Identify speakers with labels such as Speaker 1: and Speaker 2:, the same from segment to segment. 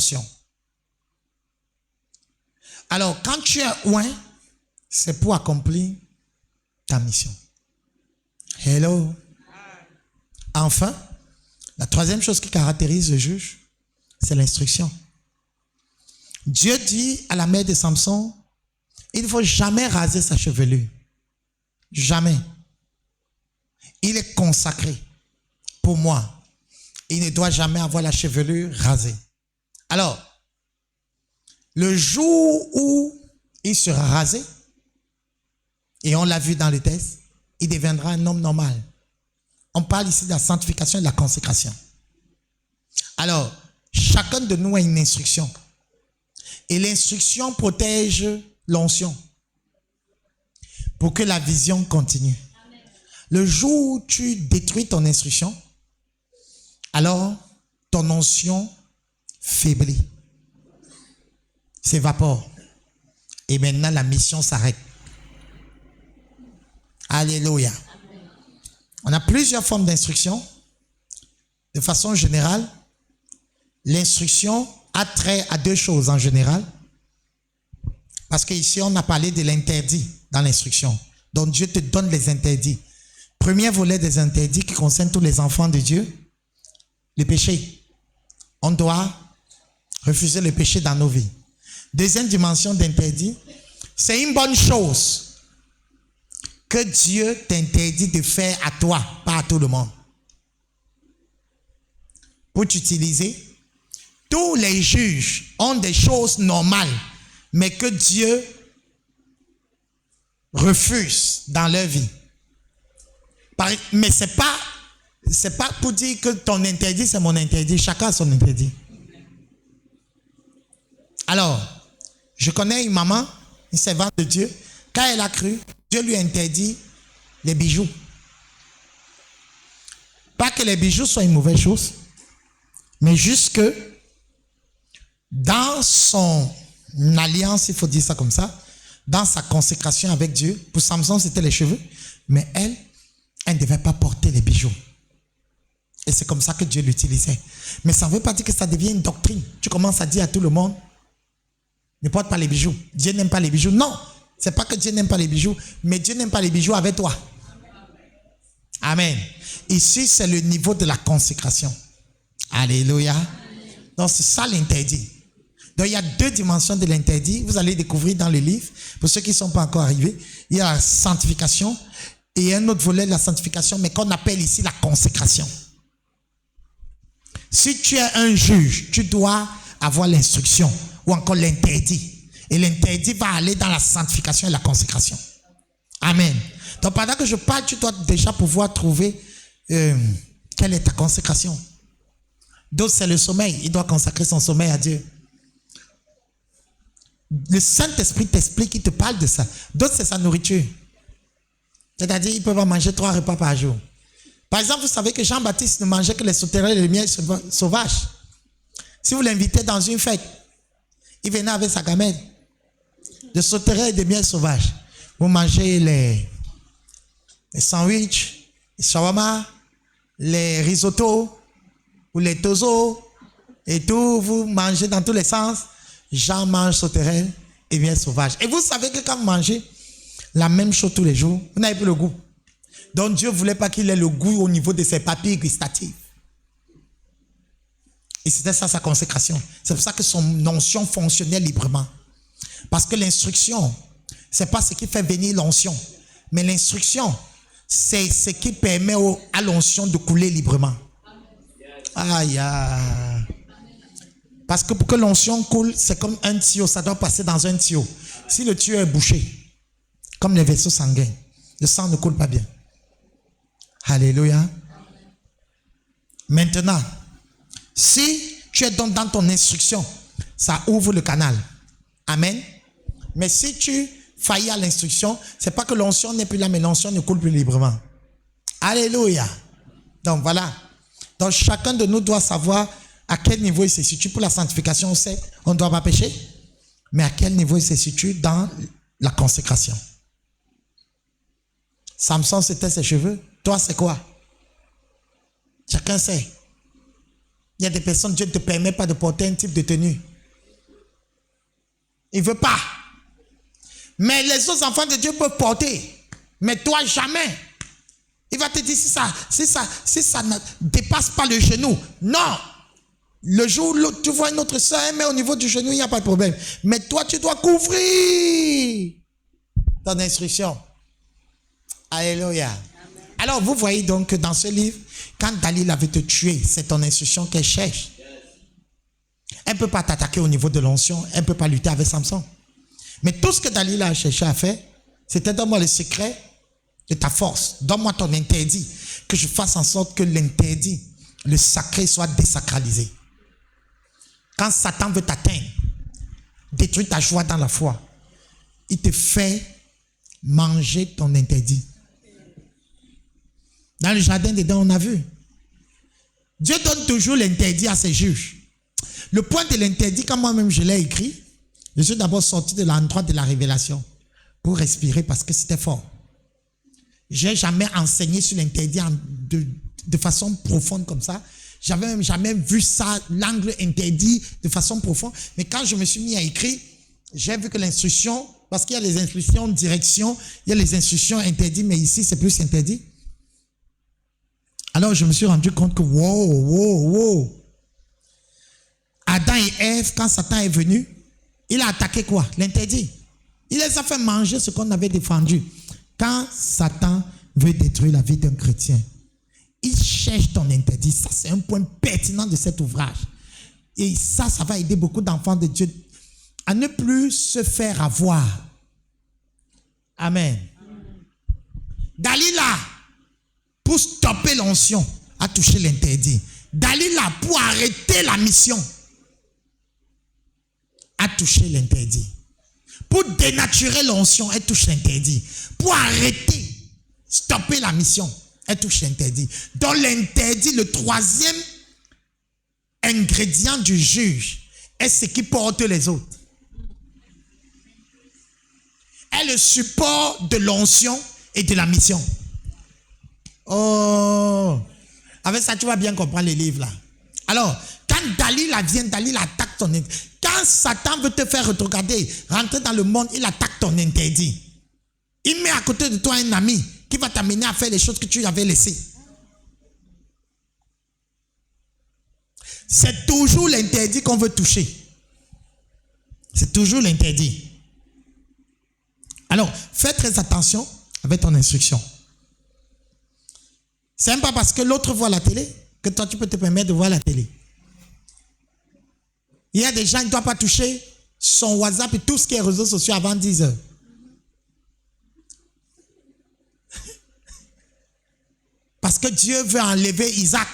Speaker 1: l'onction. Alors, quand tu es oint, c'est pour accomplir ta mission. Hello. Enfin, la troisième chose qui caractérise le juge, c'est l'instruction. Dieu dit à la mère de Samson, il ne faut jamais raser sa chevelure. Jamais. Il est consacré pour moi. Il ne doit jamais avoir la chevelure rasée. Alors, le jour où il sera rasé, et on l'a vu dans le texte, il deviendra un homme normal. On parle ici de la sanctification et de la consécration. Alors, chacun de nous a une instruction. Et l'instruction protège l'onction pour que la vision continue. Le jour où tu détruis ton instruction, alors ton onction faiblit, s'évapore. Et maintenant, la mission s'arrête. Alléluia. On a plusieurs formes d'instruction. De façon générale, l'instruction a trait à deux choses en général. Parce qu'ici, on a parlé de l'interdit dans l'instruction. Donc, Dieu te donne les interdits. Premier volet des interdits qui concerne tous les enfants de Dieu, le péché. On doit refuser le péché dans nos vies. Deuxième dimension d'interdit, c'est une bonne chose que Dieu t'interdit de faire à toi, pas à tout le monde. Pour t'utiliser, tous les juges ont des choses normales, mais que Dieu refuse dans leur vie. Mais c'est pas pour dire que ton interdit, c'est mon interdit. Chacun a son interdit. Alors, je connais une maman, une servante de Dieu. Quand elle a cru, Dieu lui a interdit les bijoux. Pas que les bijoux soient une mauvaise chose, mais juste que dans son alliance, il faut dire ça comme ça, dans sa consécration avec Dieu, pour Samson c'était les cheveux, mais elle ne devait pas porter les bijoux. Et c'est comme ça que Dieu l'utilisait. Mais ça ne veut pas dire que ça devient une doctrine. Tu commences à dire à tout le monde, ne porte pas les bijoux. Dieu n'aime pas les bijoux. Non, c'est pas que Dieu n'aime pas les bijoux, mais Dieu n'aime pas les bijoux avec toi. Amen. Ici, c'est le niveau de la consécration. Alléluia. Donc, c'est ça l'interdit. Donc, il y a deux dimensions de l'interdit. Vous allez découvrir dans le livre. Pour ceux qui ne sont pas encore arrivés, il y a la sanctification et un autre volet de la sanctification, mais qu'on appelle ici la consécration. Si tu es un juge, tu dois avoir l'instruction ou encore l'interdit. Et l'interdit va aller dans la sanctification et la consécration. Amen. Donc, pendant que je parle, tu dois déjà pouvoir trouver quelle est ta consécration. D'autres, c'est le sommeil. Il doit consacrer son sommeil à Dieu. Le Saint-Esprit t'explique, il te parle de ça. D'autres, c'est sa nourriture. C'est-à-dire, ils peuvent manger 3 repas par jour. Par exemple, vous savez que Jean-Baptiste ne mangeait que les sauterelles et les miels sauvages. Si vous l'invitez dans une fête, il venait avec sa gamelle de sauterelles et de miels sauvages. Vous mangez les sandwichs, les shawarma, les risottos, ou les tozos, et tout, vous mangez dans tous les sens. Jean mange sauterelles et miel sauvage. Et vous savez que quand vous mangez la même chose tous les jours, vous n'avez plus le goût. Donc Dieu ne voulait pas qu'il ait le goût au niveau de ses papilles gustatives. Et c'était ça sa consécration. C'est pour ça que son onction fonctionnait librement. Parce que l'instruction, ce n'est pas ce qui fait venir l'onction. Mais l'instruction, c'est ce qui permet à l'onction de couler librement. Aïe, aïe. Parce que pour que l'onction coule, c'est comme un tuyau, ça doit passer dans un tuyau. Si le tuyau est bouché, comme les vaisseaux sanguins, le sang ne coule pas bien. Alléluia. Maintenant, si tu es donc dans ton instruction, ça ouvre le canal. Amen. Mais si tu faillis à l'instruction, c'est pas que l'onction n'est plus là, mais l'onction ne coule plus librement. Alléluia. Donc voilà. Donc chacun de nous doit savoir à quel niveau il se situe. Pour la sanctification, on sait qu'on ne doit pas pécher. Mais à quel niveau il se situe dans la consécration. Samson, c'était ses cheveux. Toi, c'est quoi? Chacun sait. Il y a des personnes, Dieu ne te permet pas de porter un type de tenue. Il ne veut pas. Mais les autres enfants de Dieu peuvent porter. Mais toi, jamais. Il va te dire, si ça ne dépasse pas le genou. Non. Le jour où tu vois une autre soeur, mais au niveau du genou, il n'y a pas de problème. Mais toi, tu dois couvrir ton instruction. Alléluia. Amen. Alors, vous voyez donc que dans ce livre, quand Dalila veut te tuer, c'est ton instruction qu'elle cherche. Elle ne peut pas t'attaquer au niveau de l'onction. Elle ne peut pas lutter avec Samson. Mais tout ce que Dalila a cherché à faire, c'était donne-moi le secret de ta force. Donne-moi ton interdit. Que je fasse en sorte que l'interdit, le sacré soit désacralisé. Quand Satan veut t'atteindre, détruire ta joie dans la foi, il te fait manger ton interdit. Dans le jardin d'Éden, on a vu. Dieu donne toujours l'interdit à ses juges. Le point de l'interdit, quand moi-même je l'ai écrit, je suis d'abord sorti de l'endroit de la révélation pour respirer parce que c'était fort. Je n'ai jamais enseigné sur l'interdit de façon profonde comme ça. J'avais même jamais vu ça, l'angle interdit de façon profonde. Mais quand je me suis mis à écrire, j'ai vu que l'instruction, parce qu'il y a les instructions direction, il y a les instructions interdites, mais ici c'est plus interdit. Alors je me suis rendu compte que wow. Adam et Ève, quand Satan est venu, il a attaqué quoi? L'interdit. Il les a fait manger ce qu'on avait défendu. Quand Satan veut détruire la vie d'un chrétien, il cherche ton interdit. Ça, c'est un point pertinent de cet ouvrage. Et ça va aider beaucoup d'enfants de Dieu à ne plus se faire avoir. Amen. Dalila, pour stopper l'onction, a touché l'interdit. Dalila, pour arrêter la mission, a touché l'interdit. Pour dénaturer l'onction, elle touche l'interdit. Pour arrêter, stopper la mission, elle touche l'interdit. Donc l'interdit, le troisième ingrédient du juge, est ce qui porte les autres. Est le support de l'onction et de la mission. Oh, avec ça tu vas bien comprendre les livres là. Alors, quand Dalila vient, Dalila attaque ton interdit. Quand Satan veut te faire regarder, rentrer dans le monde, il attaque ton interdit. Il met à côté de toi un ami qui va t'amener à faire les choses que tu avais laissées. C'est toujours l'interdit qu'on veut toucher. C'est toujours l'interdit. Alors, fais très attention avec ton instruction. C'est même pas parce que l'autre voit la télé que toi tu peux te permettre de voir la télé. Il y a des gens qui ne doivent pas toucher son WhatsApp et tout ce qui est réseaux sociaux avant 10 heures. Parce que Dieu veut enlever Isaac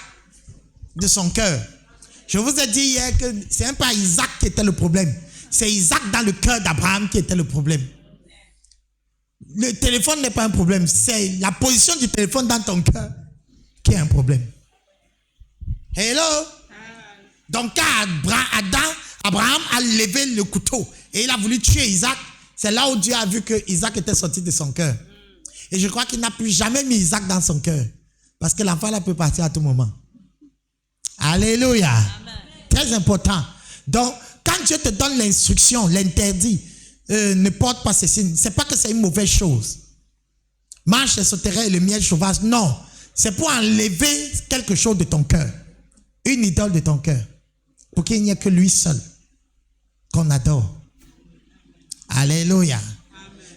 Speaker 1: de son cœur. Je vous ai dit hier que ce n'est même pas Isaac qui était le problème. C'est Isaac dans le cœur d'Abraham qui était le problème. Le téléphone n'est pas un problème. C'est la position du téléphone dans ton cœur qui est un problème. Hello? Donc quand Abraham a levé le couteau et il a voulu tuer Isaac, c'est là où Dieu a vu que Isaac était sorti de son cœur. Et je crois qu'il n'a plus jamais mis Isaac dans son cœur. Parce que l'enfant là peut partir à tout moment. Alléluia. Amen. Très important. Donc, quand Dieu te donne l'instruction, l'interdit, ne porte pas ceci, c'est pas que c'est une mauvaise chose. Mange les sauterelles et le miel sauvage. Non. C'est pour enlever quelque chose de ton cœur. Une idole de ton cœur. Pour qu'il n'y ait que lui seul qu'on adore. Alléluia. Amen.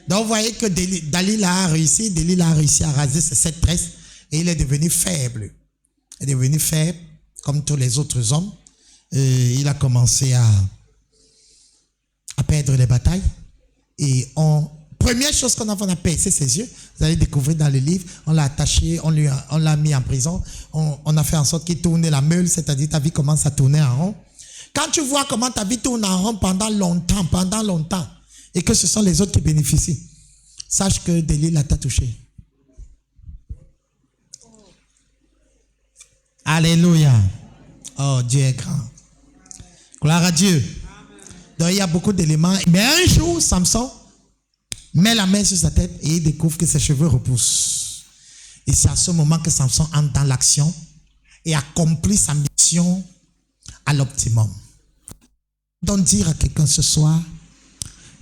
Speaker 1: Donc vous voyez que Dalila a réussi à raser ses 7 tresses et il est devenu faible. Il est devenu faible comme tous les autres hommes. Il a commencé à perdre les batailles. Et première chose qu'on a percé ses yeux, vous allez découvrir dans le livre, on l'a attaché, on l'a mis en prison, on a fait en sorte qu'il tourne la meule, c'est-à-dire ta vie commence à tourner en rond. Quand tu vois comment ta vie tourne en rond pendant longtemps, et que ce sont les autres qui bénéficient, sache que Dalila t'a touché. Alléluia. Oh, Dieu est grand. Gloire à Dieu. Donc il y a beaucoup d'éléments. Mais un jour, Samson met la main sur sa tête et il découvre que ses cheveux repoussent. Et c'est à ce moment que Samson entre dans l'action et accomplit sa mission à l'optimum. Donc dire à quelqu'un ce soir,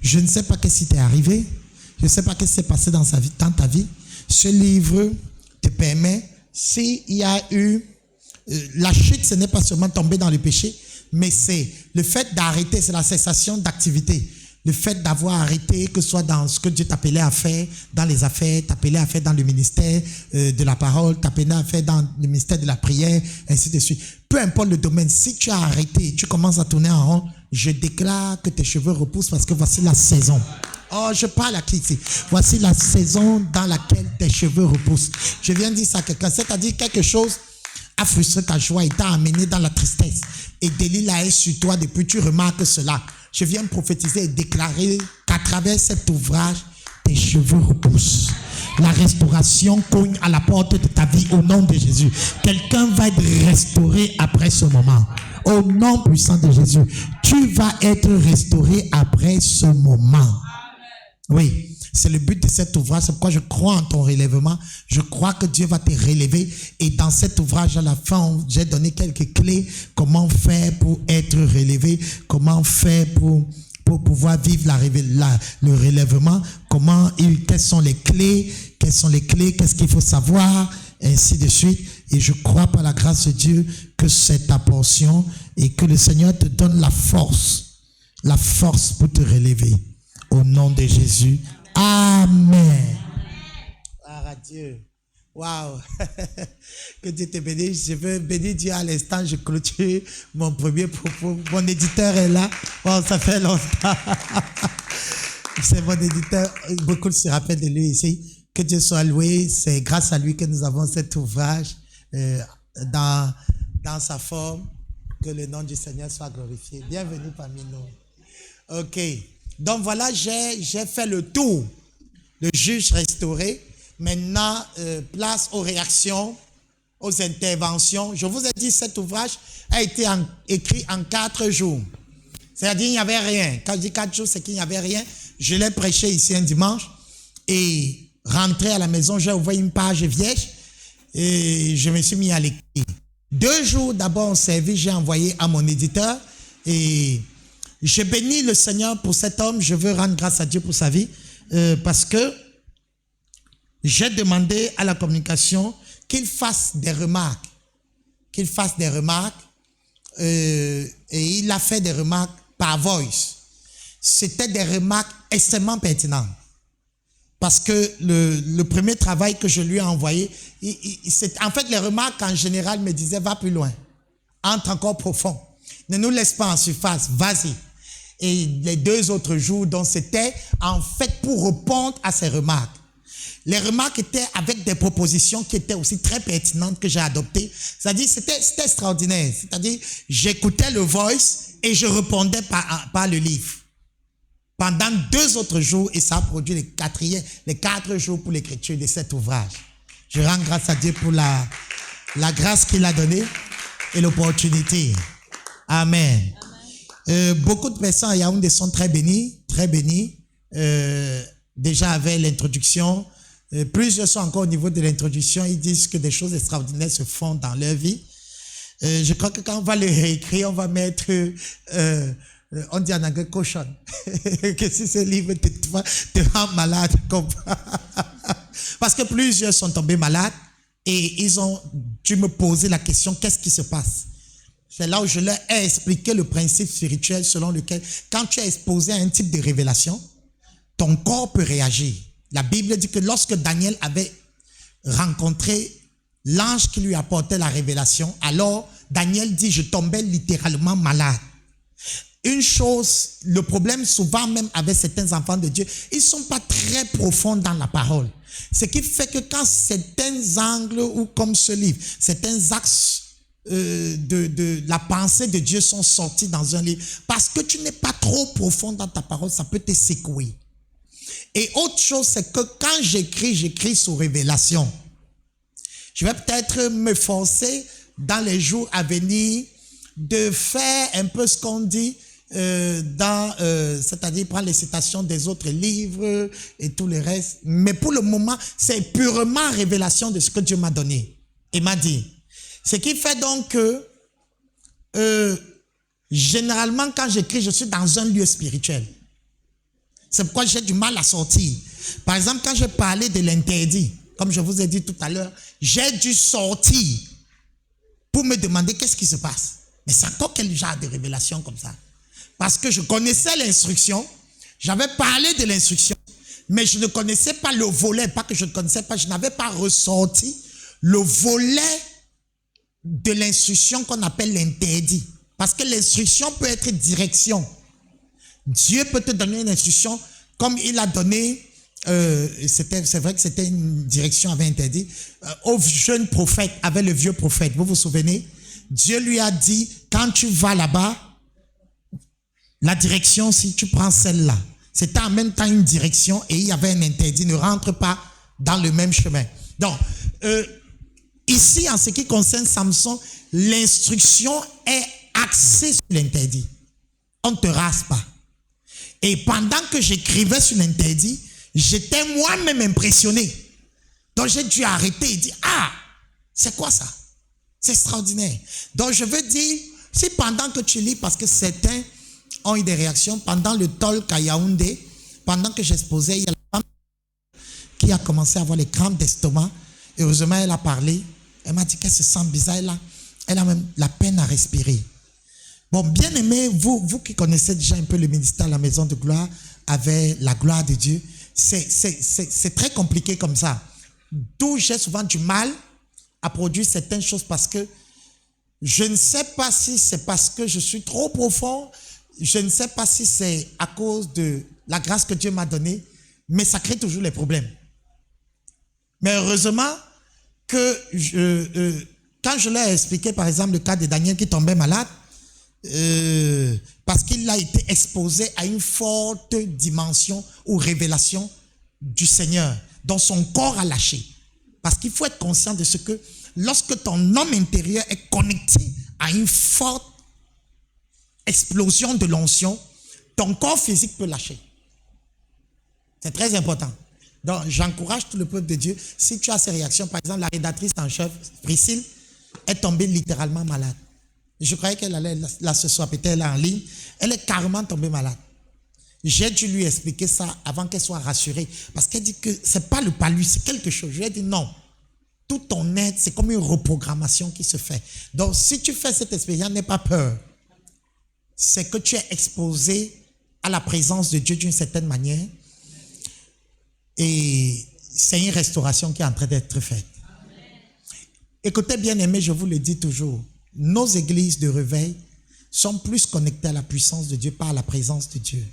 Speaker 1: je ne sais pas qu'est-ce qui t'est arrivé, je ne sais pas qu'est-ce qui s'est passé dans ta vie. Ce livre te permet, s'il y a eu la chute, ce n'est pas seulement tomber dans le péché, mais c'est le fait d'arrêter, c'est la cessation d'activité. Le fait d'avoir arrêté, que ce soit dans ce que Dieu t'appelait à faire, dans les affaires, t'appelait à faire dans le ministère de la parole, t'appelait à faire dans le ministère de la prière, ainsi de suite. Peu importe le domaine, si tu as arrêté, tu commences à tourner en rond, je déclare que tes cheveux repoussent parce que voici la saison. Oh, je parle à qui ici? Voici la saison dans laquelle tes cheveux repoussent. Je viens de dire ça à quelqu'un, c'est-à-dire quelque chose a frustré ta joie et t'a amené dans la tristesse. Et Delilah est sur toi depuis, tu remarques cela. Je viens prophétiser et déclarer qu'à travers cet ouvrage, tes cheveux repoussent. La restauration cogne à la porte de ta vie au nom de Jésus. Quelqu'un va être restauré après ce moment. Au nom puissant de Jésus, tu vas être restauré après ce moment. Oui, c'est le but de cet ouvrage. C'est pourquoi je crois en ton relèvement. Je crois que Dieu va te relever. Et dans cet ouvrage, à la fin, j'ai donné quelques clés. Comment faire pour être relevé? Comment faire pour pouvoir vivre le relèvement? Quelles sont les clés? Qu'est-ce qu'il faut savoir? Ainsi de suite. Et je crois par la grâce de Dieu que c'est ta portion et que le Seigneur te donne la force pour te relever. Au nom de Jésus. Amen. Gloire à Dieu. Waouh. Que Dieu te bénisse. Je veux bénir Dieu à l'instant. Je clôture mon premier propos. Mon éditeur est là. Oh, ça fait longtemps. C'est mon éditeur. Beaucoup se rappellent de lui ici. Que Dieu soit loué. C'est grâce à lui que nous avons cet ouvrage dans sa forme. Que le nom du Seigneur soit glorifié. Bienvenue parmi nous. OK. Donc voilà, j'ai fait le tour. Le juge restauré. Maintenant, place aux réactions, aux interventions. Je vous ai dit, cet ouvrage a été écrit en 4 jours. C'est-à-dire, il n'y avait rien. Quand je dis 4 jours, c'est qu'il n'y avait rien. Je l'ai prêché ici un dimanche. Et rentré à la maison, j'ai ouvert une page vierge. Et je me suis mis à l'écrire. 2 jours d'abord, on servi, j'ai envoyé à mon éditeur. Et je bénis le Seigneur pour cet homme. Je veux rendre grâce à Dieu pour sa vie. Parce que j'ai demandé à la communication qu'il fasse des remarques. Et il a fait des remarques par voice. C'était des remarques extrêmement pertinentes. Parce que le premier travail que je lui ai envoyé, en fait, les remarques en général me disaient, va plus loin. Entre encore profond. Ne nous laisse pas en surface. Vas-y. Et les 2 autres jours, donc c'était en fait pour répondre à ces remarques. Les remarques étaient avec des propositions qui étaient aussi très pertinentes que j'ai adoptées. C'est-à-dire, c'était extraordinaire. C'est-à-dire, j'écoutais le voice et je répondais par le livre. Pendant 2 autres jours, et ça a produit les 4 jours pour l'écriture de cet ouvrage. Je rends grâce à Dieu pour la grâce qu'il a donnée et l'opportunité. Amen. Beaucoup de personnes à Yaoundé sont très bénies. Déjà avec l'introduction. Plusieurs sont encore au niveau de l'introduction. Ils disent que des choses extraordinaires se font dans leur vie. Je crois que quand on va le réécrire, on va mettre, on dit en anglais, caution. Que si ce livre te rend malade. Parce que plusieurs sont tombés malades et ils ont dû me poser la question, qu'est-ce qui se passe? C'est là où je leur ai expliqué le principe spirituel selon lequel, quand tu es exposé à un type de révélation, ton corps peut réagir. La Bible dit que lorsque Daniel avait rencontré l'ange qui lui apportait la révélation, alors Daniel dit, je tombais littéralement malade. Une chose, le problème souvent même avec certains enfants de Dieu, ils ne sont pas très profonds dans la parole. Ce qui fait que quand certains angles ou comme ce livre, certains axes de la pensée de Dieu sont sortis dans un livre, parce que tu n'es pas trop profond dans ta parole, ça peut te secouer. Et autre chose, c'est que quand j'écris sous révélation. Je vais peut-être me forcer dans les jours à venir de faire un peu ce qu'on dit c'est-à-dire prendre les citations des autres livres et tout le reste. Mais pour le moment, c'est purement révélation de ce que Dieu m'a donné et m'a dit. Ce qui fait donc que généralement, quand j'écris, je suis dans un lieu spirituel. C'est pourquoi j'ai du mal à sortir. Par exemple, quand je parlais de l'interdit, comme je vous ai dit tout à l'heure, j'ai dû sortir pour me demander qu'est-ce qui se passe. Mais c'est encore quel genre de révélation comme ça? Parce que je connaissais l'instruction, j'avais parlé de l'instruction, mais je ne connaissais pas le volet, pas que je ne connaissais pas, je n'avais pas ressorti le volet de l'instruction qu'on appelle l'interdit. Parce que l'instruction peut être direction. Dieu peut te donner une instruction comme il a donné, c'est vrai que c'était une direction avait interdit, au jeune prophète, avec le vieux prophète. Vous vous souvenez? Dieu lui a dit, quand tu vas là-bas, la direction, si tu prends celle-là, c'était en même temps une direction et il y avait un interdit, ne rentre pas dans le même chemin. Donc, ici, en ce qui concerne Samson, l'instruction est axée sur l'interdit. On ne te rase pas. Et pendant que j'écrivais sur l'interdit, j'étais moi-même impressionné. Donc j'ai dû arrêter et dire, ah, c'est quoi ça? C'est extraordinaire. Donc je veux dire, si pendant que tu lis, parce que certains ont eu des réactions, pendant le talk à Yaoundé, pendant que j'exposais, il y a la femme qui a commencé à avoir les crampes d'estomac. Et heureusement, elle a parlé. Elle m'a dit qu'elle se sent bizarre. Elle a même la peine à respirer. Bon, bien aimé, vous qui connaissez déjà un peu le ministère à la maison de gloire, avec la gloire de Dieu, c'est très compliqué comme ça. D'où j'ai souvent du mal à produire certaines choses parce que je ne sais pas si c'est parce que je suis trop profond, je ne sais pas si c'est à cause de la grâce que Dieu m'a donnée, mais ça crée toujours les problèmes. Mais heureusement que quand je leur ai expliqué par exemple le cas de Daniel qui tombait malade, parce qu'il a été exposé à une forte dimension ou révélation du Seigneur, dont son corps a lâché. Parce qu'il faut être conscient de ce que lorsque ton homme intérieur est connecté à une forte explosion de l'onction, ton corps physique peut lâcher. C'est très important. Donc j'encourage tout le peuple de Dieu, si tu as ces réactions, par exemple la rédactrice en chef, Priscille, est tombée littéralement malade. Je croyais qu'elle allait, là ce soir, peut-être elle est en ligne. Elle est carrément tombée malade. J'ai dû lui expliquer ça avant qu'elle soit rassurée. Parce qu'elle dit que ce n'est pas le palu, c'est quelque chose. Je lui ai dit non. Tout ton aide, c'est comme une reprogrammation qui se fait. Donc, si tu fais cette expérience, n'aie pas peur. C'est que tu es exposé à la présence de Dieu d'une certaine manière. Et c'est une restauration qui est en train d'être faite. Écoutez, bien aimé, je vous le dis toujours. Nos églises de réveil sont plus connectées à la puissance de Dieu, pas à la présence de Dieu.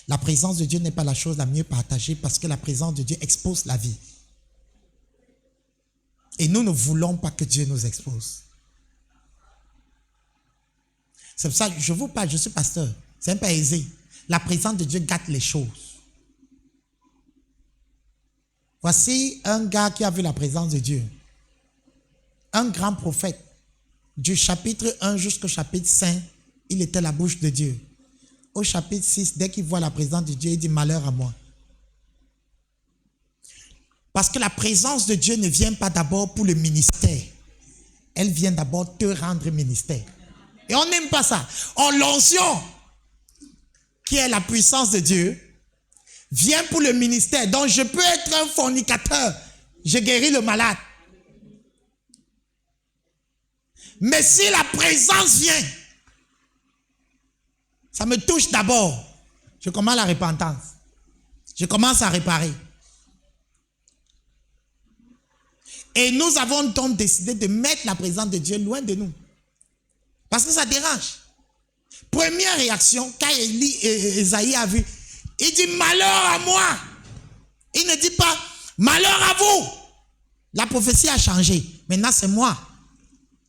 Speaker 1: La présence de Dieu n'est pas la chose la mieux partagée parce que la présence de Dieu expose la vie. Et nous ne voulons pas que Dieu nous expose. C'est pour ça que je vous parle, je suis pasteur. C'est un peu aisé. La présence de Dieu gâte les choses. Voici un gars qui a vu la présence de Dieu. Un grand prophète. Du chapitre 1 jusqu'au chapitre 5, il était la bouche de Dieu. Au chapitre 6, dès qu'il voit la présence de Dieu, il dit malheur à moi. Parce que la présence de Dieu ne vient pas d'abord pour le ministère. Elle vient d'abord te rendre ministère. Et on n'aime pas ça. Or, l'onction, qui est la puissance de Dieu, vient pour le ministère. Donc, je peux être un fornicateur. Je guéris le malade. Mais si la présence vient, ça me touche d'abord. Je commence la repentance. Je commence à réparer. Et nous avons donc décidé de mettre la présence de Dieu loin de nous. Parce que ça dérange. Première réaction, quand Esaïe a vu, il dit malheur à moi. Il ne dit pas malheur à vous. La prophétie a changé. Maintenant c'est moi.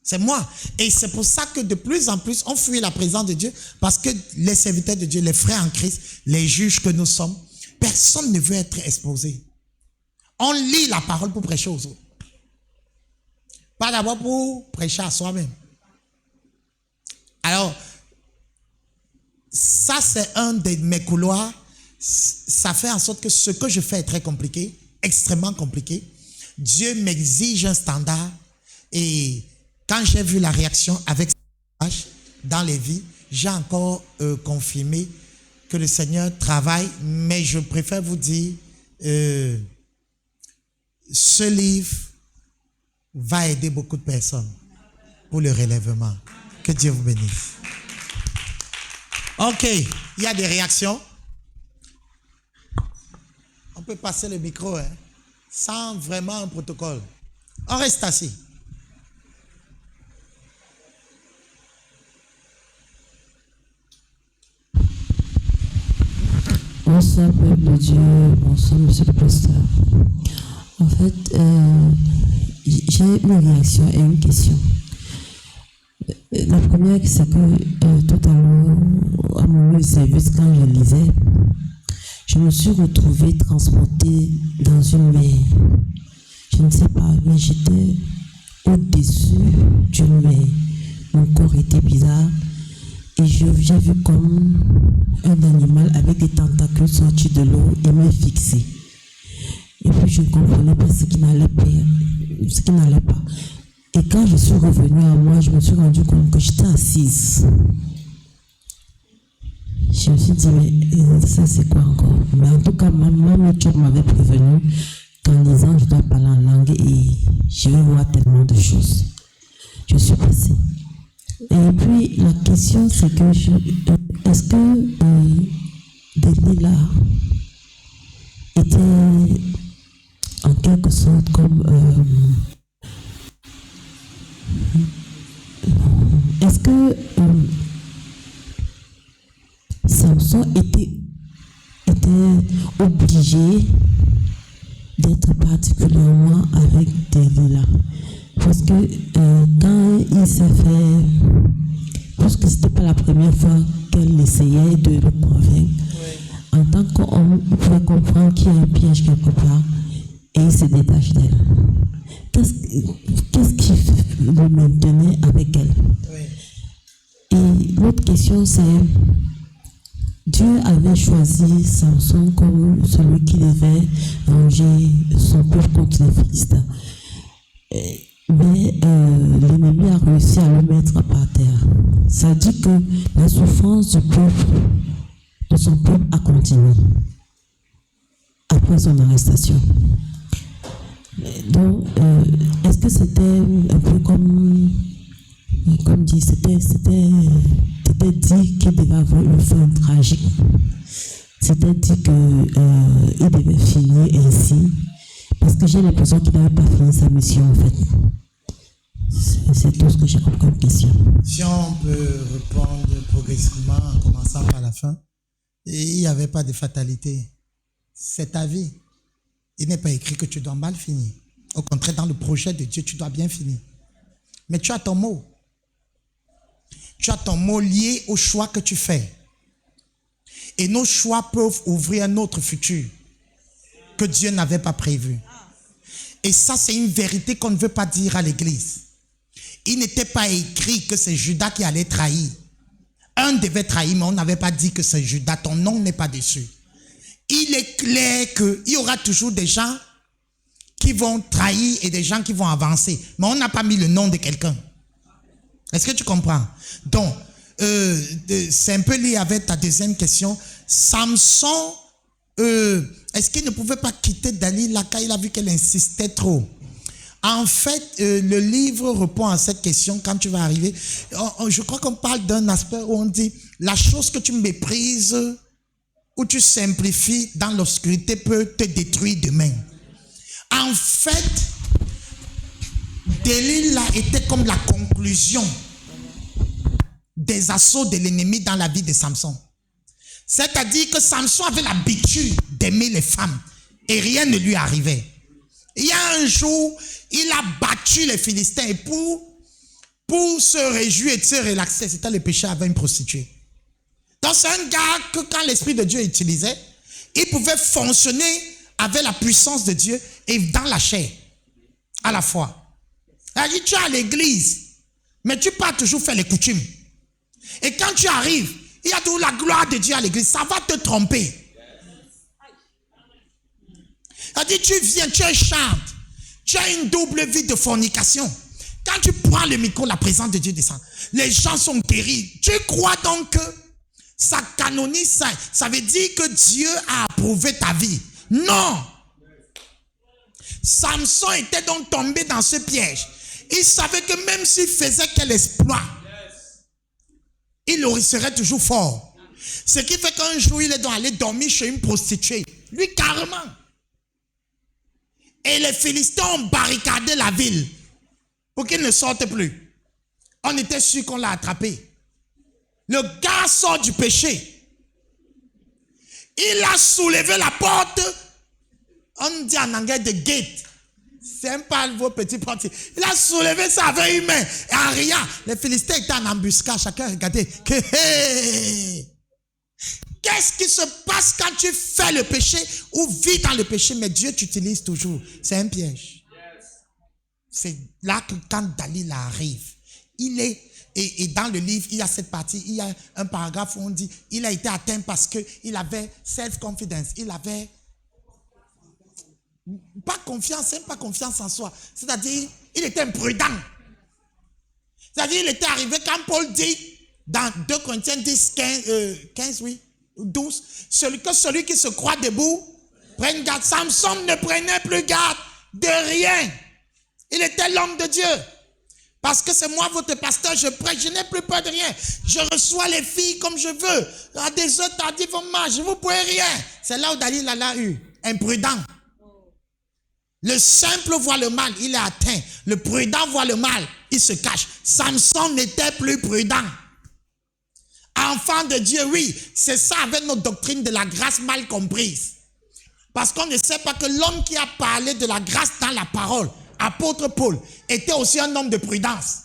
Speaker 1: C'est moi. Et c'est pour ça que de plus en plus, on fuit la présence de Dieu parce que les serviteurs de Dieu, les frères en Christ, les juges que nous sommes, personne ne veut être exposé. On lit la parole pour prêcher aux autres. Pas d'abord pour prêcher à soi-même. Alors, ça c'est un de mes couloirs. Ça fait en sorte que ce que je fais est très compliqué, extrêmement compliqué. Dieu m'exige un standard et quand j'ai vu la réaction avec dans les vies, j'ai encore confirmé que le Seigneur travaille, mais je préfère vous dire, ce livre va aider beaucoup de personnes pour le relèvement. Que Dieu vous bénisse. Ok, il y a des réactions. On peut passer le micro, hein, sans vraiment un protocole. On reste assis.
Speaker 2: Bonsoir, peuple de Dieu. Bonsoir, monsieur le pasteur. En fait, j'ai une réaction et une question. La première, c'est que tout à l'heure, à mon service, quand je lisais, je me suis retrouvée transportée dans une mer. Je ne sais pas, mais j'étais au-dessus d'une mer. Mon corps était bizarre et j'ai vu comme un animal avec des tentacules sortis de l'eau et me fixer. Et puis je ne comprenais pas ce qui n'allait pas. Et quand je suis revenue à moi, je me suis rendu compte que j'étais assise. Je me suis dit, mais ça c'est quoi encore? Mais en tout cas, maman m'avait prévenu qu'en lisant, je dois parler en langue et je vais voir tellement de choses. Je suis passée. Et puis la question c'est que est-ce que Delilah était en quelque sorte comme est-ce que Samson était obligé d'être particulièrement avec Delilah? Parce que quand il s'est fait, parce que c'était pas la première fois qu'elle essayait de le convaincre, en tant qu'homme, il pouvait comprendre qu'il y a un piège quelque part et il se détache d'elle. Qu'est-ce qui le maintenait avec elle? Et l'autre question, c'est Dieu avait choisi Samson comme celui qui devait venger son peuple contre les Philistins. Mais l'ennemi a réussi à le mettre par terre. Ça dit que la souffrance de son peuple a continué après son arrestation. Donc, est-ce que c'était un peu comme dit, c'était dit qu'il devait avoir une fin tragique. C'était dit qu'il devait finir ainsi. Parce que j'ai l'impression qu'il n'avait pas fini sa mission en fait. C'est tout ce que j'ai comme question.
Speaker 1: Si on peut répondre progressivement en commençant par la fin, il n'y avait pas de fatalité. C'est ta vie. Il n'est pas écrit que tu dois mal finir. Au contraire, dans le projet de Dieu, tu dois bien finir. Mais tu as ton mot. Tu as ton mot lié au choix que tu fais. Et nos choix peuvent ouvrir un autre futur que Dieu n'avait pas prévu. Et ça, c'est une vérité qu'on ne veut pas dire à l'église. Il n'était pas écrit que c'est Judas qui allait trahir. Un devait trahir, mais on n'avait pas dit que c'est Judas. Ton nom n'est pas dessus. Il est clair qu'il y aura toujours des gens qui vont trahir et des gens qui vont avancer. Mais on n'a pas mis le nom de quelqu'un. Est-ce que tu comprends? Donc, c'est un peu lié avec ta deuxième question. Samson, est-ce qu'il ne pouvait pas quitter Dalila quand il a vu qu'elle insistait trop? En fait, le livre répond à cette question quand tu vas arriver. Je crois qu'on parle d'un aspect où on dit la chose que tu méprises ou tu simplifies dans l'obscurité peut te détruire demain. En fait, Delilah était comme la conclusion des assauts de l'ennemi dans la vie de Samson. C'est-à-dire que Samson avait l'habitude d'aimer les femmes et rien ne lui arrivait. Il y a un jour, il a battu les Philistins et pour se réjouir et se relaxer, c'était le péché avec une prostituée. Donc c'est un gars que quand l'Esprit de Dieu utilisait, il pouvait fonctionner avec la puissance de Dieu et dans la chair à la fois. C'est-à-dire, tu es à l'église, mais tu peux toujours faire les coutumes. Et quand tu arrives, il y a toujours la gloire de Dieu à l'église. Ça va te tromper. C'est-à-dire, tu viens, tu chantes. Tu as une double vie de fornication. Quand tu prends le micro, la présence de Dieu descend. Les gens sont guéris. Tu crois donc que ça canonise ça? Ça veut dire que Dieu a approuvé ta vie? Non. Samson était donc tombé dans ce piège. Il savait que même s'il faisait quel exploit, il serait toujours fort. Ce qui fait qu'un jour, il est donc allé dormir chez une prostituée. Lui, carrément. Et les Philistins ont barricadé la ville pour qu'il ne sorte plus. On était sûr qu'on l'a attrapé. Le gars sort du péché. Il a soulevé la porte. On dit en anglais de gate. C'est un pas vos petits portiers. Il a soulevé ça avec une main. Et en riant, les Philistins étaient en embuscade. Chacun regardait. Qu'est-ce qui se passe quand tu fais le péché ou vis dans le péché, mais Dieu t'utilise toujours? C'est un piège. C'est là que quand Dalila arrive, il est, et dans le livre, il y a cette partie, il y a un paragraphe où on dit, il a été atteint parce qu'il avait self-confidence, il avait pas confiance, même pas confiance en soi. C'est-à-dire, il était imprudent. C'est-à-dire, il était arrivé quand Paul dit, dans 2 Corinthiens 10, 15, oui, 12, celui qui se croit debout, prenne garde. Samson ne prenait plus garde de rien. Il était l'homme de Dieu. Parce que c'est moi votre pasteur, je prêche, je n'ai plus peur de rien. Je reçois les filles comme je veux. À des autres tardivement, je ne vous pourrai rien. C'est là où Dalila l'a eu. Imprudent. Le simple voit le mal, il est atteint. Le prudent voit le mal, il se cache. Samson n'était plus prudent. Enfant de Dieu, oui, c'est ça avec notre doctrine de la grâce mal comprise. Parce qu'on ne sait pas que l'homme qui a parlé de la grâce dans la parole, apôtre Paul, était aussi un homme de prudence.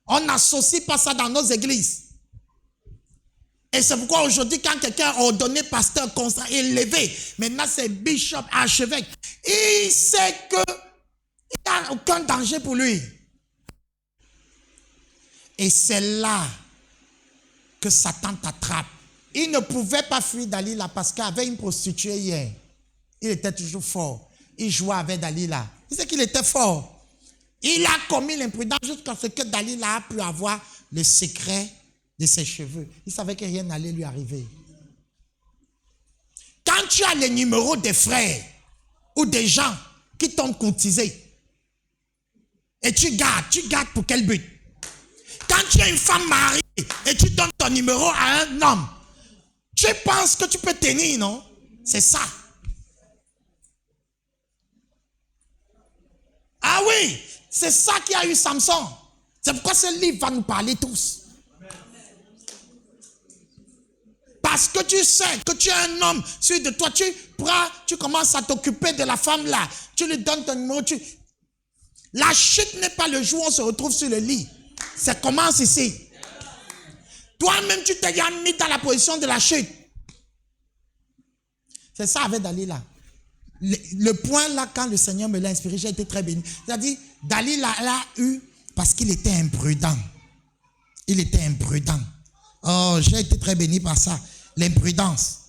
Speaker 1: On n'associe pas ça dans nos églises. Et c'est pourquoi aujourd'hui, quand quelqu'un est ordonné pasteur constant, élevé, maintenant c'est bishop, archevêque, il sait qu'il n'y a aucun danger pour lui. Et c'est là que Satan t'attrape. Il ne pouvait pas fuir Dalila parce qu'avec une prostituée hier, il était toujours fort. Il jouait avec Dalila. Il sait qu'il était fort. Il a commis l'imprudence jusqu'à ce que Dalila a pu avoir le secret de ses cheveux. Il savait que rien n'allait lui arriver. Quand tu as les numéros des frères ou des gens qui t'ont courtisé et tu gardes pour quel but? Quand tu es une femme mariée et tu donnes ton numéro à un homme, tu penses que tu peux tenir, non? C'est ça. Ah oui, c'est ça qui a eu Samson. C'est pourquoi ce livre va nous parler tous. Parce que tu sais que tu es un homme, celui de toi, tu commences à t'occuper de la femme là. Tu lui donnes ton numéro. La chute n'est pas le jour où on se retrouve sur le lit. Ça commence ici. Toi-même, tu t'es déjà mis dans la position de la chute. C'est ça avec Dalila. Le point là, quand le Seigneur me l'a inspiré, j'ai été très béni. C'est-à-dire, Dalila l'a eu parce qu'il était imprudent. Il était imprudent. Oh, j'ai été très béni par ça. L'imprudence.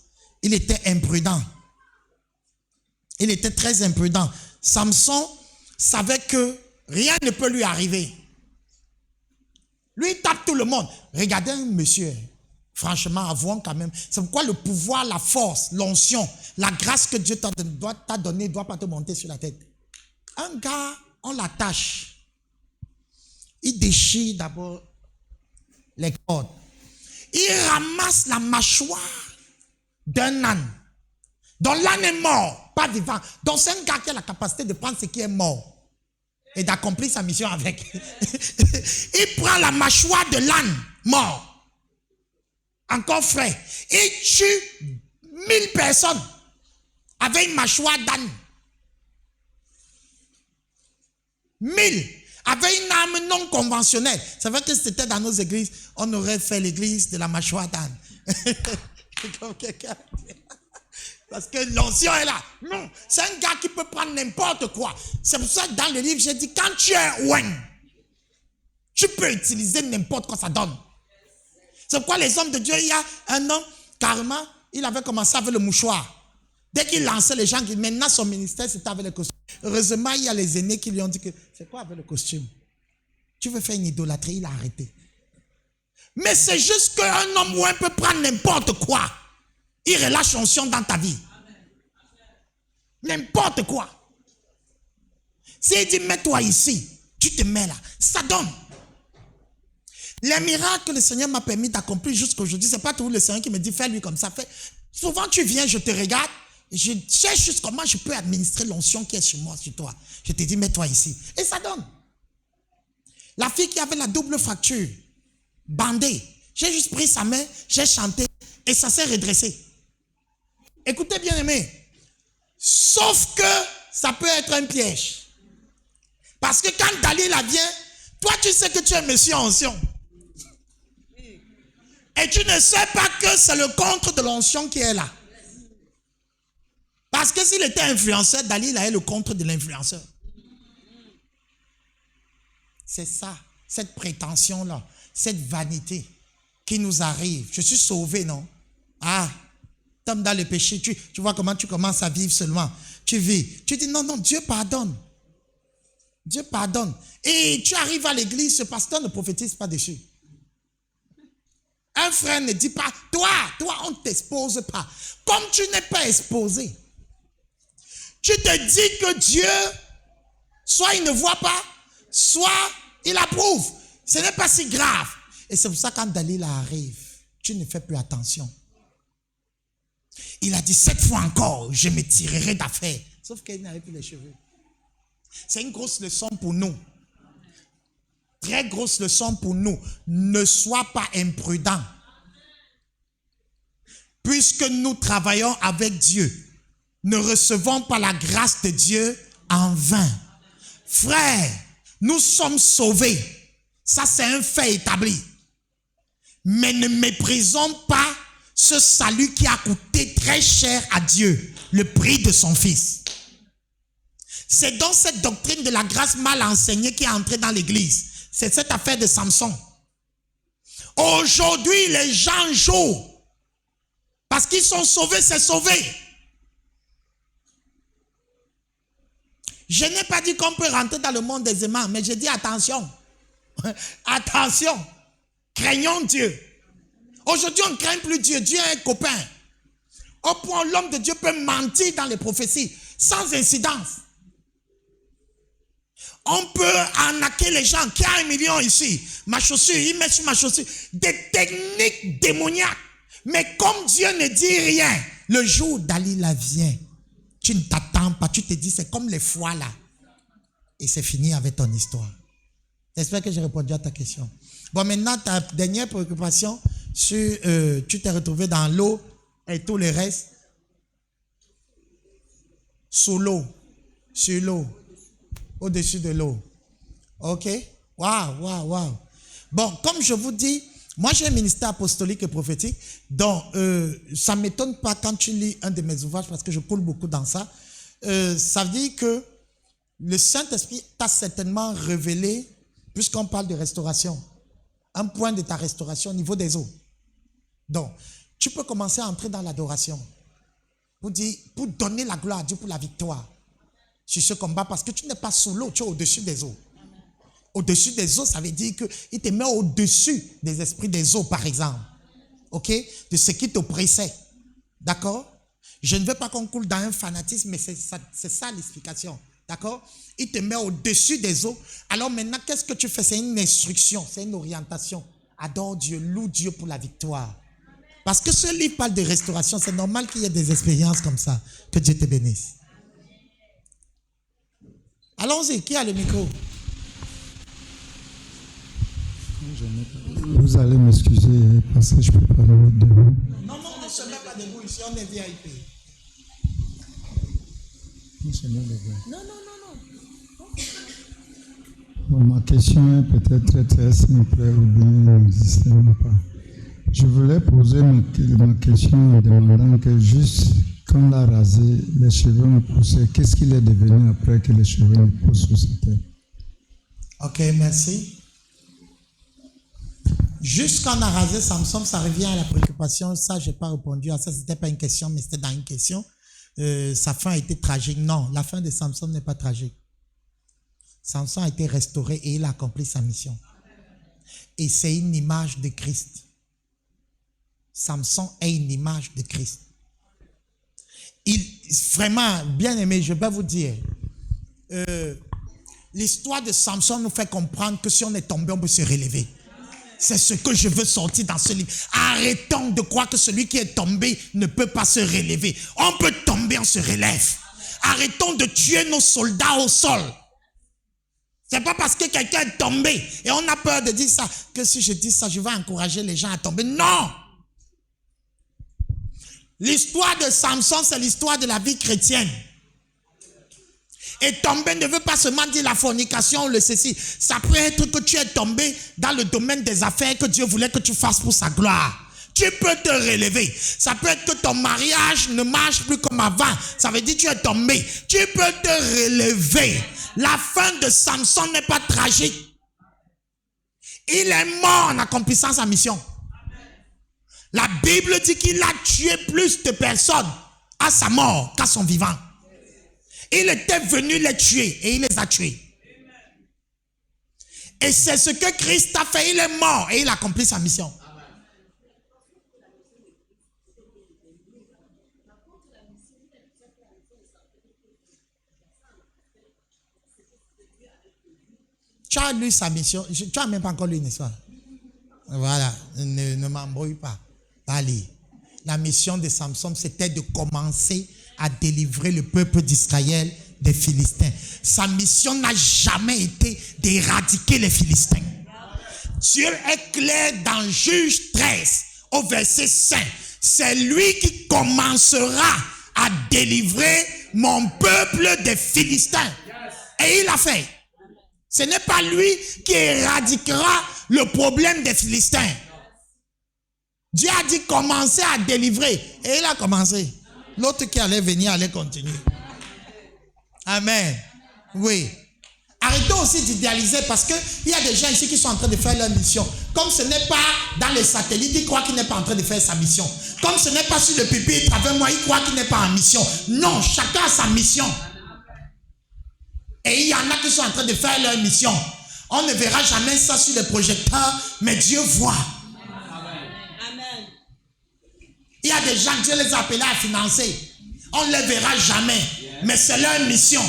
Speaker 1: Il était imprudent. Il était très imprudent. Samson savait que rien ne peut lui arriver. Lui, il tape tout le monde. Regardez un monsieur. Franchement, avouons quand même. C'est pourquoi le pouvoir, la force, l'onction, la grâce que Dieu t'a donnée ne doit pas te monter sur la tête. Un gars, on l'attache. Il déchire d'abord les cordes. Il ramasse la mâchoire d'un âne. Donc l'âne est mort, pas vivant. Donc c'est un gars qui a la capacité de prendre ce qui est mort et d'accomplir sa mission avec. Il prend la mâchoire de l'âne mort, encore frais. Il tue 1000 personnes avec une mâchoire d'âne. 1000 avec une arme non conventionnelle. C'est vrai que si c'était dans nos églises, on aurait fait l'église de la mâchoire d'âne. Comme quelqu'un. Parce que l'ancien est là. Non, c'est un gars qui peut prendre n'importe quoi. C'est pour ça que dans le livre, j'ai dit, quand tu es ouin, tu peux utiliser n'importe quoi ça donne. C'est pourquoi les hommes de Dieu, il y a un homme, carrément, il avait commencé avec le mouchoir. Dès qu'il lançait les gens, maintenant son ministère, c'était avec le costume. Heureusement, il y a les aînés qui lui ont dit que, c'est quoi avec le costume? Tu veux faire une idolâtrie, il a arrêté. Mais c'est juste qu'un homme ou un peut prendre n'importe quoi. Il relâche l'onction dans ta vie. N'importe quoi. S'il dit mets-toi ici, tu te mets là. Ça donne. Les miracles que le Seigneur m'a permis d'accomplir jusqu'aujourd'hui, ce n'est pas toujours le Seigneur qui me dit fais-lui comme ça. Souvent tu viens, je te regarde, je cherche juste comment je peux administrer l'onction qui est sur moi, sur toi. Je te dis mets-toi ici. Et ça donne. La fille qui avait la double fracture, bandée, j'ai juste pris sa main, j'ai chanté et ça s'est redressé. Écoutez bien aimé, sauf que ça peut être un piège. Parce que quand Dalila vient, toi tu sais que tu es monsieur en onction. Et tu ne sais pas que c'est le contre de l'onction qui est là. Parce que s'il était influenceur, Dalila est le contre de l'influenceur. C'est ça, cette prétention-là, cette vanité qui nous arrive. Je suis sauvé, non? Ah, comme dans le péché, tu vois comment tu commences à vivre seulement. Tu vis. Tu dis non, Dieu pardonne. Dieu pardonne. Et tu arrives à l'église, ce pasteur ne prophétise pas dessus. Un frère ne dit pas, toi, on ne t'expose pas. Comme tu n'es pas exposé, tu te dis que Dieu, soit il ne voit pas, soit il approuve. Ce n'est pas si grave. Et c'est pour ça que quand Dalila arrive, tu ne fais plus attention. Il a dit 7 fois encore, je me tirerai d'affaire. Sauf qu'il n'avait plus les cheveux. C'est une grosse leçon pour nous. Très grosse leçon pour nous. Ne sois pas imprudent. Puisque nous travaillons avec Dieu, ne recevons pas la grâce de Dieu en vain. Frères, nous sommes sauvés. Ça, c'est un fait établi. Mais ne méprisons pas ce salut qui a coûté très cher à Dieu, le prix de son Fils. C'est donc cette doctrine de la grâce mal enseignée qui est entrée dans l'église. C'est cette affaire de Samson. Aujourd'hui, les gens jouent. Parce qu'ils sont sauvés, c'est sauvé. Je n'ai pas dit qu'on peut rentrer dans le monde aisément, mais j'ai dit attention. Attention. Craignons Dieu. Aujourd'hui, on ne craint plus Dieu. Dieu est un copain. Au point où l'homme de Dieu peut mentir dans les prophéties sans incidence. On peut arnaquer les gens. Qui a 1 million ici? Ma chaussure, il met sur ma chaussure. Des techniques démoniaques. Mais comme Dieu ne dit rien, le jour où Dalila vient, tu ne t'attends pas. Tu te dis, c'est comme les fois là. Et c'est fini avec ton histoire. J'espère que j'ai répondu à ta question. Bon, maintenant, ta dernière préoccupation, tu t'es retrouvé dans l'eau et tout le reste. Sous l'eau, sur l'eau, au-dessus de l'eau. Ok? Waouh. Bon, comme je vous dis, moi j'ai un ministère apostolique et prophétique, donc ça ne m'étonne pas quand tu lis un de mes ouvrages parce que je coule beaucoup dans ça. Ça veut dire que le Saint-Esprit t'a certainement révélé, puisqu'on parle de restauration, un point de ta restauration au niveau des eaux. Donc, tu peux commencer à entrer dans l'adoration pour donner la gloire à Dieu pour la victoire sur ce combat parce que tu n'es pas sous l'eau, tu es au-dessus des eaux. Au-dessus des eaux, ça veut dire qu'il te met au-dessus des esprits des eaux, par exemple. Ok? De ce qui t'oppressait. D'accord? Je ne veux pas qu'on coule dans un fanatisme, mais c'est ça l'explication. D'accord? Il te met au-dessus des eaux. Alors maintenant, qu'est-ce que tu fais? C'est une instruction, c'est une orientation. Adore Dieu, loue Dieu pour la victoire. Parce que ce livre parle de restauration, c'est normal qu'il y ait des expériences comme ça. Que Dieu te bénisse. Allons-y, qui a le micro?
Speaker 3: Vous allez m'excuser parce que je ne peux pas me mettre debout.
Speaker 1: Non, on ne se met pas debout ici, on est VIP.
Speaker 3: On se met debout.
Speaker 1: Non.
Speaker 3: Bon, ma question est peut-être très simple ou bien n'existe même pas. Je voulais poser ma question en demandant que juste quand on l'a rasé, les cheveux ont poussé. Qu'est-ce qu'il est devenu après que les cheveux ont poussé sur sa tête?
Speaker 1: Ok, merci. Juste quand on a rasé Samson, ça revient à la préoccupation. Ça, je n'ai pas répondu à ça. Ce n'était pas une question, mais c'était dans une question. Sa fin a été tragique. Non, la fin de Samson n'est pas tragique. Samson a été restauré et il a accompli sa mission. Et c'est une image de Christ. Samson est une image de Christ. Vraiment, bien aimé, je peux vous dire, l'histoire de Samson nous fait comprendre que si on est tombé, on peut se relever. C'est ce que je veux sortir dans ce livre. Arrêtons de croire que celui qui est tombé ne peut pas se relever. On peut tomber, on se relève. Arrêtons de tuer nos soldats au sol. C'est pas parce que quelqu'un est tombé et on a peur de dire ça que si je dis ça, je vais encourager les gens à tomber. Non! L'histoire de Samson, c'est l'histoire de la vie chrétienne. Et tomber ne veut pas seulement dire la fornication ou le ceci. Ça peut être que tu es tombé dans le domaine des affaires que Dieu voulait que tu fasses pour sa gloire. Tu peux te relever. Ça peut être que ton mariage ne marche plus comme avant. Ça veut dire que tu es tombé. Tu peux te relever. La fin de Samson n'est pas tragique. Il est mort en accomplissant sa mission. La Bible dit qu'il a tué plus de personnes à sa mort qu'à son vivant. Il était venu les tuer et il les a tués. Et c'est ce que Christ a fait. Il est mort et il a accompli sa mission. Tu as lu sa mission. Tu n'as même pas encore lu, n'est-ce pas? Voilà. Ne m'embrouille pas. Pas lire. La mission de Samson, c'était de commencer à délivrer le peuple d'Israël des Philistins. Sa mission n'a jamais été d'éradiquer les Philistins. Dieu est clair dans Juge 13 au verset 5. C'est lui qui commencera à délivrer mon peuple des Philistins. Et il l'a fait. Ce n'est pas lui qui éradiquera le problème des Philistins. Dieu a dit commencer à délivrer. Et il a commencé. L'autre qui allait venir allait continuer. Amen. Oui. Arrêtons aussi d'idéaliser parce qu'il y a des gens ici qui sont en train de faire leur mission. Comme ce n'est pas dans les satellites, ils croient qu'il n'est pas en train de faire sa mission. Comme ce n'est pas sur le pupitre avec moi, ils croient qu'il n'est pas en mission. Non, chacun a sa mission. Et il y en a qui sont en train de faire leur mission. On ne verra jamais ça sur les projecteurs, mais Dieu voit. Amen. Il y a des gens, Dieu les a appelés à financer. On ne les verra jamais, mais c'est leur mission.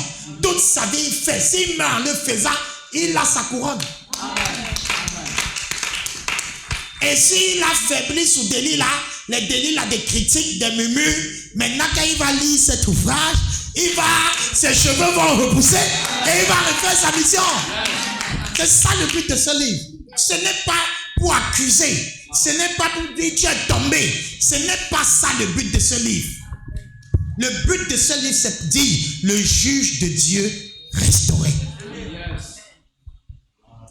Speaker 1: Toute sa vie, il fait. S'il meurt en le faisant, il a sa couronne. Amen. Et s'il a faibli sous délit là, les délits là, des critiques, des murmures, maintenant quand il va lire cet ouvrage, ses cheveux vont repousser et il va refaire sa mission. C'est ça le but de ce livre. Ce n'est pas pour accuser. Ce n'est pas pour dire tu es tombé. Ce n'est pas ça le but de ce livre. Le but de ce livre, c'est de dire le juge de Dieu restauré.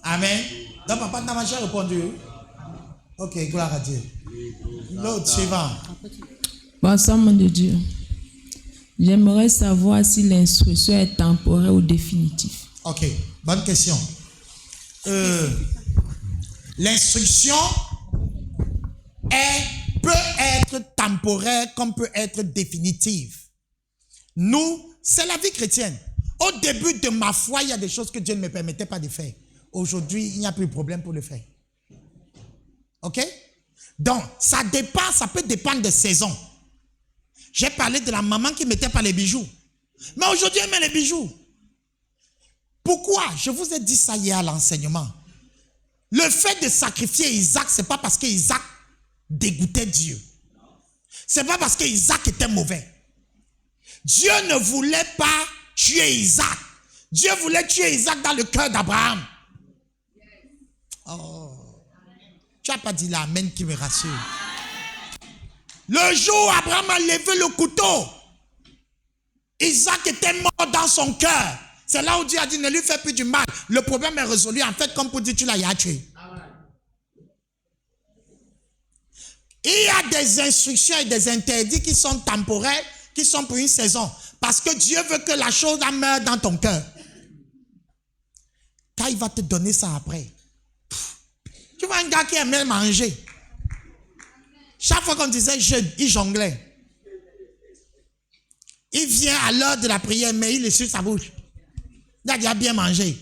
Speaker 1: Amen. Donc papa n'a pas répondu. Ok, gloire à Dieu. L'autre suivant.
Speaker 4: Bonsoir, mon de Dieu. J'aimerais savoir si l'instruction est temporaire ou définitive.
Speaker 1: Ok, bonne question. L'instruction peut être temporaire comme peut être définitive. Nous, c'est la vie chrétienne. Au début de ma foi, il y a des choses que Dieu ne me permettait pas de faire. Aujourd'hui, il n'y a plus de problème pour le faire. Ok? Donc, ça peut dépendre des saisons. J'ai parlé de la maman qui ne mettait pas les bijoux. Mais aujourd'hui, elle met les bijoux. Pourquoi? Je vous ai dit ça hier à l'enseignement. Le fait de sacrifier Isaac, ce n'est pas parce qu'Isaac dégoûtait Dieu. Ce n'est pas parce qu'Isaac était mauvais. Dieu ne voulait pas tuer Isaac. Dieu voulait tuer Isaac dans le cœur d'Abraham. Oh. Tu n'as pas dit l'amen qui me rassure. Le jour où Abraham a levé le couteau, Isaac était mort dans son cœur. C'est là où Dieu a dit ne lui fais plus du mal. Le problème est résolu. En fait, comme pour dire tu l'as tué. Il y a des instructions et des interdits qui sont temporaires, qui sont pour une saison. Parce que Dieu veut que la chose meure dans ton cœur. Quand il va te donner ça après. Tu vois un gars qui aimait manger. Chaque fois qu'on disait jeûne, il jonglait. Il vient à l'heure de la prière, mais il est sur sa bouche. Il a déjà bien mangé.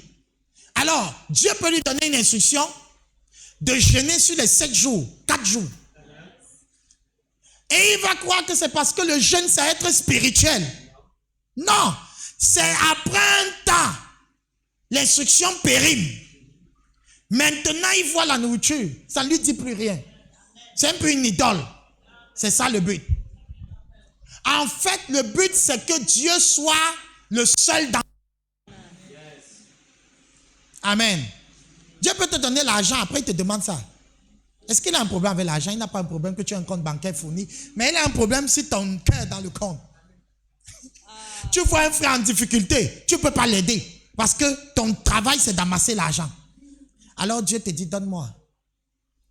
Speaker 1: Alors, Dieu peut lui donner une instruction de jeûner sur les 7 jours, 4 jours. Et il va croire que c'est parce que le jeûne, c'est être spirituel. Non, c'est après un temps. L'instruction périme. Maintenant, il voit la nourriture. Ça ne lui dit plus rien. C'est un peu une idole. C'est ça le but. En fait, le but, c'est que Dieu soit le seul dans. Amen. Dieu peut te donner l'argent, après il te demande ça. Est-ce qu'il a un problème avec l'argent? Il n'a pas un problème que tu aies un compte bancaire fourni. Mais il a un problème si ton cœur est dans le compte. Tu vois un frère en difficulté, tu ne peux pas l'aider. Parce que ton travail, c'est d'amasser l'argent. Alors Dieu te dit, donne-moi.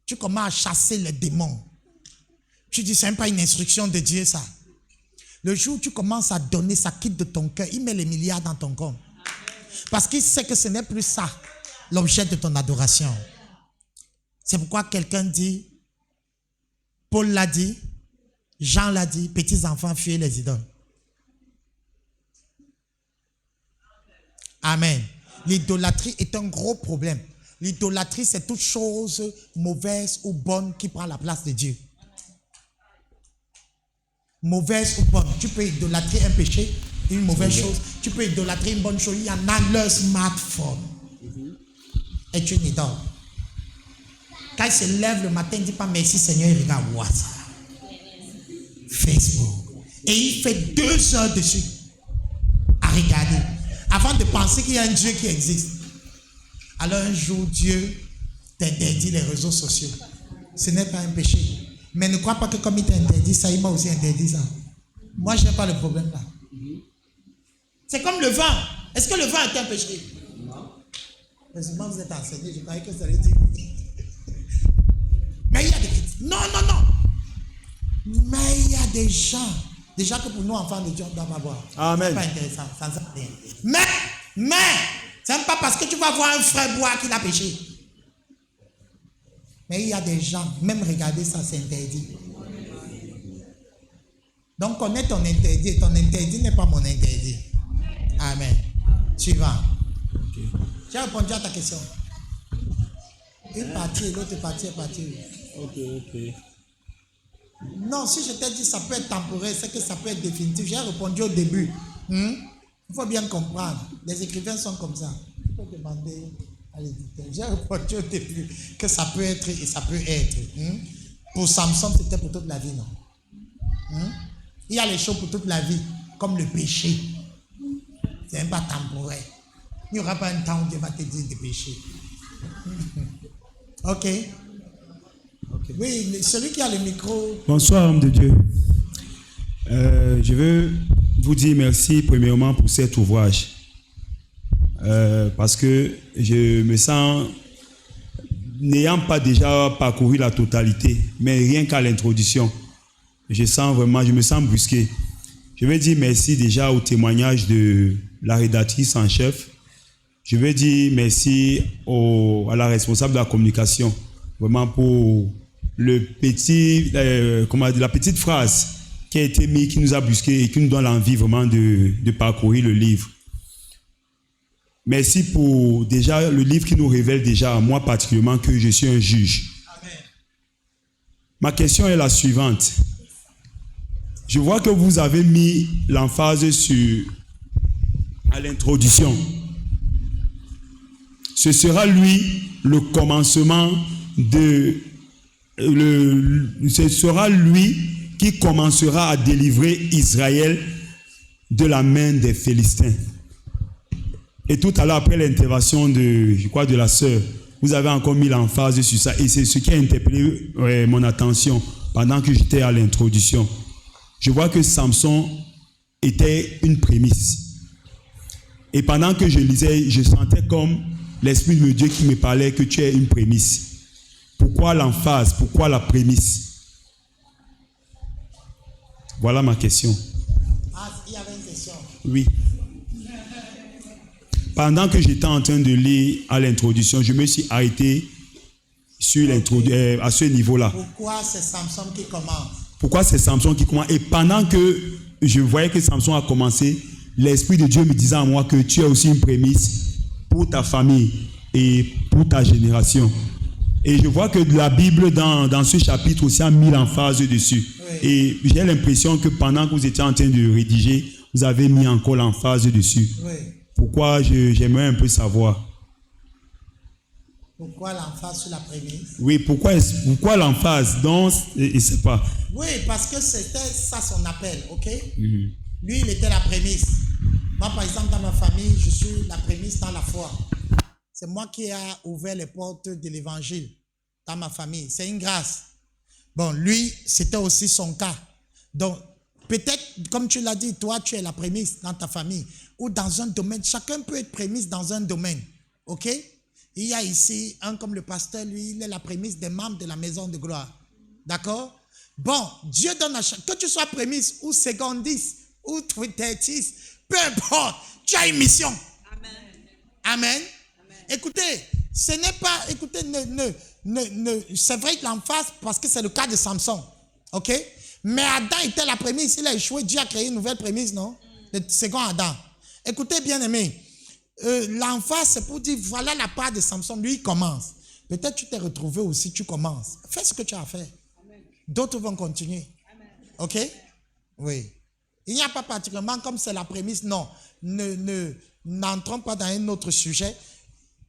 Speaker 1: Tu commences à chasser les démons. Tu dis, c'est même pas une instruction de Dieu ça. Le jour où tu commences à donner, ça quitte de ton cœur. Il met les milliards dans ton compte. Parce qu'il sait que ce n'est plus ça, l'objet de ton adoration. C'est pourquoi quelqu'un dit, Paul l'a dit, Jean l'a dit, petits enfants, fuyez les idoles. Amen. L'idolâtrie est un gros problème. L'idolâtrie, c'est toute chose mauvaise ou bonne qui prend la place de Dieu. Mauvaise ou bonne. Tu peux idolâtrer un péché, une mauvaise chose. Tu peux idolâtrer une bonne chose. Il y en a leur smartphone. Et tu es une idole. Quand il se lève le matin, il ne dit pas merci Seigneur, il regarde WhatsApp, Facebook. Et il fait 2 heures dessus à regarder. Avant de penser qu'il y a un Dieu qui existe. Alors un jour, Dieu t'interdit les réseaux sociaux. Ce n'est pas un péché. Mais ne crois pas que comme il t'interdit ça, il m'a aussi interdit ça. Moi, je n'ai pas le problème là. C'est comme le vin. Est-ce que le vin est un péché? Non. Mais souvent vous êtes enseigné, je croyais que ça allait dire. Mais il y a des critiques. Non. Mais il y a des gens. Déjà que pour nous, enfants de Dieu, on doit pas boire.
Speaker 5: Amen.
Speaker 1: C'est pas intéressant. Ça ne sert à rien. Mais, c'est même pas parce que tu vas voir un frère boire qu'il a péché. Mais il y a des gens, même regarder ça, c'est interdit. Donc, connais ton interdit. Ton interdit n'est pas mon interdit. Amen. Suivant. Okay. J'ai répondu à ta question. Une partie et l'autre partie est partie.
Speaker 5: Ok.
Speaker 1: Non, si je t'ai dit ça peut être temporaire, c'est que ça peut être définitif. J'ai répondu au début. Il faut bien comprendre. Les écrivains sont comme ça. Il faut demander à l'éditeur. J'ai répondu au début que ça peut être et ça peut être. Pour Samson, c'était pour toute la vie, non? Il y a les choses pour toute la vie, comme le péché. C'est même pas temporaire. Il n'y aura pas un temps où Dieu va te dire de pécher. Ok. Oui, celui qui a le micro.
Speaker 5: Bonsoir, homme de Dieu. Je veux vous dire merci premièrement pour cet ouvrage. Parce que je me sens, n'ayant pas déjà parcouru la totalité, mais rien qu'à l'introduction, je me sens brusqué. Je veux dire merci déjà au témoignage de la rédactrice en chef. Je veux dire merci à la responsable de la communication, vraiment pour la petite phrase qui a été mise, qui nous a brusqué et qui nous donne l'envie vraiment de parcourir le livre. Merci pour déjà le livre qui nous révèle déjà, moi particulièrement, que je suis un juge. Amen. Ma question est la suivante. Je vois que vous avez mis l'emphase à l'introduction. Ce sera lui le commencement ce sera lui qui commencera à délivrer Israël de la main des Philistins. Et tout à l'heure, après l'intervention de la sœur, vous avez encore mis l'emphase sur ça. Et c'est ce qui a interpellé mon attention pendant que j'étais à l'introduction. Je vois que Samson était une prémisse. Et pendant que je lisais, je sentais comme l'Esprit de Dieu qui me parlait que tu es une prémisse. Pourquoi l'emphase? Pourquoi la prémisse? Voilà ma question.
Speaker 1: Ah, il y avait une question.
Speaker 5: Oui. Pendant que j'étais en train de lire à l'introduction, je me suis arrêté sur à ce niveau-là.
Speaker 1: Pourquoi c'est Samson qui commence?
Speaker 5: Pourquoi c'est Samson qui commence? Et pendant que je voyais que Samson a commencé, l'Esprit de Dieu me disait à moi que tu es aussi une prémisse pour ta famille. et pour ta génération. Et je vois que la Bible, dans ce chapitre aussi, a mis l'emphase dessus. Oui. Et j'ai l'impression que pendant que vous étiez en train de rédiger, vous avez mis encore l'emphase dessus. Oui. Pourquoi j'aimerais un peu savoir.
Speaker 1: Pourquoi l'emphase sur la prémisse?
Speaker 5: Oui, pourquoi l'emphase? Donc, je ne sais pas.
Speaker 1: Oui, parce que c'était ça son appel, ok? Mm-hmm. Lui, il était la prémisse. Moi, par exemple, dans ma famille, je suis la prémisse dans la foi. C'est moi qui ai ouvert les portes de l'évangile dans ma famille. C'est une grâce. Bon, lui, c'était aussi son cas. Donc, peut-être, comme tu l'as dit, toi, tu es la prémisse dans ta famille ou dans un domaine. Chacun peut être prémisse dans un domaine, ok? Il y a ici un comme le pasteur, lui, il est la prémisse des membres de la maison de gloire. D'accord? Bon, Dieu donne à chaque... Que tu sois prémisse ou secondiste ou tertiste, peu importe, tu as une mission. Amen. Amen. Écoutez, ce n'est pas... Écoutez, c'est vrai que l'emphase, parce que c'est le cas de Samson. Ok? Mais Adam était la prémisse, il a échoué, Dieu a créé une nouvelle prémisse, non? Le second Adam. Écoutez, bien aimé. L'emphase, c'est pour dire, voilà la part de Samson, lui, il commence. Peut-être tu t'es retrouvé aussi, tu commences. Fais ce que tu as fait. D'autres vont continuer. Amen. Ok? Oui. Il n'y a pas particulièrement, comme c'est la prémisse, non. N'entrons pas dans un autre sujet.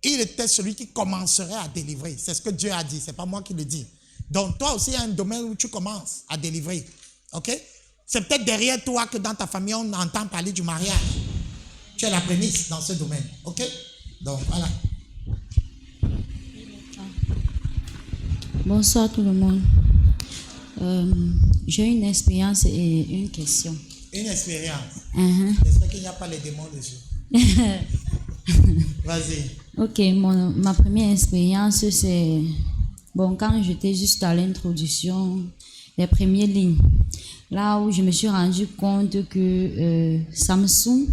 Speaker 1: Il était celui qui commencerait à délivrer. C'est ce que Dieu a dit, ce n'est pas moi qui le dis. Donc toi aussi, il y a un domaine où tu commences à délivrer. Ok? C'est peut-être derrière toi que dans ta famille, on entend parler du mariage. Tu es la prémisse dans ce domaine. Ok? Donc, voilà.
Speaker 6: Bonsoir tout le monde. J'ai une expérience et une question.
Speaker 1: Une expérience? J'espère qu'il n'y a pas les démons dessus. Vas-y.
Speaker 6: Ok, ma première expérience, c'est... Bon, quand j'étais juste à l'introduction, les premières lignes, là où je me suis rendu compte que Samson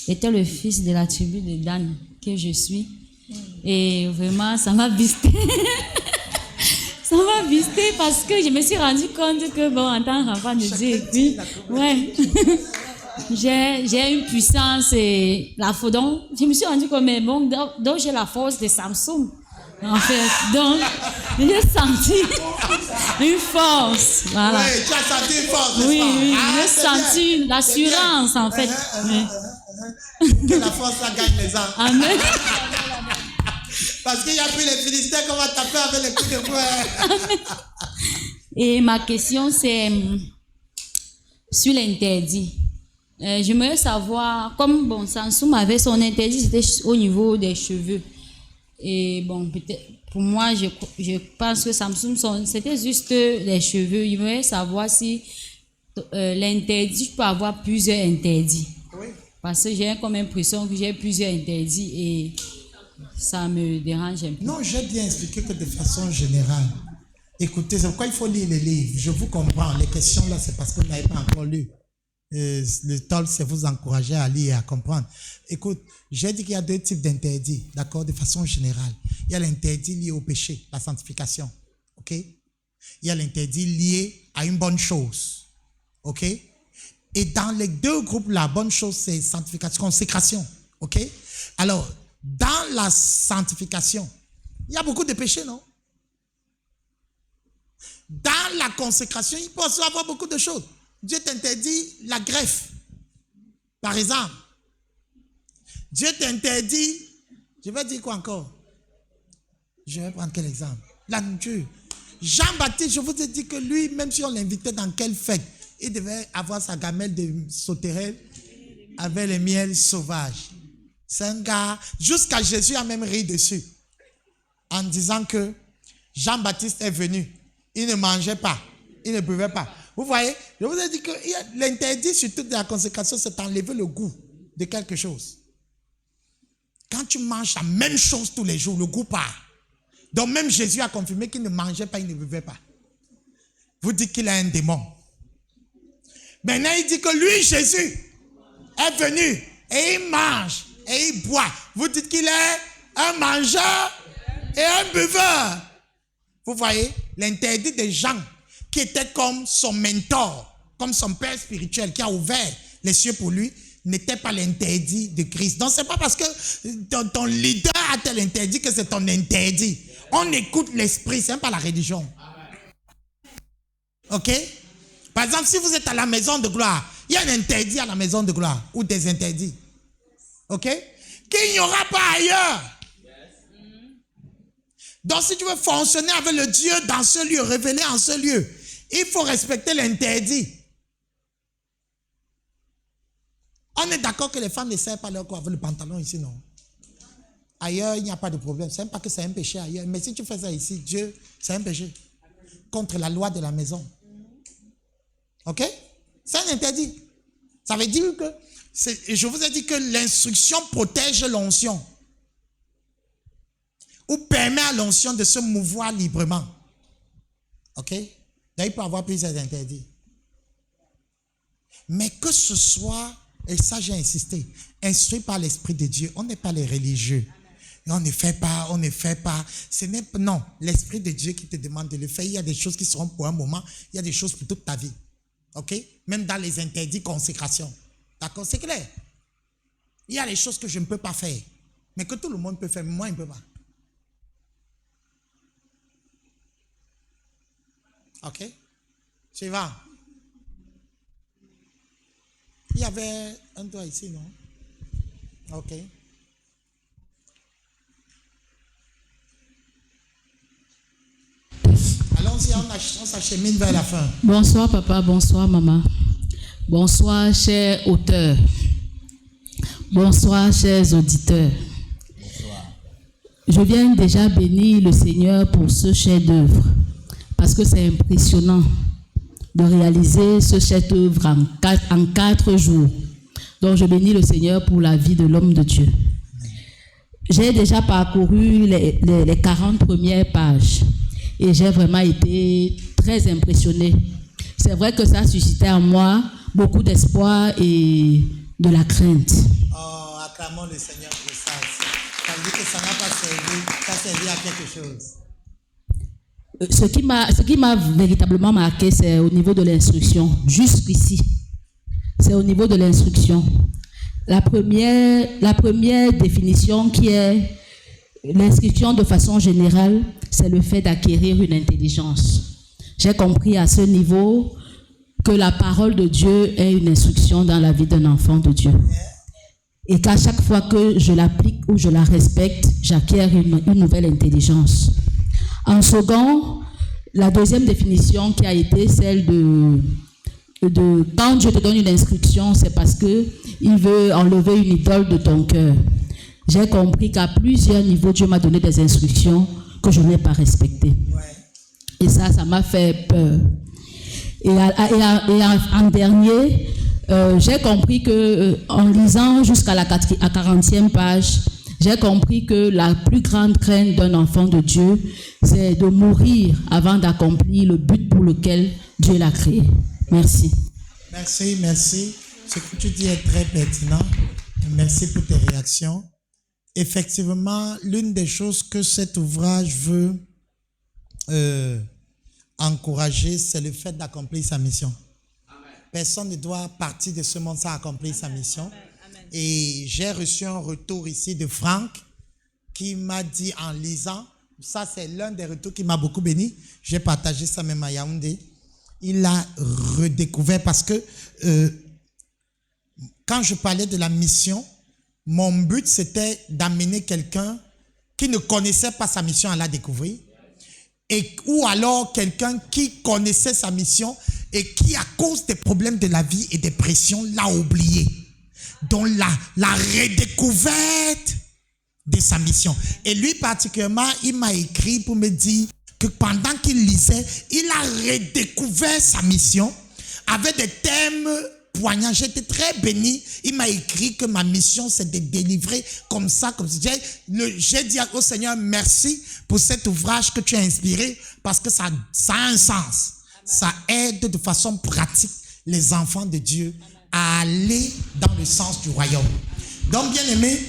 Speaker 6: était le fils de la tribu de Dan, que je suis. Et vraiment, ça m'a bisté. Ça m'a bisté parce que je me suis rendu compte que, bon, en tant qu'enfant de Dieu, et puis, ouais, j'ai une puissance et la force. Donc, je me suis rendu compte, mais bon, donc j'ai la force de Samson. En fait, donc, j'ai senti une force. Voilà.
Speaker 1: Oui, tu as senti une force,
Speaker 6: oui, oui, j'ai senti l'assurance, en fait.
Speaker 1: Que la force, ça gagne les âmes.
Speaker 6: Amen.
Speaker 1: Parce qu'il n'y a plus les Philistins qu'on va taper avec les coups de fouet.
Speaker 6: Et ma question, c'est sur l'interdit. J'aimerais savoir, comme bon, Samson avait son interdit, c'était au niveau des cheveux. Et bon, peut-être, pour moi, je pense que Samson, c'était juste les cheveux. J'aimerais savoir si l'interdit, je peux avoir plusieurs interdits. Oui. Parce que j'ai comme impression que j'ai plusieurs interdits et ça me dérange un peu.
Speaker 1: Non, j'ai bien expliqué que de façon générale. Écoutez, c'est pourquoi il faut lire les livres. Je vous comprends. Les questions là, c'est parce que vous n'avez pas encore lu. Le talk, c'est vous encourager à lire et à comprendre. Écoute, j'ai dit qu'il y a deux types d'interdits, d'accord, de façon générale. Il y a l'interdit lié au péché, la sanctification, ok? Il y a l'interdit lié à une bonne chose, ok? Et dans les deux groupes, la bonne chose, c'est sanctification, consécration, ok? Alors, dans la sanctification, il y a beaucoup de péchés, non? Dans la consécration, il peut aussi avoir beaucoup de choses. Dieu t'interdit la greffe, par exemple. Dieu t'interdit, je vais dire quoi encore? Je vais prendre quel exemple? La nourriture. Jean-Baptiste, je vous ai dit que lui, même si on l'invitait dans quelle fête, il devait avoir sa gamelle de sauterelle avec le miel sauvage. C'est un gars, jusqu'à Jésus a même ri dessus, en disant que Jean-Baptiste est venu. Il ne mangeait pas, il ne buvait pas. Vous voyez, je vous ai dit que l'interdit surtout de la consécration, c'est d'enlever le goût de quelque chose. Quand tu manges la même chose tous les jours, le goût part. Donc même Jésus a confirmé qu'il ne mangeait pas, il ne buvait pas. Vous dites qu'il a un démon. Maintenant, il dit que lui, Jésus, est venu et il mange et il boit. Vous dites qu'il est un mangeur et un buveur. Vous voyez, l'interdit des gens qui était comme son mentor, comme son père spirituel qui a ouvert les cieux pour lui, n'était pas l'interdit de Christ. Donc, ce n'est pas parce que ton leader a tel interdit que c'est ton interdit. On écoute l'esprit, ce n'est pas la religion. Ok? Par exemple, si vous êtes à la maison de gloire, il y a un interdit à la maison de gloire ou des interdits. Ok? Qu'il n'y aura pas ailleurs. Donc, si tu veux fonctionner avec le Dieu dans ce lieu, révélé en ce lieu, il faut respecter l'interdit. On est d'accord que les femmes ne serrent pas leur corps avec le pantalon ici, non? Ailleurs, il n'y a pas de problème. Ce n'est pas que c'est un péché ailleurs. Mais si tu fais ça ici, Dieu, c'est un péché. Contre la loi de la maison. Ok? C'est un interdit. Ça veut dire que, je vous ai dit que l'instruction protège l'onction. Ou permet à l'onction de se mouvoir librement. Ok? Donc, il peut y avoir plusieurs interdits. Mais que ce soit, et ça j'ai insisté, instruit par l'Esprit de Dieu. On n'est pas les religieux. Et on ne fait pas. Ce n'est pas, non, l'Esprit de Dieu qui te demande de le faire. Il y a des choses qui seront pour un moment, il y a des choses pour toute ta vie. Ok? Même dans les interdits consécration. D'accord? C'est clair. Il y a des choses que je ne peux pas faire, mais que tout le monde peut faire, mais moi je ne peux pas. Ok? Suivant. Il y avait un doigt ici, non? Ok. Allons-y, on s'achemine vers la fin.
Speaker 7: Bonsoir papa, bonsoir maman. Bonsoir chers auteurs. Bonsoir chers auditeurs. Bonsoir. Je viens déjà bénir le Seigneur pour ce chef-d'œuvre. Parce que c'est impressionnant de réaliser ce chef-d'œuvre en 4 jours. Donc je bénis le Seigneur pour la vie de l'homme de Dieu. J'ai déjà parcouru les 40 premières pages et j'ai vraiment été très impressionnée. C'est vrai que ça suscitait en moi beaucoup d'espoir et de la crainte.
Speaker 1: Oh, acclamons le Seigneur pour ça. Ça veut dire que ça n'a pas servi, ça servi à quelque chose.
Speaker 7: Ce qui m'a véritablement marqué, c'est au niveau de l'instruction. Jusqu'ici, c'est au niveau de l'instruction. La première définition qui est l'instruction de façon générale, c'est le fait d'acquérir une intelligence. J'ai compris à ce niveau que la parole de Dieu est une instruction dans la vie d'un enfant de Dieu. Et qu'à chaque fois que je l'applique ou je la respecte, j'acquiers une nouvelle intelligence. En second, la deuxième définition qui a été celle de quand Dieu te donne une instruction, c'est parce qu'il veut enlever une idole de ton cœur. J'ai compris qu'à plusieurs niveaux, Dieu m'a donné des instructions que je n'ai pas respectées. Et ça m'a fait peur. Et en dernier, j'ai compris qu'en lisant jusqu'à la 40e page, j'ai compris que la plus grande crainte d'un enfant de Dieu, c'est de mourir avant d'accomplir le but pour lequel Dieu l'a créé. Merci.
Speaker 1: Merci. Ce que tu dis est très pertinent. Merci pour tes réactions. Effectivement, l'une des choses que cet ouvrage veut encourager, c'est le fait d'accomplir sa mission. Amen. Personne ne doit partir de ce monde sans accomplir sa mission. Amen. Et j'ai reçu un retour ici de Franck qui m'a dit en lisant, ça c'est l'un des retours qui m'a beaucoup béni, j'ai partagé ça même à Yaoundé, il a redécouvert parce que quand je parlais de la mission, mon but c'était d'amener quelqu'un qui ne connaissait pas sa mission à la découvrir, ou alors quelqu'un qui connaissait sa mission et qui à cause des problèmes de la vie et des pressions l'a oublié. Donc la redécouverte de sa mission. Et lui particulièrement, il m'a écrit pour me dire que pendant qu'il lisait, il a redécouvert sa mission avec des thèmes poignants. J'étais très béni. Il m'a écrit que ma mission, c'est de délivrer comme ça. J'ai dit au Seigneur, merci pour cet ouvrage que tu as inspiré parce que ça a un sens. Ça aide de façon pratique les enfants de Dieu à aller dans le sens du royaume. Donc, bien aimé,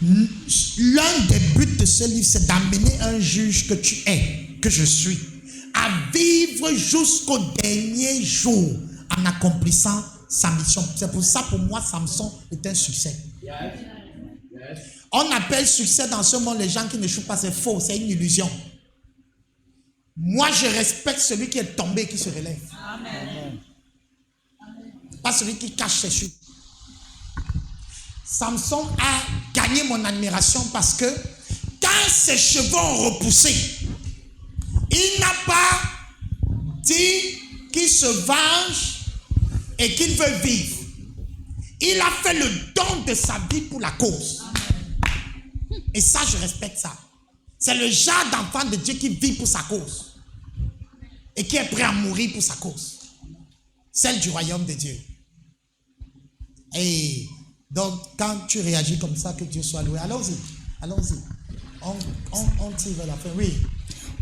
Speaker 1: l'un des buts de ce livre, c'est d'amener un juge que tu es, que je suis, à vivre jusqu'au dernier jour en accomplissant sa mission. C'est pour ça, pour moi, Samson est un succès. On appelle succès dans ce monde les gens qui n'échouent pas, c'est faux, c'est une illusion. Moi, je respecte celui qui est tombé et qui se relève. Amen. Pas celui qui cache ses chutes. Samson a gagné mon admiration parce que quand ses cheveux ont repoussé, il n'a pas dit qu'il se venge et qu'il veut vivre. Il a fait le don de sa vie pour la cause. Et ça, je respecte ça. C'est le genre d'enfant de Dieu qui vit pour sa cause. Et qui est prêt à mourir pour sa cause. Celle du royaume de Dieu. Et donc, quand tu réagis comme ça, que Dieu soit loué. Allons-y. Allons-y. On tire vers la fin. Oui.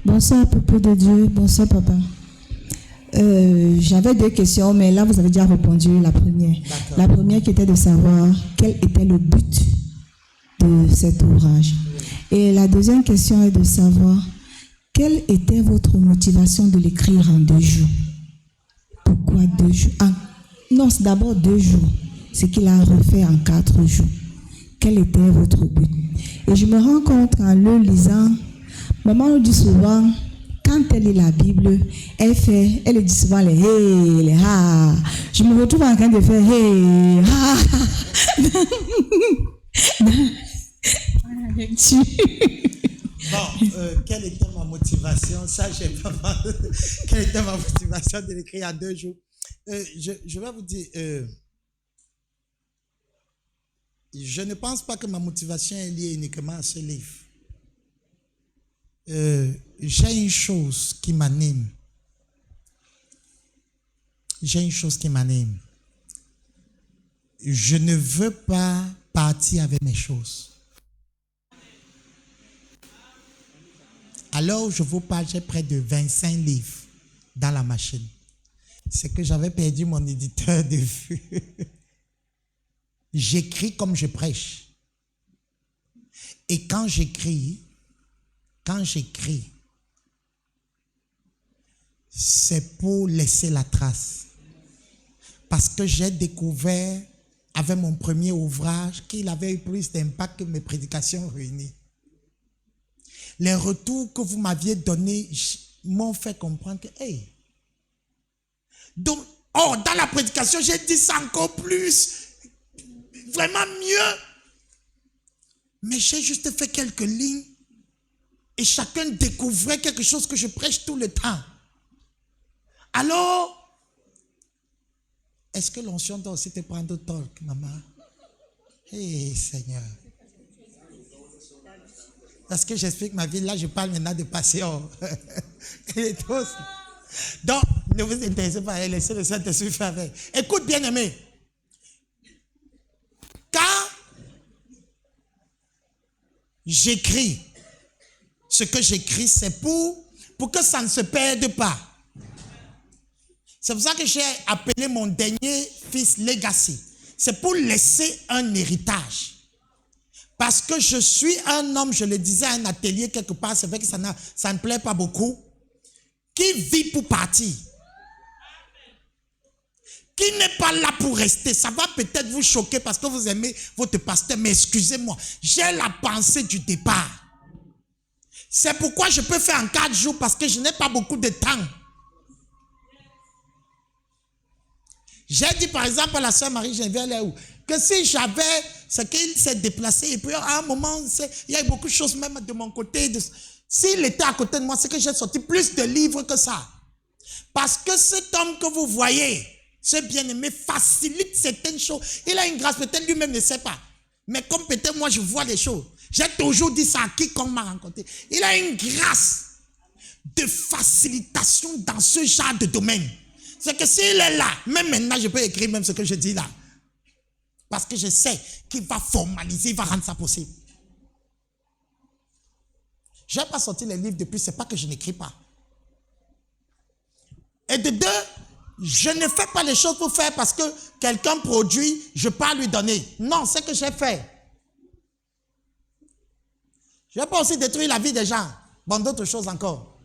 Speaker 8: Bonsoir, peuple de Dieu. Bonsoir, papa. J'avais 2 questions, mais là, vous avez déjà répondu la première.
Speaker 1: D'accord.
Speaker 8: La première qui était de savoir quel était le but de cet ouvrage. Et la deuxième question est de savoir quelle était votre motivation de l'écrire en 2 jours. Pourquoi 2 jours? Non, c'est d'abord 2 jours. Ce qu'il a refait en 4 jours. Quel était votre but? Et je me rends compte en le lisant, maman nous dit souvent, quand elle lit la Bible, elle dit souvent les hé, les ha. Je me retrouve en train de faire hé, ha.
Speaker 1: Bon, quelle était ma motivation? Ça, j'ai pas mal. Quelle était ma motivation de l'écrire en 2 jours? Je vais vous dire, je ne pense pas que ma motivation est liée uniquement à ce livre. J'ai une chose qui m'anime. J'ai une chose qui m'anime. Je ne veux pas partir avec mes choses. Alors, je vous parle, j'ai près de 25 livres dans la machine. C'est que j'avais perdu mon éditeur de vue. J'écris comme je prêche. Et quand j'écris, c'est pour laisser la trace. Parce que j'ai découvert, avec mon premier ouvrage, qu'il avait eu plus d'impact que mes prédications réunies. Les retours que vous m'aviez donnés m'ont fait comprendre que, hey, donc, dans la prédication, j'ai dit ça encore plus, vraiment mieux. Mais j'ai juste fait quelques lignes et chacun découvrait quelque chose que je prêche tout le temps. Alors, est-ce que l'onction doit aussi te prendre au talk, maman? Hey, Seigneur. Parce que j'explique ma vie, là, je parle maintenant de passion. Donc, ne vous intéressez pas, laissez le Saint-Esprit faire avec. Écoute, bien-aimé. Quand j'écris, ce que j'écris, c'est pour que ça ne se perde pas. C'est pour ça que j'ai appelé mon dernier fils Legacy. C'est pour laisser un héritage. Parce que je suis un homme, je le disais à un atelier quelque part, c'est vrai que ça ne plaît pas beaucoup, qui vit pour partir. Qui n'est pas là pour rester. Ça va peut-être vous choquer parce que vous aimez votre pasteur, mais excusez-moi, j'ai la pensée du départ. C'est pourquoi je peux faire en 4 jours parce que je n'ai pas beaucoup de temps. J'ai dit par exemple à la sœur Marie-Geneviève que si j'avais, c'est qu'il s'est déplacé et puis à un moment, il y a eu beaucoup de choses même de mon côté. S'il était à côté de moi, c'est que j'ai sorti plus de livres que ça. Parce que cet homme que vous voyez, ce bien-aimé facilite certaines choses. Il a une grâce, peut-être lui-même ne sait pas. Mais comme peut-être moi je vois les choses, j'ai toujours dit ça à quiconque m'a rencontré. Il a une grâce de facilitation dans ce genre de domaine. C'est que s'il est là, même maintenant je peux écrire même ce que je dis là. Parce que je sais qu'il va formaliser, il va rendre ça possible. Je n'ai pas sorti les livres depuis, ce n'est pas que je n'écris pas. Et de 2, je ne fais pas les choses pour faire parce que quelqu'un produit, je peux lui donner. Non, c'est que j'ai fait. Je ne vais pas aussi détruire la vie des gens. Bon, d'autres choses encore.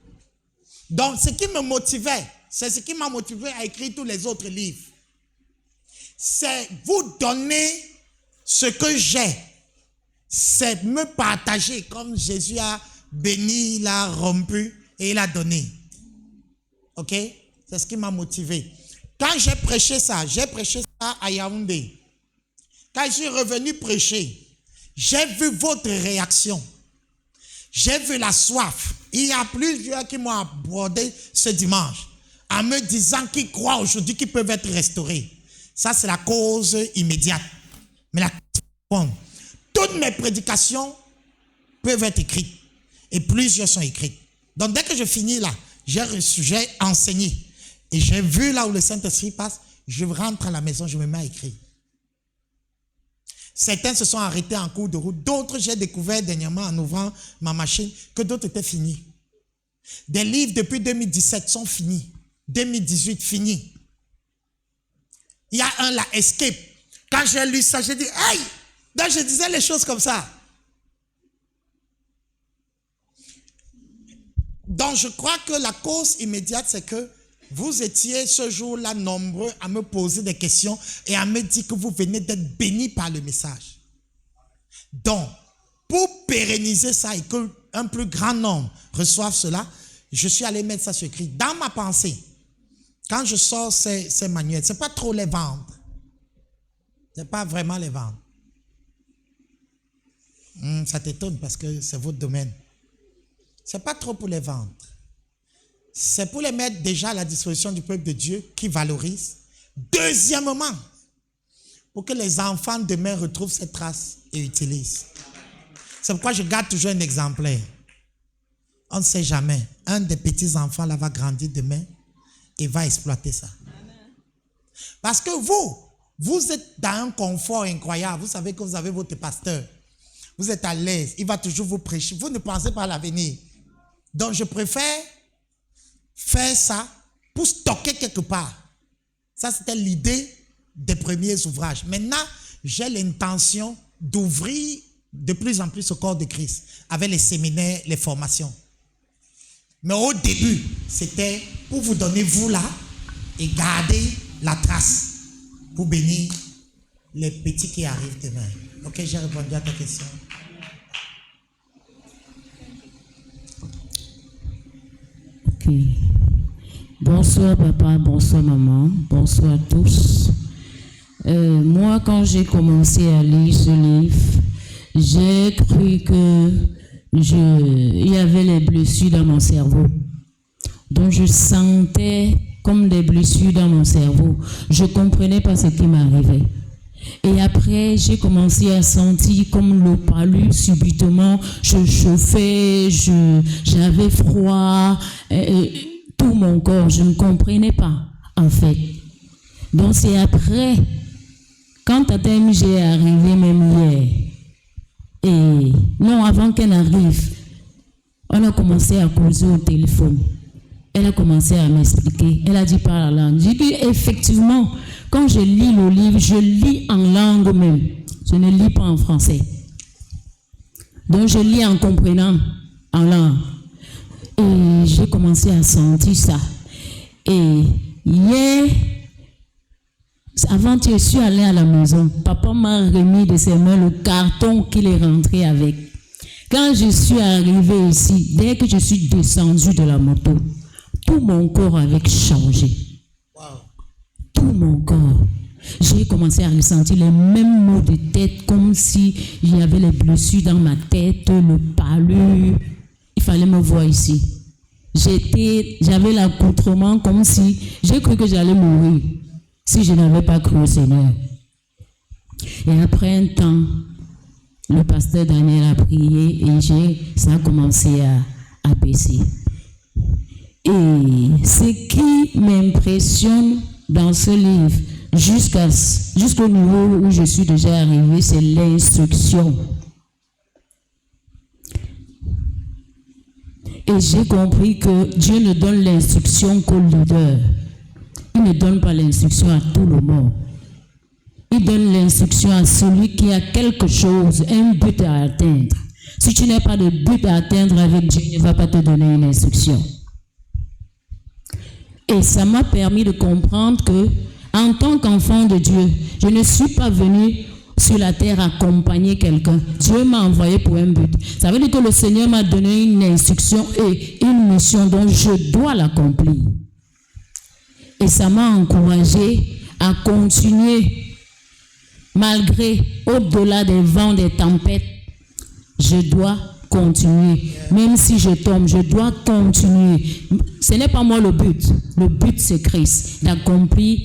Speaker 1: Donc, ce qui me motivait, c'est ce qui m'a motivé à écrire tous les autres livres. c'est vous donner ce que j'ai. C'est me partager comme Jésus a béni, il a rompu et il a donné. Ok? C'est ce qui m'a motivé. Quand j'ai prêché ça à Yaoundé. Quand je suis revenu prêcher, j'ai vu votre réaction. J'ai vu la soif. Il y a plusieurs qui m'ont abordé ce dimanche en me disant qu'ils croient aujourd'hui qu'ils peuvent être restaurés. Ça, c'est la cause immédiate. Mais la cause, toutes mes prédications peuvent être écrites. Et plusieurs sont écrites. Donc, dès que je finis là, j'ai enseigné. Et j'ai vu là où le Saint-Esprit passe, je rentre à la maison, je me mets à écrire. Certains se sont arrêtés en cours de route. D'autres, j'ai découvert dernièrement en ouvrant ma machine que d'autres étaient finis. Des livres depuis 2017 sont finis. 2018, finis. Il y a un là, Escape. Quand j'ai lu ça, j'ai dit, hey! Donc je disais les choses comme ça. Donc je crois que la cause immédiate, c'est que vous étiez ce jour-là nombreux à me poser des questions et à me dire que vous venez d'être bénis par le message. Donc, pour pérenniser ça et qu'un plus grand nombre reçoive cela, je suis allé mettre ça sur écrit. Dans ma pensée, quand je sors ces manuels, ce n'est pas trop les vendre. Ce n'est pas vraiment les vendre. Ça t'étonne parce que c'est votre domaine. Ce n'est pas trop pour les vendre. C'est pour les mettre déjà à la disposition du peuple de Dieu qui valorise. Deuxièmement, pour que les enfants demain retrouvent cette trace et utilisent. C'est pourquoi je garde toujours un exemplaire. On ne sait jamais. Un des petits-enfants là va grandir demain et va exploiter ça. Parce que vous êtes dans un confort incroyable. Vous savez que vous avez votre pasteur. Vous êtes à l'aise. Il va toujours vous prêcher. Vous ne pensez pas à l'avenir. Donc je préfère faire ça pour stocker quelque part. Ça, c'était l'idée des premiers ouvrages. Maintenant, j'ai l'intention d'ouvrir de plus en plus au corps de Christ avec les séminaires, les formations. Mais au début, c'était pour vous donner vous là et garder la trace pour bénir les petits qui arrivent demain. Ok, j'ai répondu à ta question.
Speaker 7: Ok. Bonsoir papa, bonsoir maman, bonsoir à tous. Moi, quand j'ai commencé à lire ce livre, j'ai cru il y avait les blessures dans mon cerveau. Donc je sentais comme des blessures dans mon cerveau. Je ne comprenais pas ce qui m'arrivait. Et après, j'ai commencé à sentir comme le palu subitement. Je chauffais, j'avais froid, tout mon corps. Je ne comprenais pas, en fait. Donc c'est après, quand Tatem j'ai arrivé même hier, et non, avant qu'elle arrive, on a commencé à causer au téléphone. Elle a commencé à m'expliquer. Elle a dit par la langue. J'ai dit effectivement, quand je lis le livre, je lis en langue même. Je ne lis pas en français. Donc je lis en comprenant, en langue. Et j'ai commencé à sentir ça. Et hier, avant que je suis allée à la maison, papa m'a remis de ses mains le carton qu'il est rentré avec. Quand je suis arrivée ici, dès que je suis descendue de la moto, tout mon corps avait changé. Wow. Tout mon corps. J'ai commencé à ressentir les mêmes maux de tête, comme si il y avait les blessures dans ma tête, le palu. Il fallait me voir ici. J'avais l'accoutrement comme si j'ai cru que j'allais mourir si je n'avais pas cru au Seigneur. Et après un temps, le pasteur Daniel a prié et ça a commencé à baisser. Et ce qui m'impressionne dans ce livre, jusqu'au niveau où je suis déjà arrivée, c'est l'instruction. Et j'ai compris que Dieu ne donne l'instruction qu'au leader. Il ne donne pas l'instruction à tout le monde. Il donne l'instruction à celui qui a quelque chose, un but à atteindre. Si tu n'as pas de but à atteindre avec Dieu, il ne va pas te donner une instruction. Et ça m'a permis de comprendre que En tant qu'enfant de Dieu, je ne suis pas venu sur la terre accompagner quelqu'un. Dieu m'a envoyé pour un but. Ça veut dire que le Seigneur m'a donné une instruction et une mission dont je dois l'accomplir. Et ça m'a encouragé à continuer malgré, au-delà des vents, des tempêtes. Je dois continuer. Même si je tombe, je dois continuer. Ce n'est pas moi le but. Le but, c'est Christ, d'accomplir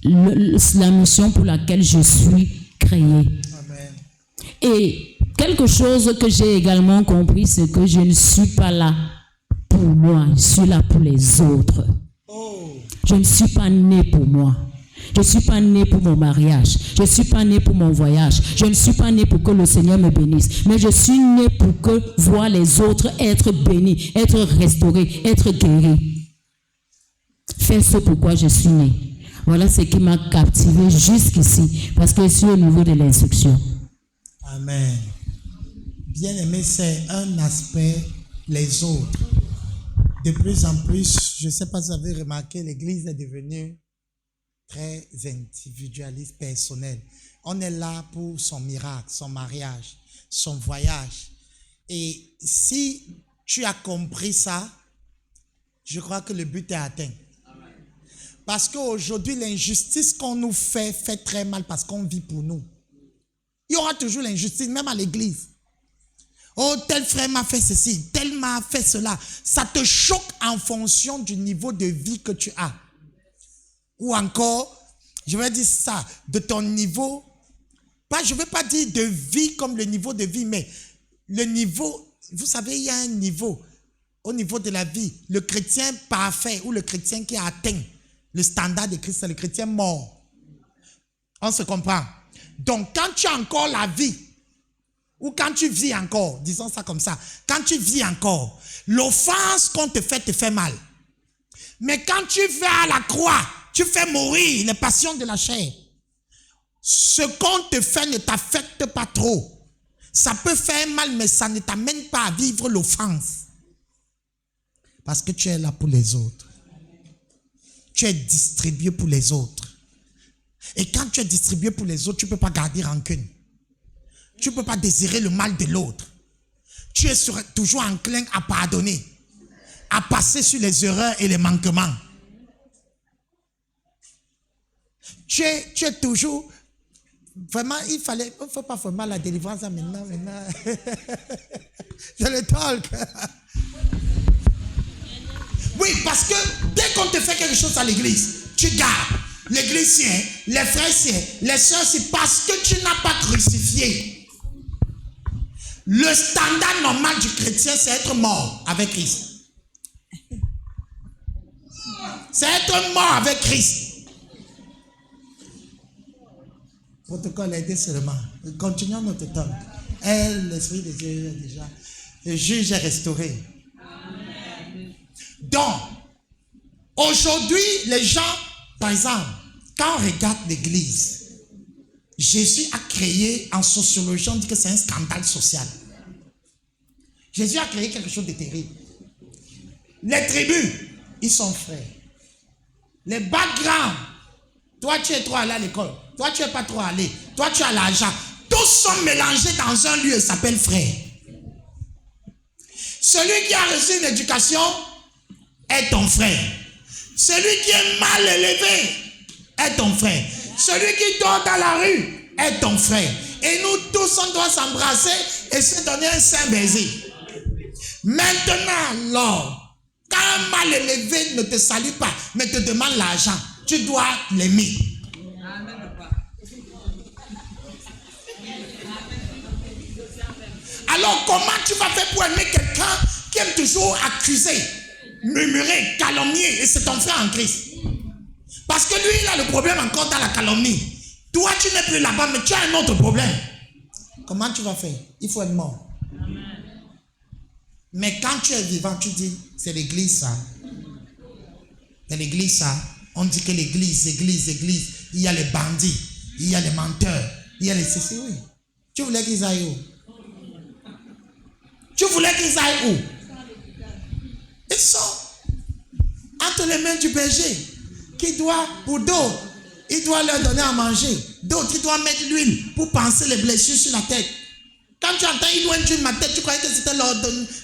Speaker 7: la mission pour laquelle je suis créé.
Speaker 1: Amen.
Speaker 7: Et quelque chose que j'ai également compris, c'est que je ne suis pas là pour moi, je suis là pour les autres. Je ne suis pas né pour moi. Je ne suis pas né pour mon mariage. Je ne suis pas né pour mon voyage. Je ne suis pas né pour que le Seigneur me bénisse. Mais je suis né pour que voir les autres être bénis, être restaurés, être guéris. Faire ce pourquoi je suis né. Voilà ce qui m'a captivé jusqu'ici, parce que je suis au niveau de l'instruction.
Speaker 1: Amen. Bien aimé, c'est un aspect, les autres. De plus en plus, je ne sais pas si vous avez remarqué, l'Église est devenue très individualiste, personnelle. On est là pour son miracle, son mariage, son voyage. Et si tu as compris ça, je crois que le but est atteint. Parce qu'aujourd'hui, l'injustice qu'on nous fait très mal parce qu'on vit pour nous. Il y aura toujours l'injustice, même à l'église. Oh, tel frère m'a fait ceci, tel m'a fait cela. Ça te choque en fonction du niveau de vie que tu as. Ou encore, je vais dire ça, de ton niveau, je ne veux pas dire de vie comme le niveau de vie, mais le niveau, vous savez, il y a un niveau, au niveau de la vie. Le chrétien parfait ou le chrétien qui a atteint le standard de Christ, c'est le chrétien mort. On se comprend. Donc, quand tu as encore la vie, ou quand tu vis encore, disons ça comme ça, quand tu vis encore, l'offense qu'on te fait mal. Mais quand tu vas à la croix, tu fais mourir les passions de la chair. Ce qu'on te fait ne t'affecte pas trop. Ça peut faire mal, mais ça ne t'amène pas à vivre l'offense. Parce que tu es là pour les autres. Tu es distribué pour les autres. Et quand tu es distribué pour les autres, tu ne peux pas garder rancune. Tu ne peux pas désirer le mal de l'autre. Tu es toujours enclin à pardonner, à passer sur les erreurs et les manquements. Tu es toujours... Vraiment, il ne faut pas vraiment la délivrance maintenant. C'est le talk. Oui, parce que dès qu'on te fait quelque chose à l'église, tu gardes. L'église sienne, les frères siens, les soeurs siens, parce que tu n'as pas crucifié. Le standard normal du chrétien, c'est être mort avec Christ. C'est être mort avec Christ. Protocole aidé seulement. Continuons notre temps. L'Esprit de Dieu est déjà. Le juge est restauré. Donc, aujourd'hui, les gens, par exemple, quand on regarde l'église, Jésus a créé, en sociologie, on dit que c'est un scandale social. Jésus a créé quelque chose de terrible. Les tribus, ils sont frères. Les backgrounds, toi tu es trop allé à l'école, toi tu n'es pas trop allé, toi tu as l'argent. Tous sont mélangés dans un lieu, ils s'appellent frère. Celui qui a reçu une éducation est ton frère. Celui qui est mal élevé est ton frère. Celui qui dort dans la rue est ton frère. Et nous tous, on doit s'embrasser et se donner un saint baiser. Maintenant, alors, quand un mal élevé ne te salue pas, mais te demande l'argent, tu dois l'aimer. Alors, comment tu vas faire pour aimer quelqu'un qui aime toujours accuser, murmurer, calomnier, et c'est ton frère en Christ? Parce que lui, il a le problème encore dans la calomnie. Toi, tu n'es plus là-bas, mais tu as un autre problème. Comment tu vas faire? Il faut être mort. Mais quand tu es vivant, tu dis, c'est l'église ça. C'est l'église ça. On dit que l'église, il y a les bandits, il y a les menteurs, il y a les ceci, oui. Tu voulais qu'ils aillent où? Tu voulais qu'ils aillent où? Ils sont entre les mains du berger, qui doit, pour d'autres, il doit leur donner à manger. D'autres, il doit mettre l'huile pour panser les blessures sur la tête. Quand tu entends, il doit une ma tête, tu croyais que c'était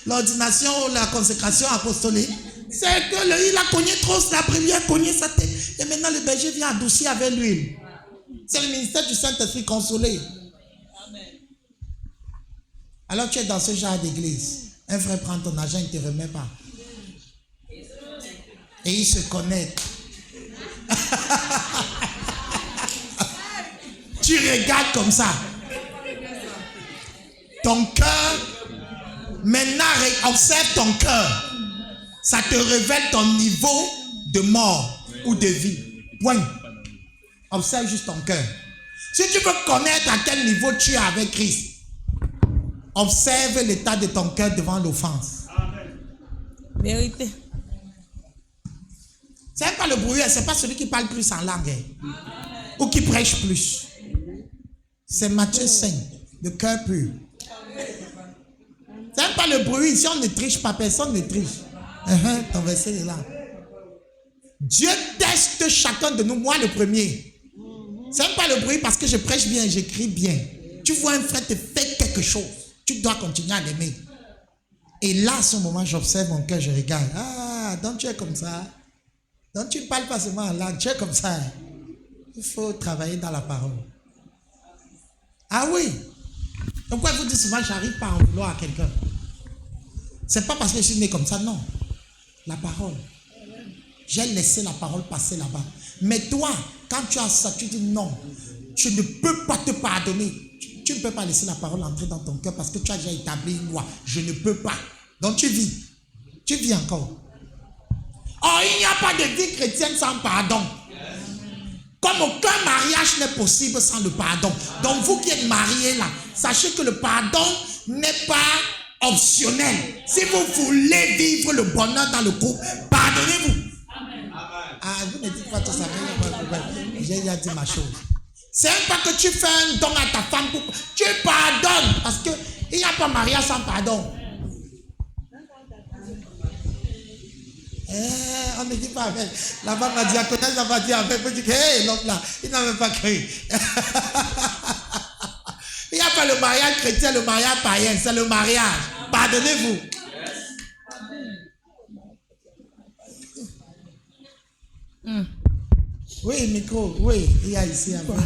Speaker 1: l'ordination ou la consécration apostolique. C'est que il a cogné trop, la prière a cogné sa tête. Et maintenant, le berger vient adoucir avec l'huile. C'est le ministère du Saint-Esprit consolé. Alors tu es dans ce genre d'église. Un frère prend ton argent, il ne te remet pas. Et il se connecte. Tu regardes comme ça. Ton cœur, maintenant observe ton cœur. Ça te révèle ton niveau de mort ou de vie. Point. Observe juste ton cœur. Si tu veux connaître à quel niveau tu es avec Christ, observe l'état de ton cœur devant l'offense.
Speaker 4: Vérité.
Speaker 1: C'est pas le bruit, c'est pas celui qui parle plus en langue ou qui prêche plus. C'est Matthieu 5, le cœur pur. C'est pas le bruit, si on ne triche pas, personne ne triche. Ton verset est là. Dieu teste chacun de nous, moi le premier. C'est pas le bruit parce que je prêche bien, j'écris bien. Tu vois un frère te fait quelque chose, tu dois continuer à l'aimer. Et là, à ce moment, j'observe mon cœur, je regarde. Ah, donc tu es comme ça. Donc tu ne parles pas seulement en langue, tu es comme ça. Il faut travailler dans la parole. Ah oui. Donc quoi vous dites souvent, j'arrive pas à en vouloir à quelqu'un. C'est pas parce que je suis né comme ça, non. La parole. J'ai laissé la parole passer là-bas. Mais toi, quand tu as ça, tu dis non. Tu ne peux pas te pardonner. Tu ne peux pas laisser la parole entrer dans ton cœur parce que tu as déjà établi une loi. Je ne peux pas. Donc tu vis. Tu vis encore. Oh, il n'y a pas de vie chrétienne sans pardon. Comme aucun mariage n'est possible sans le pardon. Donc vous qui êtes mariés là, sachez que le pardon n'est pas optionnel. Si vous voulez vivre le bonheur dans le couple, pardonnez-vous. Ah, vous ne dites pas tout ça, mais j'ai déjà dit ma chose. C'est pas que tu fais un don à ta femme, tu pardonnes. Parce qu'il n'y a pas mariage sans pardon. On ne dit pas avec. La femme m'a dit, elle m'a dit avec. Elle dit, hé, l'homme là, il n'a même pas cru. Il n'y a pas le mariage chrétien, le mariage païen, c'est le mariage. Pardonnez-vous. Oui, micro, oui, il y a ici, là-bas.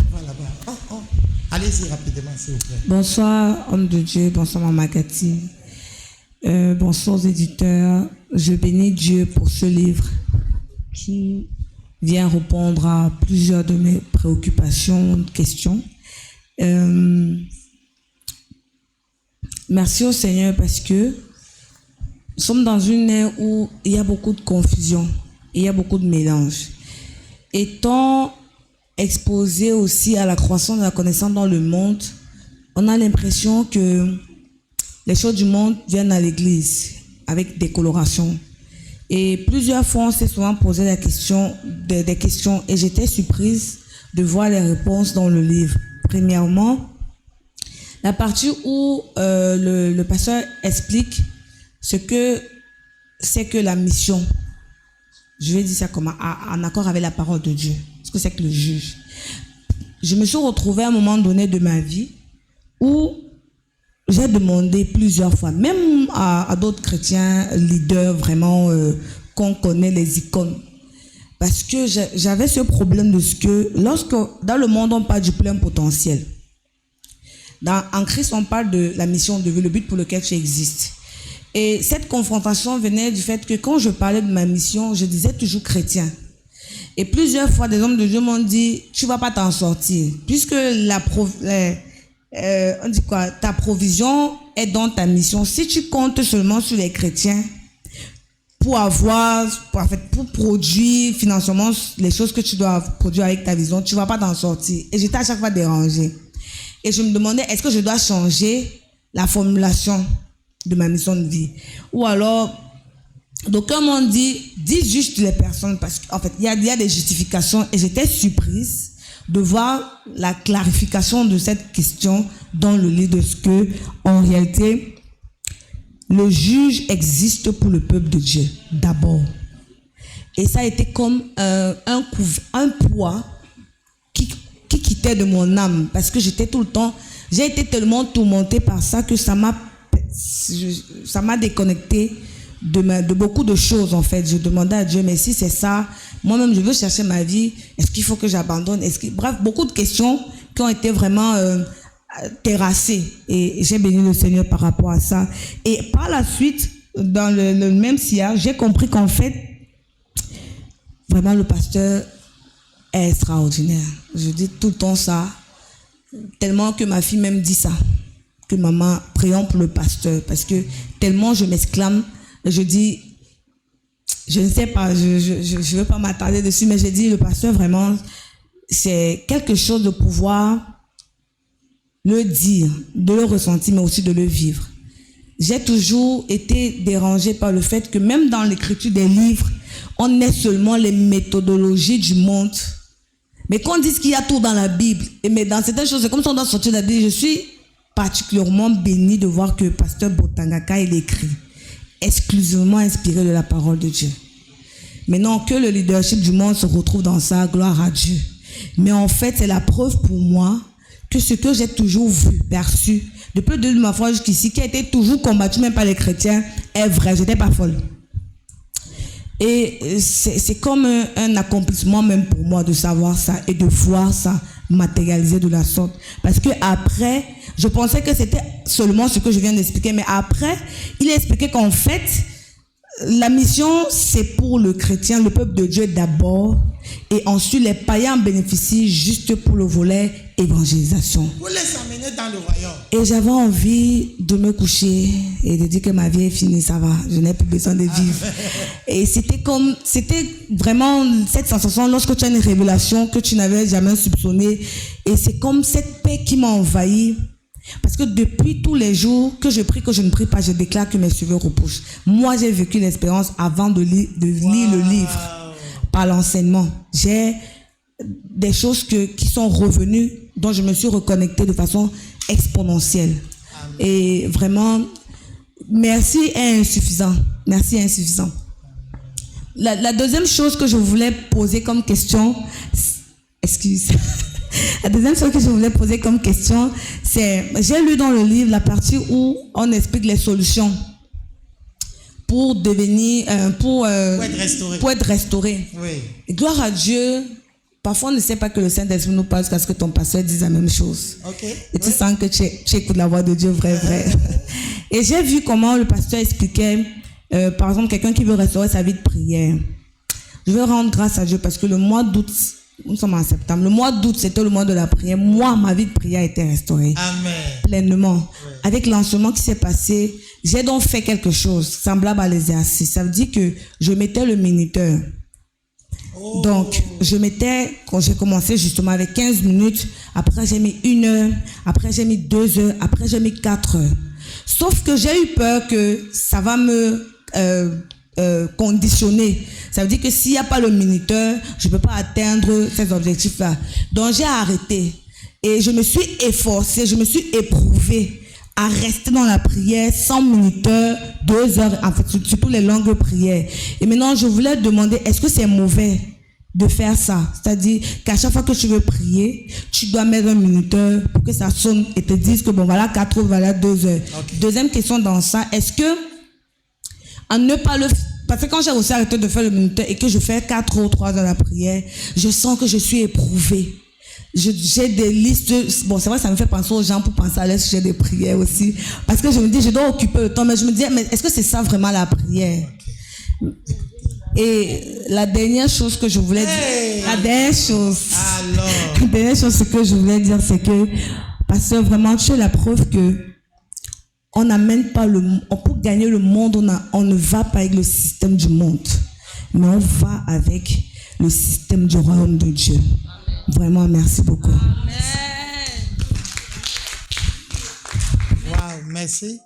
Speaker 1: Allez-y rapidement, s'il vous plaît.
Speaker 9: Bonsoir, homme de Dieu, bonsoir, Maman Cathy. Bonsoir aux éditeurs. Je bénis Dieu pour ce livre qui vient répondre à plusieurs de mes préoccupations, questions. Merci au Seigneur parce que nous sommes dans une ère où il y a beaucoup de confusion, il y a beaucoup de mélange. Étant exposé aussi à la croissance de la connaissance dans le monde, on a l'impression que les choses du monde viennent à l'église avec des colorations. Et plusieurs fois, on s'est souvent posé des questions et j'étais surprise de voir les réponses dans le livre. Premièrement, la partie où le pasteur explique ce que c'est que la mission. Je vais dire ça comme en accord avec la parole de Dieu. Ce que c'est que le juge. Je me suis retrouvée à un moment donné de ma vie où j'ai demandé plusieurs fois, même à d'autres chrétiens, leaders vraiment, qu'on connaît les icônes. Parce que j'avais ce problème de ce que, lorsque dans le monde on parle du plein potentiel, en Christ on parle de la mission de vie, le but pour lequel tu existes. Et cette confrontation venait du fait que quand je parlais de ma mission, je disais toujours chrétien. Et plusieurs fois, des hommes de Dieu m'ont dit, tu ne vas pas t'en sortir. Puisque on dit quoi, ta provision est dans ta mission. Si tu comptes seulement sur les chrétiens pour produire financièrement les choses que tu dois produire avec ta vision, tu ne vas pas t'en sortir. Et j'étais à chaque fois dérangée. Et je me demandais, est-ce que je dois changer la formulation de ma mission de vie? Ou alors, d'aucuns m'ont dit, dis juste les personnes, parce qu'en fait, il y a des justifications, et j'étais surprise de voir la clarification de cette question dans le livre, de ce que, en réalité, le juge existe pour le peuple de Dieu, d'abord. Et ça a été comme un poids qui quittait de mon âme, parce que j'étais tout le temps, j'ai été tellement tourmentée par ça que ça m'a déconnecté de beaucoup de choses en fait. Je demandais à Dieu, mais si c'est ça, moi-même je veux chercher ma vie, est-ce qu'il faut que j'abandonne, bref, beaucoup de questions qui ont été vraiment terrassées, et j'ai béni le Seigneur par rapport à ça. Et par la suite, dans le même sillage, j'ai compris qu'en fait, vraiment le pasteur est extraordinaire. Je dis tout le temps ça, tellement que ma fille même dit ça, que maman, prions pour le pasteur, parce que tellement je m'exclame, je dis, je ne sais pas, je ne veux pas m'attarder dessus, mais j'ai dit, le pasteur vraiment, c'est quelque chose de pouvoir le dire, de le ressentir, mais aussi de le vivre. J'ai toujours été dérangée par le fait que même dans l'écriture des livres, on est seulement les méthodologies du monde. Mais qu'on dise qu'il y a tout dans la Bible, mais dans certaines choses, c'est comme si on doit sortir de la Bible. Je suis particulièrement bénie de voir que Pasteur Botangaka, il écrit exclusivement inspiré de la parole de Dieu. Maintenant, que le leadership du monde se retrouve dans ça, gloire à Dieu. Mais en fait, c'est la preuve pour moi que ce que j'ai toujours vu, perçu, depuis le début de ma foi jusqu'ici, qui a été toujours combattu même par les chrétiens, est vrai. Je n'étais pas folle. Et c'est comme un accomplissement même pour moi de savoir ça et de voir ça matérialisé de la sorte. Parce que après, je pensais que c'était seulement ce que je viens d'expliquer, mais après, il a expliqué qu'en fait, la mission, c'est pour le chrétien, le peuple de Dieu d'abord, et ensuite les païens bénéficient juste pour le volet évangélisation.
Speaker 1: Vous les amenez dans le royaume.
Speaker 9: Et j'avais envie de me coucher et de dire que ma vie est finie, ça va, je n'ai plus besoin de vivre. Et c'était vraiment cette sensation lorsque tu as une révélation que tu n'avais jamais soupçonnée, et c'est comme cette paix qui m'a envahi. Parce que depuis tous les jours que je prie, que je ne prie pas, je déclare que mes cheveux repoussent. Moi, j'ai vécu l'expérience avant de lire le livre, par l'enseignement. J'ai des choses qui sont revenues, dont je me suis reconnectée de façon exponentielle. Amen. Et vraiment, merci est insuffisant. Merci est insuffisant. La deuxième chose que je voulais poser comme question, la deuxième chose que je voulais poser comme question, c'est, j'ai lu dans le livre la partie où on explique les solutions pour devenir, pour être restauré. Oui. Et gloire à Dieu, parfois on ne sait pas que le Saint-Esprit nous parle jusqu'à ce que ton pasteur dise la même chose. Okay. Et tu sens que tu écoutes la voix de Dieu, vrai. Et j'ai vu comment le pasteur expliquait, par exemple, quelqu'un qui veut restaurer sa vie de prière. Je veux rendre grâce à Dieu parce que le mois d'août, nous sommes en septembre. Le mois d'août, c'était le mois de la prière. Moi, ma vie de prière a été restaurée. Amen. Pleinement. Oui. Avec l'enseignement qui s'est passé, j'ai donc fait quelque chose semblable à l'exercice. Ça veut dire que je mettais le minuteur. Oh. Donc, quand j'ai commencé justement avec 15 minutes, après j'ai mis 1 heure, après j'ai mis 2 heures, après j'ai mis 4 heures. Sauf que j'ai eu peur que ça va me conditionner. Ça veut dire que s'il n'y a pas le minuteur, je ne peux pas atteindre ces objectifs-là. Donc j'ai arrêté. Et je me suis efforcée, je me suis éprouvée à rester dans la prière sans minuteur, 2 heures, en fait, surtout les longues prières. Et maintenant, je voulais demander, est-ce que c'est mauvais de faire ça? C'est-à-dire qu'à chaque fois que tu veux prier, tu dois mettre un minuteur pour que ça sonne et te dise que bon, voilà 4 heures, voilà 2 heures. Okay. Deuxième question dans ça, est-ce que à ne pas le... Parce que quand j'ai aussi arrêté de faire le minuteur et que je fais 4 ou 3 heures la prière, je sens que je suis éprouvée. J'ai des listes... Bon, c'est vrai, ça me fait penser aux gens pour penser à leur sujet des prières aussi. Parce que je me dis, je dois occuper le temps. Mais je me dis, mais est-ce que c'est ça vraiment la prière? Et la dernière chose que je voulais dire... La dernière chose que je voulais dire, c'est que... Parce que vraiment, tu es la preuve que on n'amène pas pour gagner le monde, on ne va pas avec le système du monde, mais on va avec le système du royaume de Dieu. Vraiment, merci beaucoup.
Speaker 1: Wow, merci.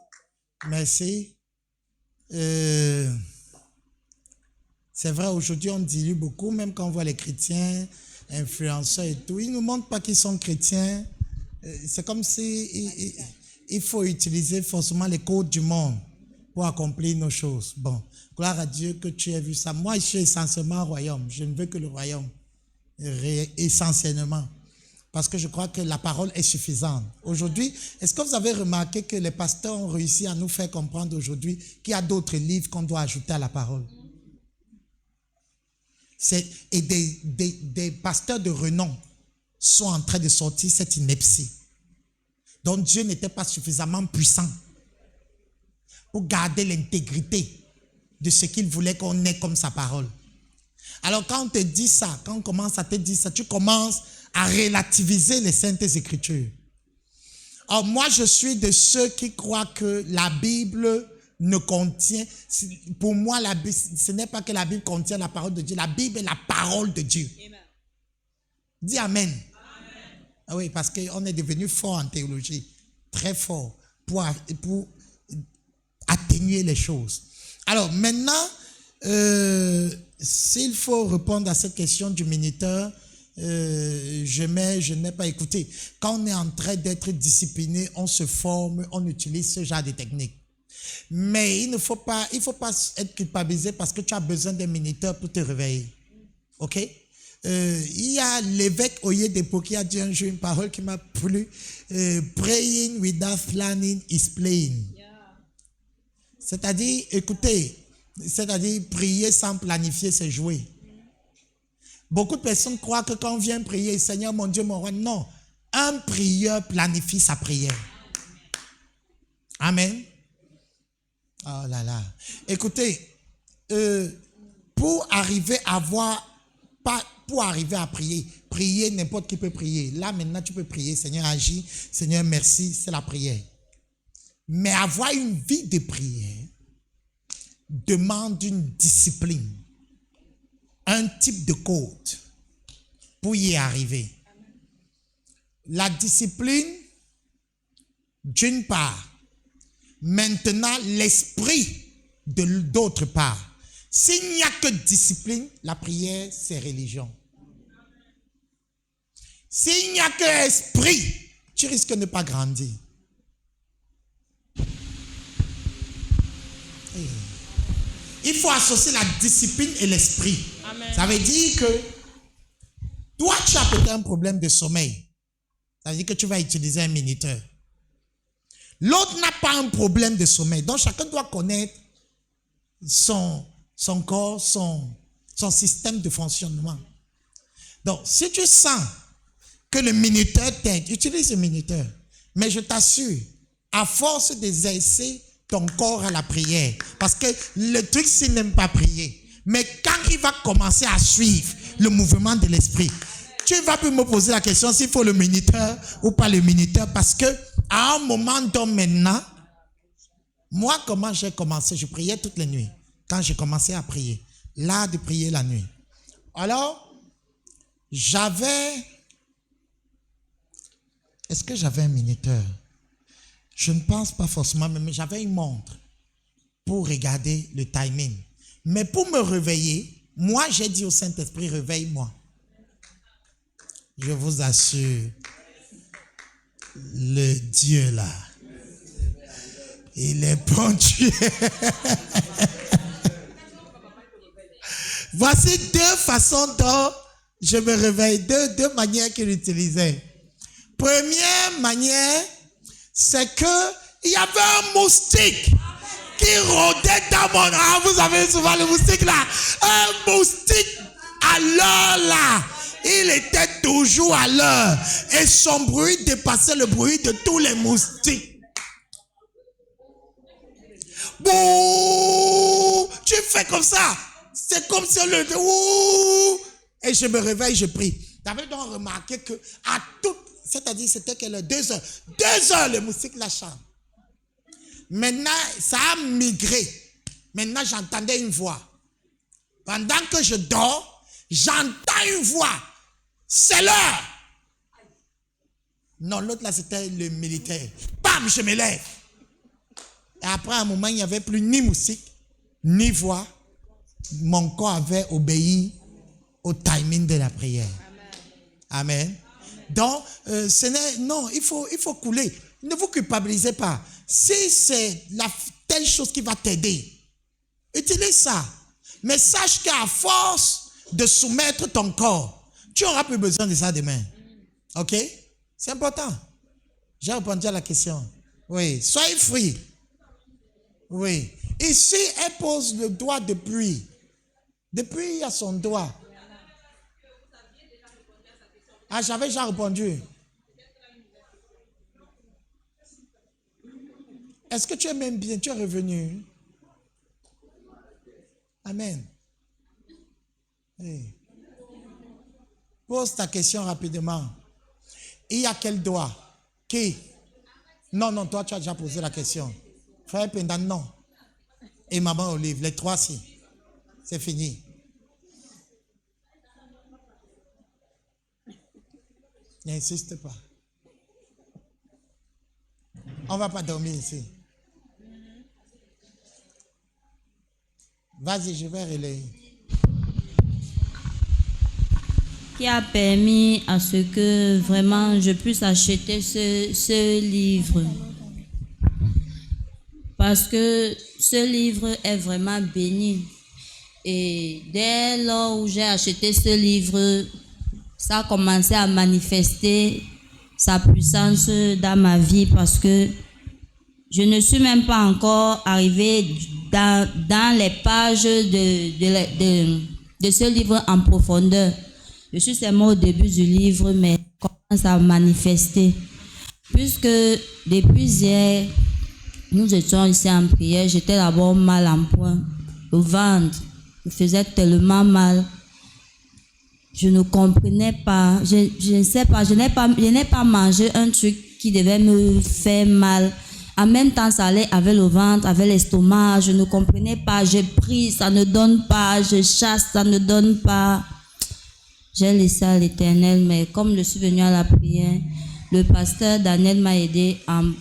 Speaker 1: C'est vrai, aujourd'hui, on dilue beaucoup, même quand on voit les chrétiens, influenceurs et tout. Ils ne nous montrent pas qu'ils sont chrétiens. C'est comme si... Il faut utiliser forcément les codes du monde pour accomplir nos choses. Bon, gloire à Dieu que tu aies vu ça. Moi, je suis essentiellement royaume. Je ne veux que le royaume, essentiellement. parce que je crois que la parole est suffisante. Aujourd'hui, est-ce que vous avez remarqué que les pasteurs ont réussi à nous faire comprendre aujourd'hui qu'il y a d'autres livres qu'on doit ajouter à la parole? Et des pasteurs de renom sont en train de sortir cette ineptie. Donc Dieu n'était pas suffisamment puissant pour garder l'intégrité de ce qu'il voulait qu'on ait comme sa parole. Alors quand on te dit ça, quand on commence à te dire ça, tu commences à relativiser les Saintes Écritures. Alors moi, je suis de ceux qui croient que la Bible ne contient... Pour moi, la Bible, ce n'est pas que la Bible contient la parole de Dieu. La Bible est la parole de Dieu. Amen. Dis Amen. Amen. Ah oui, parce qu'on est devenu fort en théologie. Très fort. Pour atténuer les choses. Alors maintenant, s'il faut répondre à cette question du minuteur, je n'ai pas écouté. Quand on est en train d'être discipliné, on se forme, on utilise ce genre de technique. Mais il ne faut pas être culpabilisé parce que tu as besoin d'un minuteur pour te réveiller. Ok? Il y a l'évêque Oyedepo qui a dit un jour une parole qui m'a plu. Praying without planning is playing. C'est-à-dire, écoutez, c'est-à-dire prier sans planifier, c'est jouer. Beaucoup de personnes croient que quand on vient prier, Seigneur mon Dieu, mon roi, non. Un prieur planifie sa prière. Amen. Oh là là. Écoutez, pour arriver à prier, n'importe qui peut prier. Là maintenant tu peux prier, Seigneur agis, Seigneur merci, c'est la prière. Mais avoir une vie de prière demande une discipline, un type de code pour y arriver. La discipline, d'une part, maintenant l'esprit d'autre part. S'il n'y a que discipline, la prière, c'est religion. S'il n'y a que esprit, tu risques de ne pas grandir. Il faut associer la discipline et l'esprit. Ça veut dire que toi, tu as peut-être un problème de sommeil. Ça veut dire que tu vas utiliser un minuteur. L'autre n'a pas un problème de sommeil. Donc, chacun doit connaître son corps, son système de fonctionnement. Donc, si tu sens que le minuteur t'aide, utilise le minuteur. Mais je t'assure, à force d'exercer ton corps à la prière, parce que le truc, s'il n'aime pas prier, mais quand il va commencer à suivre le mouvement de l'esprit, tu vas plus me poser la question s'il faut le minuteur ou pas le minuteur, parce que à un moment donné maintenant, moi, comment j'ai commencé? Je priais toutes les nuits. Quand j'ai commencé à prier, l'art de prier la nuit. Alors, est-ce que j'avais un minuteur? Je ne pense pas forcément, mais j'avais une montre pour regarder le timing. Mais pour me réveiller, moi, j'ai dit au Saint-Esprit, réveille-moi. Je vous assure, le Dieu là, il est ponctuel. Voici deux façons dont je me réveille, deux manières qu'il utilisait. Première manière, c'est que il y avait un moustique qui rôdait dans mon... Ah, vous avez souvent le moustique là. Un moustique à l'heure là. Il était toujours à l'heure. Et son bruit dépassait le bruit de tous les moustiques. Bouh! Tu fais comme ça. C'est comme si on le... Ouh! Et je me réveille, je prie. Tu avais donc remarqué que à tout... C'est-à-dire, c'était que 2 heures. 2 heures, le moustique la chante. Maintenant, ça a migré. Maintenant, j'entendais une voix. Pendant que je dors, j'entends une voix. C'est l'heure. Non, l'autre là, c'était le militaire. Bam, je me lève. Et après, à un moment, il n'y avait plus ni moustique, ni voix. Mon corps avait obéi au timing de la prière. Amen. Amen. Donc, non, il faut couler. Ne vous culpabilisez pas. Si c'est telle chose qui va t'aider, utilise ça. Mais sache qu'à force de soumettre ton corps, tu n'auras plus besoin de ça demain. Ok? C'est important. J'ai répondu à la question. Oui. Soyez free. Oui. Ici, elle pose le doigt depuis. Depuis, il y a son doigt. Ah, j'avais déjà répondu. Est-ce que tu es même bien? Tu es revenu? Amen. Oui. Pose ta question rapidement. Il y a quel doigt? Qui? Non, toi, tu as déjà posé la question. Frère Pendan, non. Et maman Olive, les trois, si. C'est fini. N'insiste pas. On ne va pas dormir ici. Vas-y, je vais relayer.
Speaker 6: Qui a permis à ce que vraiment je puisse acheter ce livre. Parce que ce livre est vraiment béni. Et dès lors où j'ai acheté ce livre, ça a commencé à manifester sa puissance dans ma vie parce que je ne suis même pas encore arrivée dans les pages de ce livre en profondeur. Je suis seulement au début du livre, mais commence à manifester. Puisque depuis hier, nous étions ici en prière, j'étais d'abord mal en point. Le ventre me faisait tellement mal. Je ne comprenais pas. Je ne sais pas. Je n'ai pas mangé un truc qui devait me faire mal. En même temps, ça allait avec le ventre, avec l'estomac. Je ne comprenais pas. Je prie, ça ne donne pas. Je chasse, ça ne donne pas. J'ai laissé à l'Éternel, mais comme je suis venue à la prière, le pasteur Daniel m'a aidé en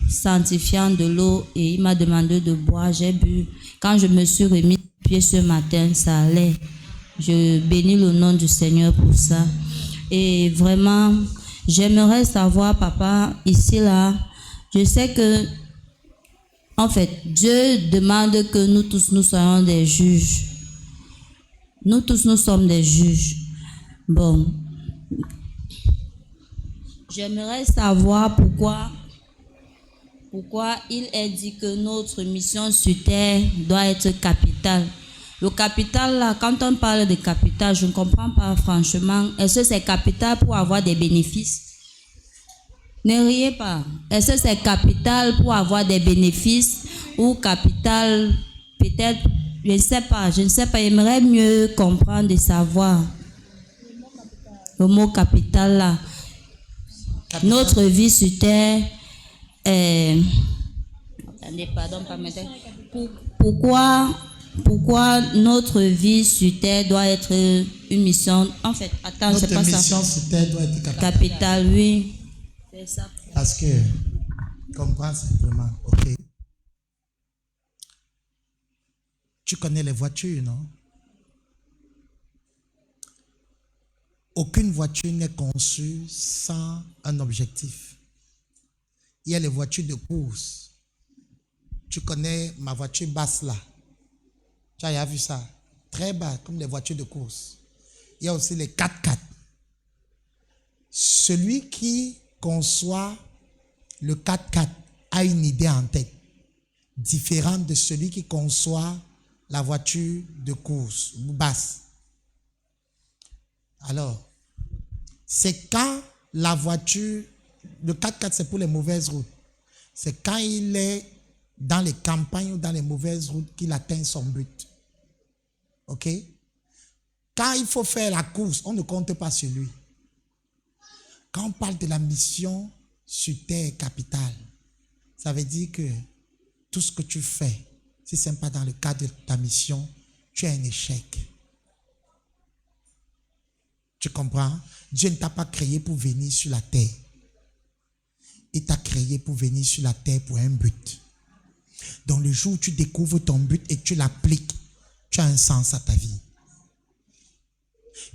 Speaker 6: sanctifiant de l'eau et il m'a demandé de boire. J'ai bu. Quand je me suis remis les pieds ce matin, ça allait. Je bénis le nom du Seigneur pour ça. Et vraiment, j'aimerais savoir, papa, ici, là, je sais que, en fait, Dieu demande que nous tous, nous soyons des juges. Nous tous, nous sommes des juges. Bon. J'aimerais savoir pourquoi il est dit que notre mission sur terre doit être capitale. Le capital, là, quand on parle de capital, je ne comprends pas franchement. Est-ce que c'est capital pour avoir des bénéfices? Ne riez pas. Est-ce que c'est capital pour avoir des bénéfices ou capital, peut-être, je ne sais pas, j'aimerais mieux comprendre et savoir. Le mot capital, là. Capital. Notre vie sur terre est... Attendez, pardon, pas maintenant. Pourquoi notre vie sur terre doit être une mission? En fait, attends, c'est pas ça.
Speaker 1: Notre mission sur terre doit être capitale.
Speaker 6: Capital, oui. C'est ça.
Speaker 1: Parce que, comprends simplement, ok? Tu connais les voitures, non? Aucune voiture n'est conçue sans un objectif. Il y a les voitures de course. Tu connais ma voiture basse là. Tu as vu ça? Très bas, comme les voitures de course. Il y a aussi les 4x4. Celui qui conçoit le 4x4 a une idée en tête, différente de celui qui conçoit la voiture de course basse. Alors, c'est quand la voiture, le 4x4 c'est pour les mauvaises routes. C'est quand il est dans les campagnes ou dans les mauvaises routes qu'il atteint son but. Ok? Quand il faut faire la course, on ne compte pas sur lui. Quand on parle de la mission sur terre capitale, ça veut dire que tout ce que tu fais, si ce n'est pas dans le cadre de ta mission, tu as un échec. Tu comprends? Dieu ne t'a pas créé pour venir sur la terre. Il t'a créé pour venir sur la terre pour un but. Donc le jour où tu découvres ton but et tu l'appliques, tu as un sens à ta vie.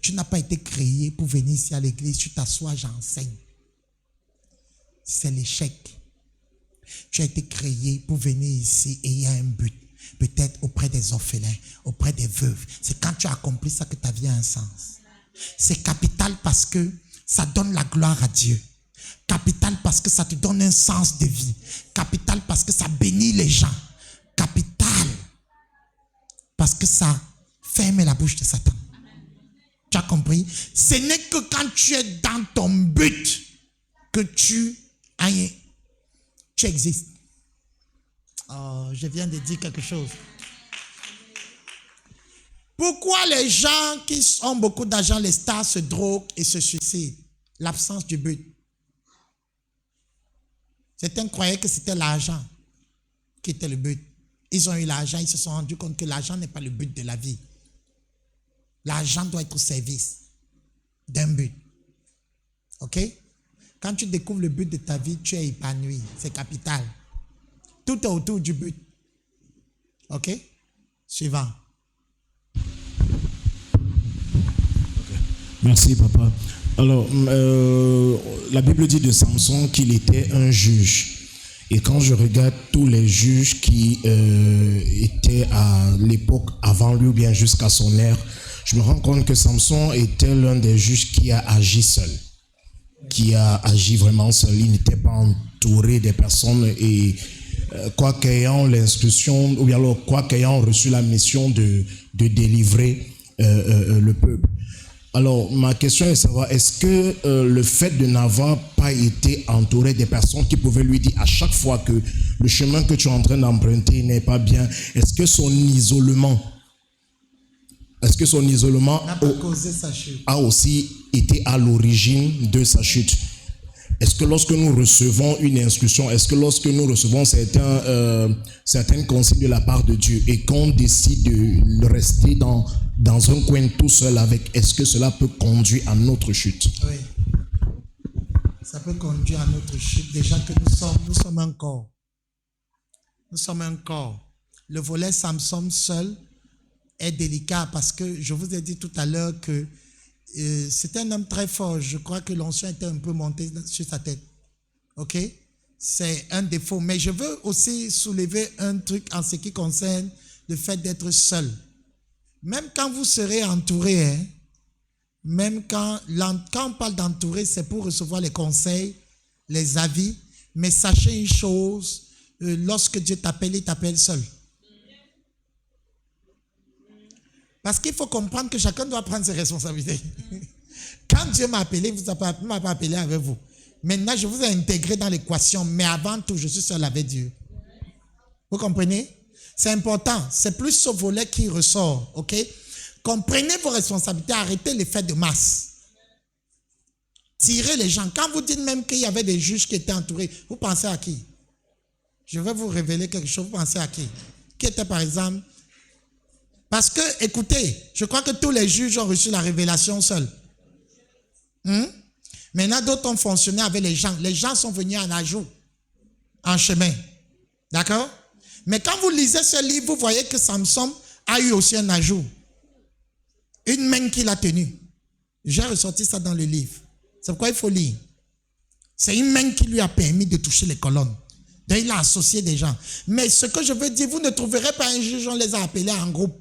Speaker 1: Tu n'as pas été créé pour venir ici à l'église, tu t'assois, j'enseigne. C'est l'échec. Tu as été créé pour venir ici et il y a un but. Peut-être auprès des orphelins, auprès des veuves. C'est quand tu as accompli ça que ta vie a un sens. C'est capital parce que ça donne la gloire à Dieu. Capital parce que ça te donne un sens de vie. Capital parce que ça bénit les gens. Capital parce que ça ferme la bouche de Satan. Tu as compris? Ce n'est que quand tu es dans ton but que tu existes. Oh, je viens de dire quelque chose. Pourquoi les gens qui ont beaucoup d'argent, les stars, se droguent et se suicident? L'absence du but. Certains croyaient que c'était l'argent qui était le but. Ils ont eu l'argent, ils se sont rendus compte que l'argent n'est pas le but de la vie. L'argent doit être au service d'un but. Ok? Quand tu découvres le but de ta vie, tu es épanoui. C'est capital. Tout est autour du but. Ok? Suivant.
Speaker 10: Merci, papa. Alors, la Bible dit de Samson qu'il était un juge. Et quand je regarde tous les juges qui étaient à l'époque avant lui ou bien jusqu'à son ère, je me rends compte que Samson était l'un des juges qui a agi seul. Qui a agi vraiment seul. Il n'était pas entouré des personnes et quoi qu'ayant l'instruction, ou bien alors quoi qu'ayant reçu la mission de délivrer le peuple. Alors, ma question est de savoir, est-ce que le fait de n'avoir pas été entouré des personnes qui pouvaient lui dire à chaque fois que le chemin que tu es en train d'emprunter n'est pas bien, est-ce que son isolement
Speaker 1: N'a pas causé sa chute.
Speaker 10: a aussi été à l'origine de sa chute? Est-ce que lorsque nous recevons une instruction, est-ce que lorsque nous recevons certaines consignes de la part de Dieu et qu'on décide de rester dans un coin tout seul avec, est-ce que cela peut conduire à notre chute?
Speaker 1: Oui. Ça peut conduire à notre chute. Déjà que nous sommes un corps. Nous sommes un corps. Le volet Samson seul est délicat parce que je vous ai dit tout à l'heure que c'était un homme très fort. Je crois que l'onction était un peu montée sur sa tête. Ok? C'est un défaut. Mais je veux aussi soulever un truc en ce qui concerne le fait d'être seul. Même quand vous serez entouré, hein, même quand on parle d'entourer, c'est pour recevoir les conseils, les avis. Mais sachez une chose, lorsque Dieu t'appelle, il t'appelle seul. Parce qu'il faut comprendre que chacun doit prendre ses responsabilités. Quand Dieu m'a appelé, il ne m'a pas appelé avec vous. Maintenant, je vous ai intégré dans l'équation, mais avant tout, je suis seul avec Dieu. Vous comprenez? C'est important. C'est plus ce volet qui ressort. Ok? Comprenez vos responsabilités. Arrêtez les faits de masse. Tirez les gens. Quand vous dites même qu'il y avait des juges qui étaient entourés, vous pensez à qui? Je vais vous révéler quelque chose. Vous pensez à qui? Qui était par exemple? Parce que, écoutez, je crois que tous les juges ont reçu la révélation seuls. Maintenant, d'autres ont fonctionné avec les gens. Les gens sont venus en ajout, en chemin. D'accord? Mais quand vous lisez ce livre, vous voyez que Samson a eu aussi un ajout. Une main qu'il a tenue. J'ai ressorti ça dans le livre. C'est pourquoi il faut lire. C'est une main qui lui a permis de toucher les colonnes. Donc, il a associé des gens. Mais ce que je veux dire, vous ne trouverez pas un juge, on les a appelés en groupe.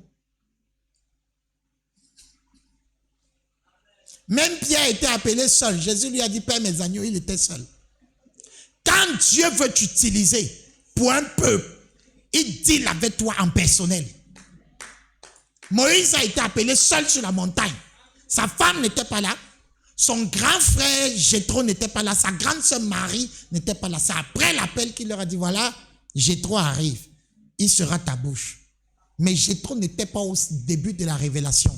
Speaker 1: Même Pierre était appelé seul. Jésus lui a dit, Père mes agneaux, il était seul. Quand Dieu veut t'utiliser pour un peuple, il deal avec toi en personnel. Moïse a été appelé seul sur la montagne. Sa femme n'était pas là. Son grand frère Jéthro n'était pas là. Sa grande sœur Marie n'était pas là. C'est après l'appel qu'il leur a dit, voilà, Jéthro arrive. Il sera ta bouche. Mais Jéthro n'était pas au début de la révélation.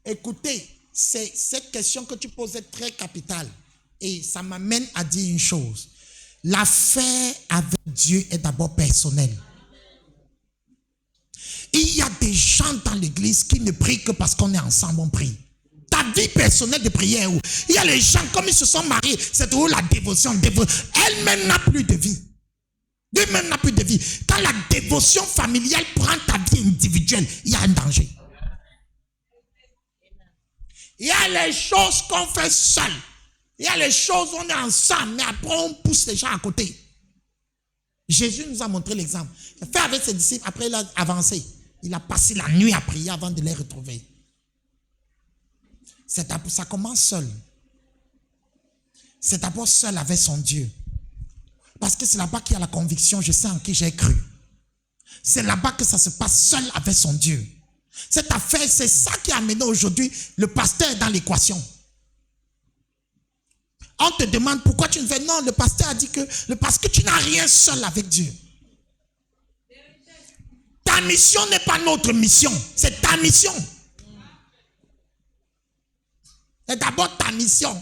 Speaker 1: Écoutez, c'est cette question que tu posais très capitale. Et ça m'amène à dire une chose. L'affaire avec Dieu est d'abord personnelle. Il y a des gens dans l'église qui ne prient que parce qu'on est ensemble, on prie. Ta vie personnelle de prière, où il y a les gens, comme ils se sont mariés, c'est toujours la dévotion. Elle-même n'a plus de vie. Lui-même n'a plus de vie. Quand la dévotion familiale prend ta vie individuelle, il y a un danger. Il y a les choses qu'on fait seul. Il y a les choses où on est ensemble, mais après on pousse les gens à côté. Jésus nous a montré l'exemple. Il a fait avec ses disciples, après il a avancé. Il a passé la nuit à prier avant de les retrouver. Ça commence seul. c'est d'abord seul avec son Dieu. Parce que c'est là-bas qu'il y a la conviction, je sais en qui j'ai cru. C'est là-bas que ça se passe seul avec son Dieu. Cette affaire, c'est ça qui a amené aujourd'hui le pasteur dans l'équation. On te demande pourquoi tu ne fais. Non, le pasteur a dit que parce que tu n'as rien seul avec Dieu. Ta mission n'est pas notre mission, c'est ta mission. C'est d'abord ta mission.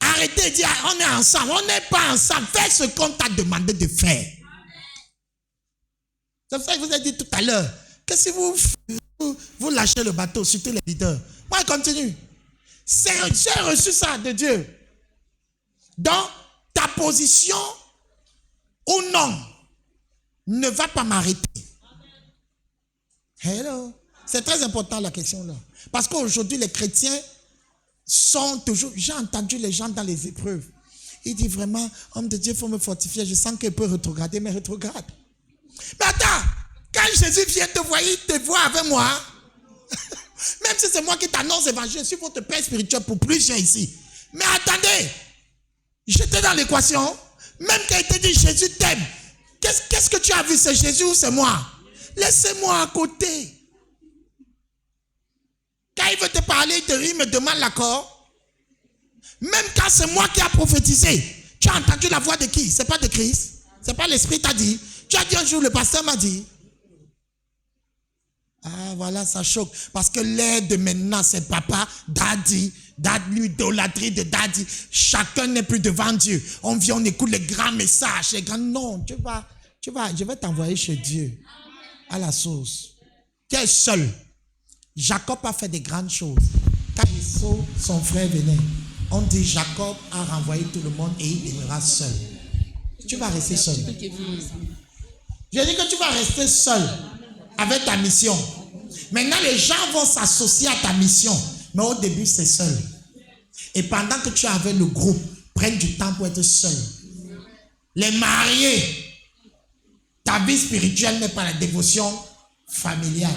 Speaker 1: Arrêtez de dire on est ensemble. On n'est pas ensemble. Fais ce qu'on t'a demandé de faire. C'est ça que je vous ai dit tout à l'heure. Que si vous lâchez le bateau, surtout les leaders. Moi, je continue. J'ai reçu ça de Dieu. Donc, ta position ou non ne va pas m'arrêter. Hello. C'est très important la question là. Parce qu'aujourd'hui, les chrétiens sont toujours... J'ai entendu les gens dans les épreuves. Ils disent vraiment, homme de Dieu, il faut me fortifier. Je sens qu'il peut rétrograder, mais rétrograde. Mais attends, quand Jésus vient te voir, il te voit avec moi. Même si c'est moi qui t'annonce l'évangile, je suis votre père spirituel pour plusieurs ici. Mais attendez, j'étais dans l'équation. Même quand il te dit Jésus t'aime, qu'est-ce que tu as vu? C'est Jésus ou c'est moi? Laissez-moi à côté. Quand il veut te parler, il me demande l'accord. Même quand c'est moi qui a prophétisé, tu as entendu la voix de qui? C'est pas de Christ. C'est pas l'Esprit t'a dit. Tu as dit un jour, le pasteur m'a dit. Ah, voilà, ça choque. Parce que l'air de maintenant, c'est papa, daddy, l'idolâtrie de daddy. Chacun n'est plus devant Dieu. On vient, on écoute les grands messages. Les grands... Non, je vais t'envoyer chez Dieu. À la source. Tu es seul. Jacob a fait des grandes choses. Quand Esau, son frère, venait, on dit Jacob a renvoyé tout le monde et il demeura seul. Tu vas rester seul. Je dis que tu vas rester seul avec ta mission. Maintenant, les gens vont s'associer à ta mission. Mais au début, c'est seul. Et pendant que tu es avec le groupe, prenne du temps pour être seul. Les mariés, ta vie spirituelle n'est pas la dévotion familiale.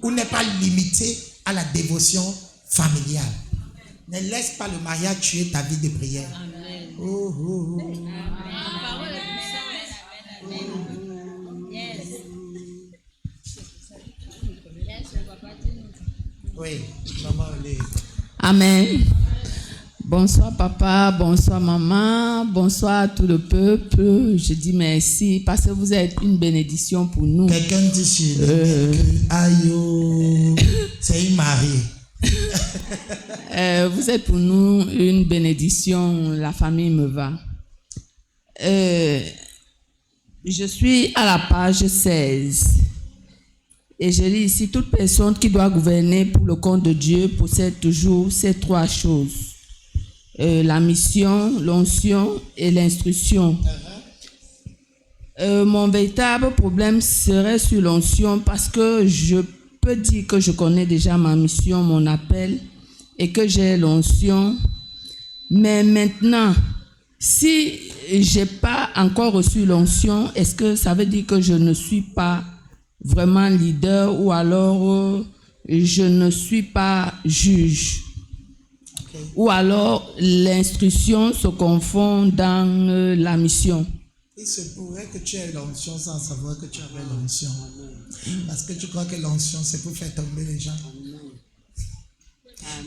Speaker 1: Ou n'est pas limitée à la dévotion familiale. Ne laisse pas le mariage tuer ta vie de prière. Amen. Oh, oh, oh. Oui, maman,
Speaker 4: Amen. Bonsoir papa, bonsoir maman, bonsoir à tout le peuple. Je dis merci parce que vous êtes une bénédiction pour nous.
Speaker 1: Quelqu'un dit sur aïe, c'est une mariée.
Speaker 4: Vous êtes pour nous une bénédiction, la famille me va. Je suis à la page 16 et je lis ici: toute personne qui doit gouverner pour le compte de Dieu possède toujours ces trois choses: la mission, l'onction et l'instruction. Mon véritable problème serait sur l'onction parce que je peux dire que je connais déjà ma mission, mon appel et que j'ai l'onction. Mais maintenant, si je n'ai pas encore reçu l'onction, est-ce que ça veut dire que je ne suis pas vraiment leader ou alors je ne suis pas juge? Okay. Ou alors l'instruction se confond dans la mission?
Speaker 1: Il se pourrait que tu aies l'onction sans savoir que tu avais l'onction. Parce que tu crois que l'onction, c'est pour faire tomber les gens.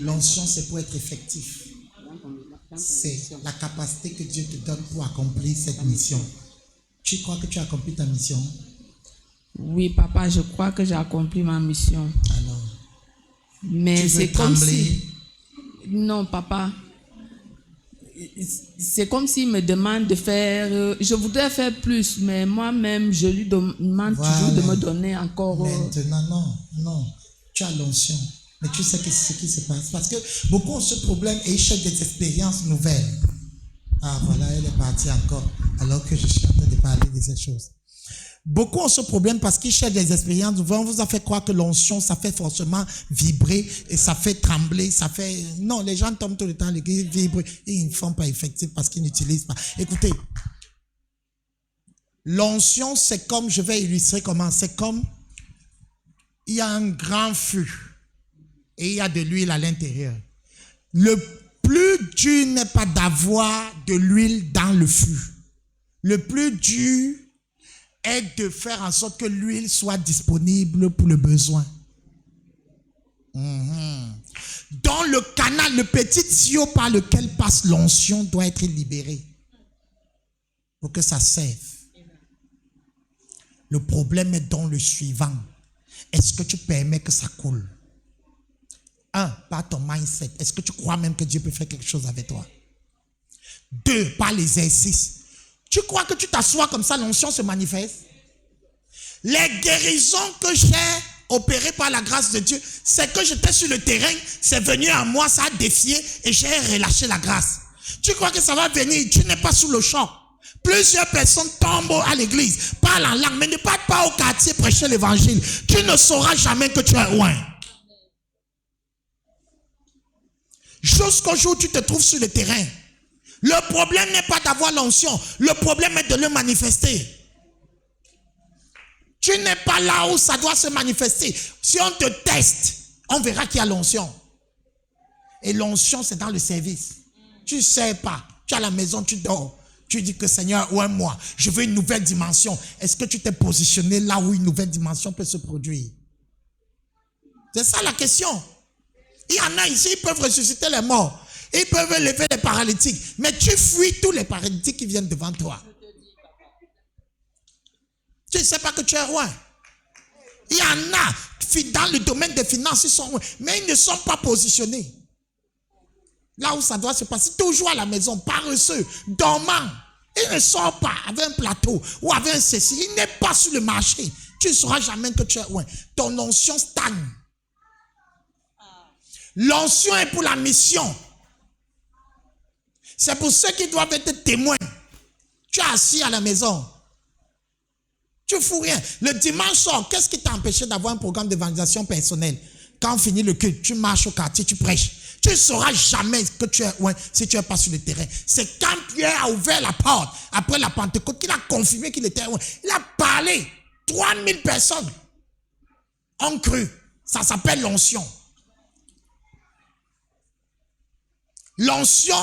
Speaker 1: L'onction, c'est pour être effectif. C'est la capacité que Dieu te donne pour accomplir cette mission. Tu crois que tu as accompli ta mission?
Speaker 4: Oui, papa, je crois que j'ai accompli ma mission.
Speaker 1: Alors,
Speaker 4: mais c'est comme si... Non, papa. C'est comme s'il me demande de faire... je voudrais faire plus, mais moi-même, je lui demande toujours de me donner encore...
Speaker 1: Maintenant, non. Tu as l'onction. Mais tu sais ce qui se passe. Parce que beaucoup ont ce problème et ils cherchent des expériences nouvelles. Ah, voilà, elle est partie encore. Alors que je suis en train de parler de ces choses. Beaucoup ont ce problème parce qu'ils cherchent des expériences nouvelles. On vous a fait croire que l'onction, ça fait forcément vibrer et ça fait trembler, ça fait... Non, les gens tombent tout le temps, les gens vibrent et ils ne font pas effectif parce qu'ils n'utilisent pas. Écoutez, l'onction, c'est comme, je vais illustrer comment, c'est comme, il y a un grand feu et il y a de l'huile à l'intérieur. plus dur n'est pas d'avoir de l'huile dans le fût. Le plus dur est de faire en sorte que l'huile soit disponible pour le besoin. Dans le canal, le petit tuyau par lequel passe l'onction doit être libéré pour que ça serve. Le problème est dans le suivant. Est-ce que tu permets que ça coule? Par ton mindset. Est-ce que tu crois même que Dieu peut faire quelque chose avec toi? 2, par l'exercice. Tu crois que tu t'assois comme ça, l'onction se manifeste? Les guérisons que j'ai opérées par la grâce de Dieu, c'est que j'étais sur le terrain, c'est venu à moi, ça a défié et j'ai relâché la grâce. Tu crois que ça va venir? Tu n'es pas sous le choc. Plusieurs personnes tombent à l'église, parlent en langue, mais ne partent pas au quartier prêcher l'évangile. Tu ne sauras jamais que tu es loin. Jusqu'au jour où tu te trouves sur le terrain. Le problème n'est pas d'avoir l'onction, le problème est de le manifester. Tu n'es pas là où ça doit se manifester. Si on te teste, on verra qu'il y a l'onction. Et l'onction, c'est dans le service. Tu ne sais pas. Tu es à la maison, tu dors. Tu dis que Seigneur, ouais, moi, je veux une nouvelle dimension. Est-ce que tu t'es positionné là où une nouvelle dimension peut se produire? C'est ça la question. Il y en a ici, ils peuvent ressusciter les morts. Ils peuvent lever les paralytiques. Mais tu fuis tous les paralytiques qui viennent devant toi. Tu ne sais pas que tu es roi. Il y en a dans le domaine des finances, ils sont loin, mais ils ne sont pas positionnés. Là où ça doit se passer, toujours à la maison, paresseux, dormant. Ils ne sortent pas avec un plateau ou avec un ceci. Il n'est pas sur le marché. Tu ne sauras jamais que tu es loin. Ton onction stagne. L'onction est pour la mission. C'est pour ceux qui doivent être témoins. Tu es assis à la maison. Tu ne fous rien. Le dimanche soir, qu'est-ce qui t'a empêché d'avoir un programme d'évangélisation personnelle? Quand on finit le culte, tu marches au quartier, tu prêches. Tu ne sauras jamais que tu es loin si tu n'es pas sur le terrain. C'est quand Pierre a ouvert la porte, après la Pentecôte, qu'il a confirmé qu'il était loin. Il a parlé. 3000 personnes ont cru. Ça s'appelle l'onction. L'onction,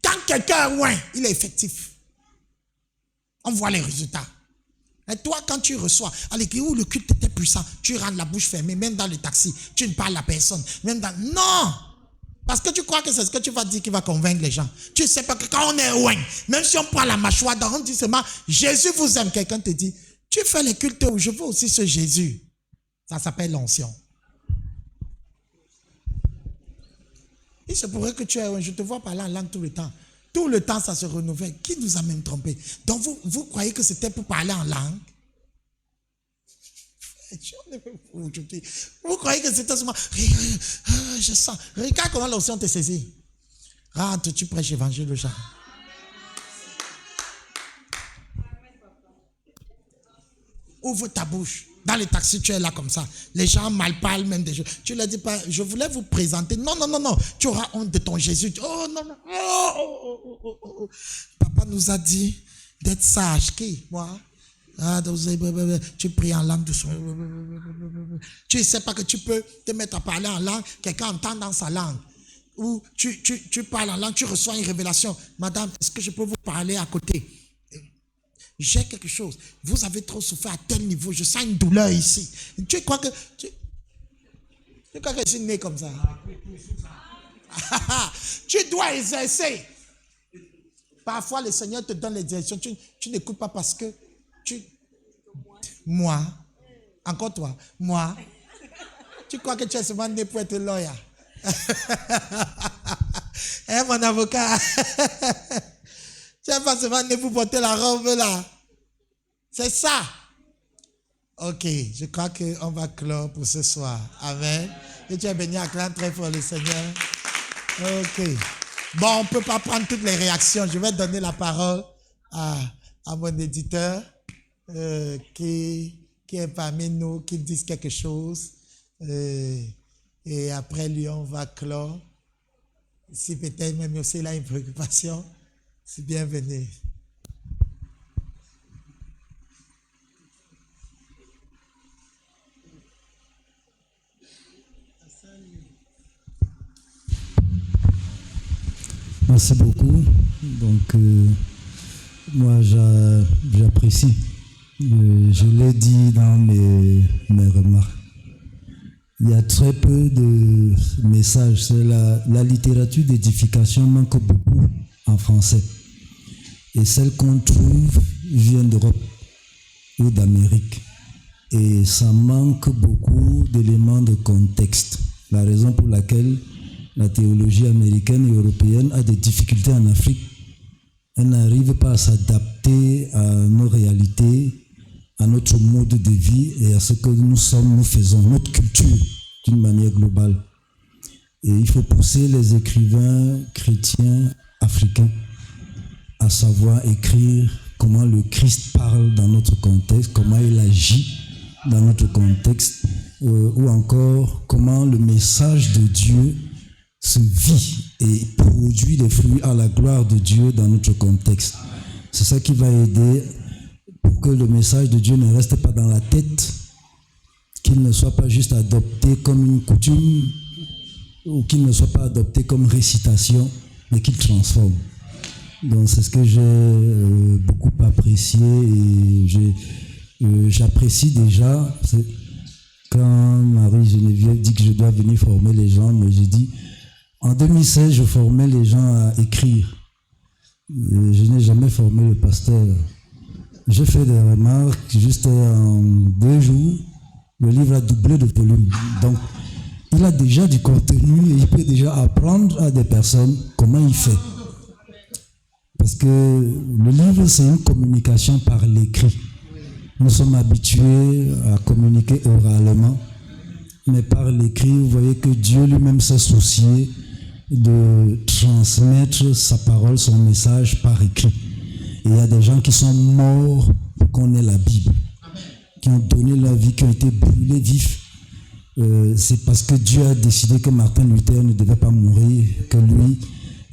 Speaker 1: quand quelqu'un est loin, il est effectif. On voit les résultats. Et toi, quand tu reçois, à l'église où le culte était puissant, tu rentres la bouche fermée, même dans le taxi, tu ne parles à personne. Non! Parce que tu crois que c'est ce que tu vas dire qui va convaincre les gens. Tu ne sais pas que quand on est loin, même si on prend la mâchoire, on dit seulement, Jésus vous aime. Quelqu'un te dit, tu fais les cultes où je veux aussi ce Jésus. Ça s'appelle l'onction. Il se pourrait que tu es loin, je te vois parler en langue tout le temps. Tout le temps, ça se renouvelle. Qui nous a même trompés? Donc, vous croyez que c'était pour parler en langue? Vous croyez que c'était seulement... Je sens. Regarde comment l'onction te saisit. Rentre, tu prêches l'évangile aux gens. Ouvre ta bouche. Dans les taxis, tu es là comme ça. Les gens mal parlent même des choses. Tu leur dis pas, je voulais vous présenter. Non. Tu auras honte de ton Jésus. Oh non. Oh. Papa nous a dit d'être sage. Qui? Moi? Tu pries en langue doucement. Tu ne sais pas que tu peux te mettre à parler en langue. Quelqu'un entend dans sa langue. Ou tu parles en langue, tu reçois une révélation. Madame, est-ce que je peux vous parler à côté? J'ai quelque chose. Vous avez trop souffert à tel niveau. Je sens une douleur ici. Tu crois que je suis né comme ça? Tu dois exercer. Parfois, le Seigneur te donne les directions. Tu n'écoutes pas parce que moi, encore toi, moi, tu crois que tu es seulement né pour être lawyer? Hein, mon avocat? Tu n'es pas seulement né pour porter la robe là. C'est ça. Ok, je crois qu'on va clore pour ce soir. Amen. Et tu es béni, acclame très fort le Seigneur. Ok. Bon, on ne peut pas prendre toutes les réactions. Je vais donner la parole à mon éditeur qui est parmi nous, qui dise quelque chose. Et après lui, on va clore. Si peut-être même aussi il a une préoccupation, c'est bienvenu.
Speaker 11: Merci beaucoup. Donc, moi, j'apprécie. Je l'ai dit dans mes remarques. Il y a très peu de messages. La littérature d'édification manque beaucoup en français. Et celle qu'on trouve vient d'Europe ou d'Amérique. Et ça manque beaucoup d'éléments de contexte. La raison pour laquelle la théologie américaine et européenne a des difficultés en Afrique. Elle n'arrive pas à s'adapter à nos réalités, à notre mode de vie et à ce que nous faisons, notre culture d'une manière globale. Et il faut pousser les écrivains chrétiens africains à savoir écrire comment le Christ parle dans notre contexte, comment il agit dans notre contexte, ou encore comment le message de Dieu se vit et produit des fruits à la gloire de Dieu dans notre contexte. C'est ça qui va aider pour que le message de Dieu ne reste pas dans la tête, qu'il ne soit pas juste adopté comme une coutume ou qu'il ne soit pas adopté comme récitation, mais qu'il transforme. Donc c'est ce que j'ai beaucoup apprécié et j'apprécie déjà quand Marie-Geneviève dit que je dois venir former les gens. Moi j'ai dit en 2016 je formais les gens à écrire. Je n'ai jamais formé le pasteur. J'ai fait des remarques, juste en 2 jours, le livre a doublé de volume. Donc, il a déjà du contenu et il peut déjà apprendre à des personnes comment il fait. Parce que le livre, c'est une communication par l'écrit. Nous sommes habitués à communiquer oralement, mais par l'écrit, vous voyez que Dieu lui-même s'est soucié de transmettre sa parole, son message par écrit. Et il y a des gens qui sont morts pour qu'on ait la Bible, qui ont donné leur vie, qui ont été brûlés vifs. C'est parce que Dieu a décidé que Martin Luther ne devait pas mourir, que lui,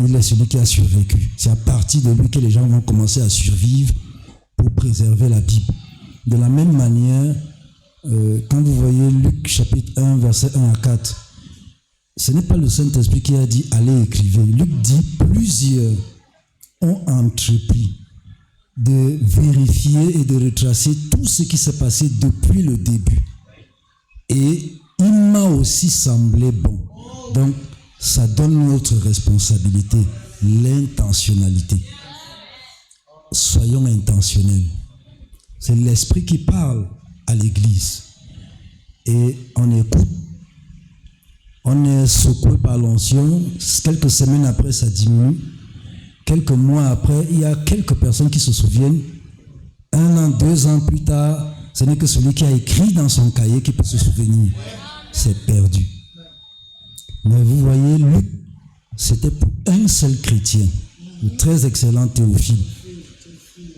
Speaker 11: il est celui qui a survécu. C'est à partir de lui que les gens vont commencer à survivre pour préserver la Bible. De la même manière, quand vous voyez Luc chapitre 1, verset 1 à 4, ce n'est pas le Saint-Esprit qui a dit « allez écrivez ». Luc dit « plusieurs ont entrepris de vérifier et de retracer tout ce qui s'est passé depuis le début. Et il m'a aussi semblé bon. » Donc, ça donne notre responsabilité, l'intentionnalité. Soyons intentionnels. C'est l'Esprit qui parle à l'Église. Et on écoute, on est secoué par l'onction, quelques semaines après ça diminue, quelques mois après, il y a quelques personnes qui se souviennent, 1 an, 2 ans plus tard, ce n'est que celui qui a écrit dans son cahier qui peut se souvenir. C'est perdu. Mais vous voyez, Luc, c'était pour un seul chrétien, le très excellent Théophile.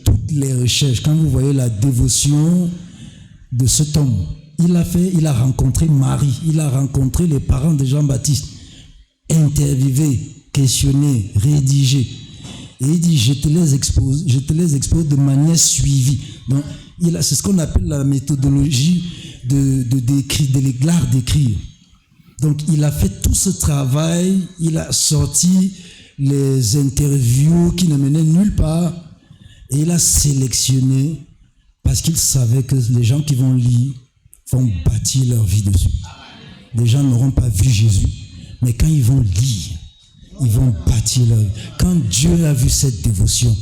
Speaker 11: Toutes les recherches, quand vous voyez la dévotion de cet homme, il a rencontré Marie, il a rencontré les parents de Jean-Baptiste, interviewé, questionné, rédigé. Et il dit, je te les expose de manière suivie. Donc, c'est ce qu'on appelle la méthodologie de l'art d'écrire. Donc, il a fait tout ce travail, il a sorti les interviews qui ne menaient nulle part, et il a sélectionné parce qu'il savait que les gens qui vont lire vont bâtir leur vie dessus. Les gens n'auront pas vu Jésus, mais quand ils vont lire, ils vont bâtir leur vie. Quand Dieu a vu cette dévotion,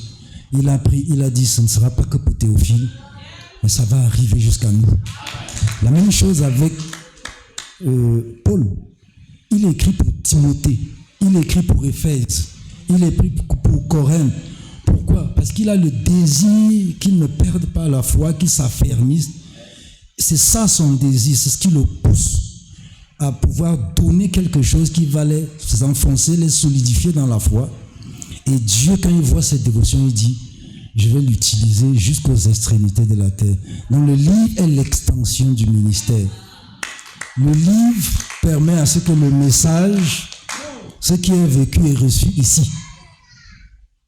Speaker 11: il a dit, ce ne sera pas que pour Théophile, mais ça va arriver jusqu'à nous. La même chose avec Paul. Il écrit pour Timothée, il écrit pour Éphèse, il écrit pour Corinthe. Pourquoi? Parce qu'il a le désir qu'il ne perde pas la foi, qu'il s'affermisse. C'est ça son désir, c'est ce qui le pousse à pouvoir donner quelque chose qui va les enfoncer, les solidifier dans la foi. Et Dieu, quand il voit cette dévotion, il dit, je vais l'utiliser jusqu'aux extrémités de la terre. Donc le livre est l'extension du ministère. Le livre permet à ce que le message, ce qui est vécu et reçu ici,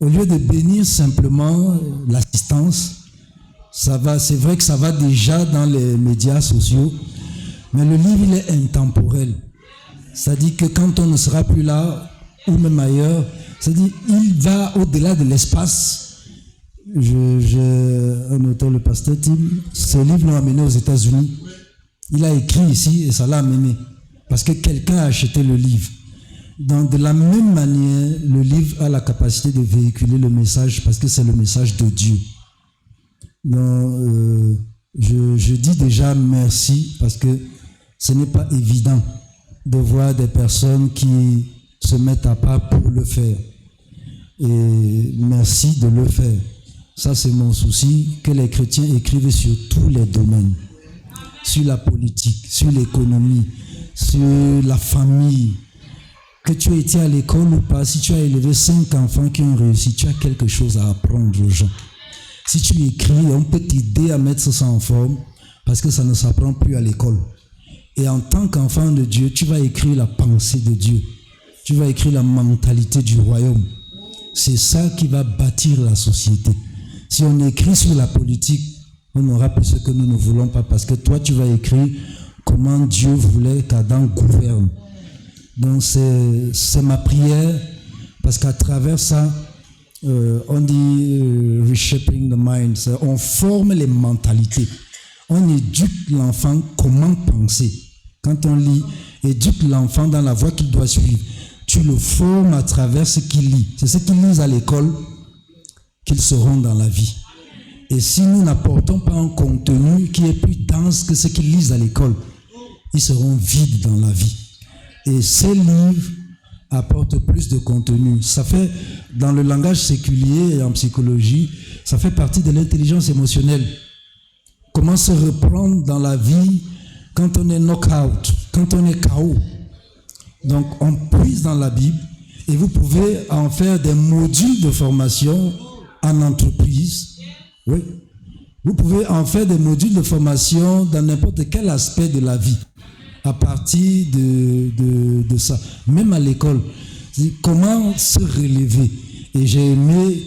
Speaker 11: au lieu de bénir simplement l'assistance, c'est vrai que ça va déjà dans les médias sociaux, mais le livre, il est intemporel. C'est-à-dire que quand on ne sera plus là, ou même ailleurs, C'est-à-dire, il va au-delà de l'espace. J'ai un auteur, le pasteur Tim, ce livre l'a amené aux États-Unis. Il a écrit ici et ça l'a amené. Parce que quelqu'un a acheté le livre. Donc, de la même manière, le livre a la capacité de véhiculer le message parce que c'est le message de Dieu. Donc, je dis déjà merci parce que ce n'est pas évident de voir des personnes qui se mettent à part pour le faire. Et merci de le faire. Ça, c'est mon souci, que les chrétiens écrivent sur tous les domaines. Sur la politique, sur l'économie, sur la famille. Que tu aies été à l'école ou pas, si tu as élevé 5 enfants qui ont réussi, tu as quelque chose à apprendre aux gens. Si tu écris, on peut t'aider à mettre ça en forme parce que ça ne s'apprend plus à l'école. Et en tant qu'enfant de Dieu, tu vas écrire la pensée de Dieu. Tu vas écrire la mentalité du royaume. C'est ça qui va bâtir la société. Si on écrit sur la politique, on aura plus ce que nous ne voulons pas parce que toi, tu vas écrire comment Dieu voulait qu'Adam gouverne. Donc, c'est ma prière parce qu'à travers ça, on dit reshaping the mind. On forme les mentalités. On éduque l'enfant comment penser. Quand on lit, éduque l'enfant dans la voie qu'il doit suivre. Tu le formes à travers ce qu'il lit. C'est ce qu'ils lisent à l'école qu'ils seront dans la vie. Et si nous n'apportons pas un contenu qui est plus dense que ce qu'ils lisent à l'école, ils seront vides dans la vie. Et ces livres apportent plus de contenu. Ça fait, dans le langage séculier et en psychologie, ça fait partie de l'intelligence émotionnelle. Comment se reprendre dans la vie quand on est knock-out, quand on est KO. Donc, on puise dans la Bible et vous pouvez en faire des modules de formation en entreprise. Oui. Vous pouvez en faire des modules de formation dans n'importe quel aspect de la vie à partir de ça. Même à l'école. Comment se relever? Et j'ai aimé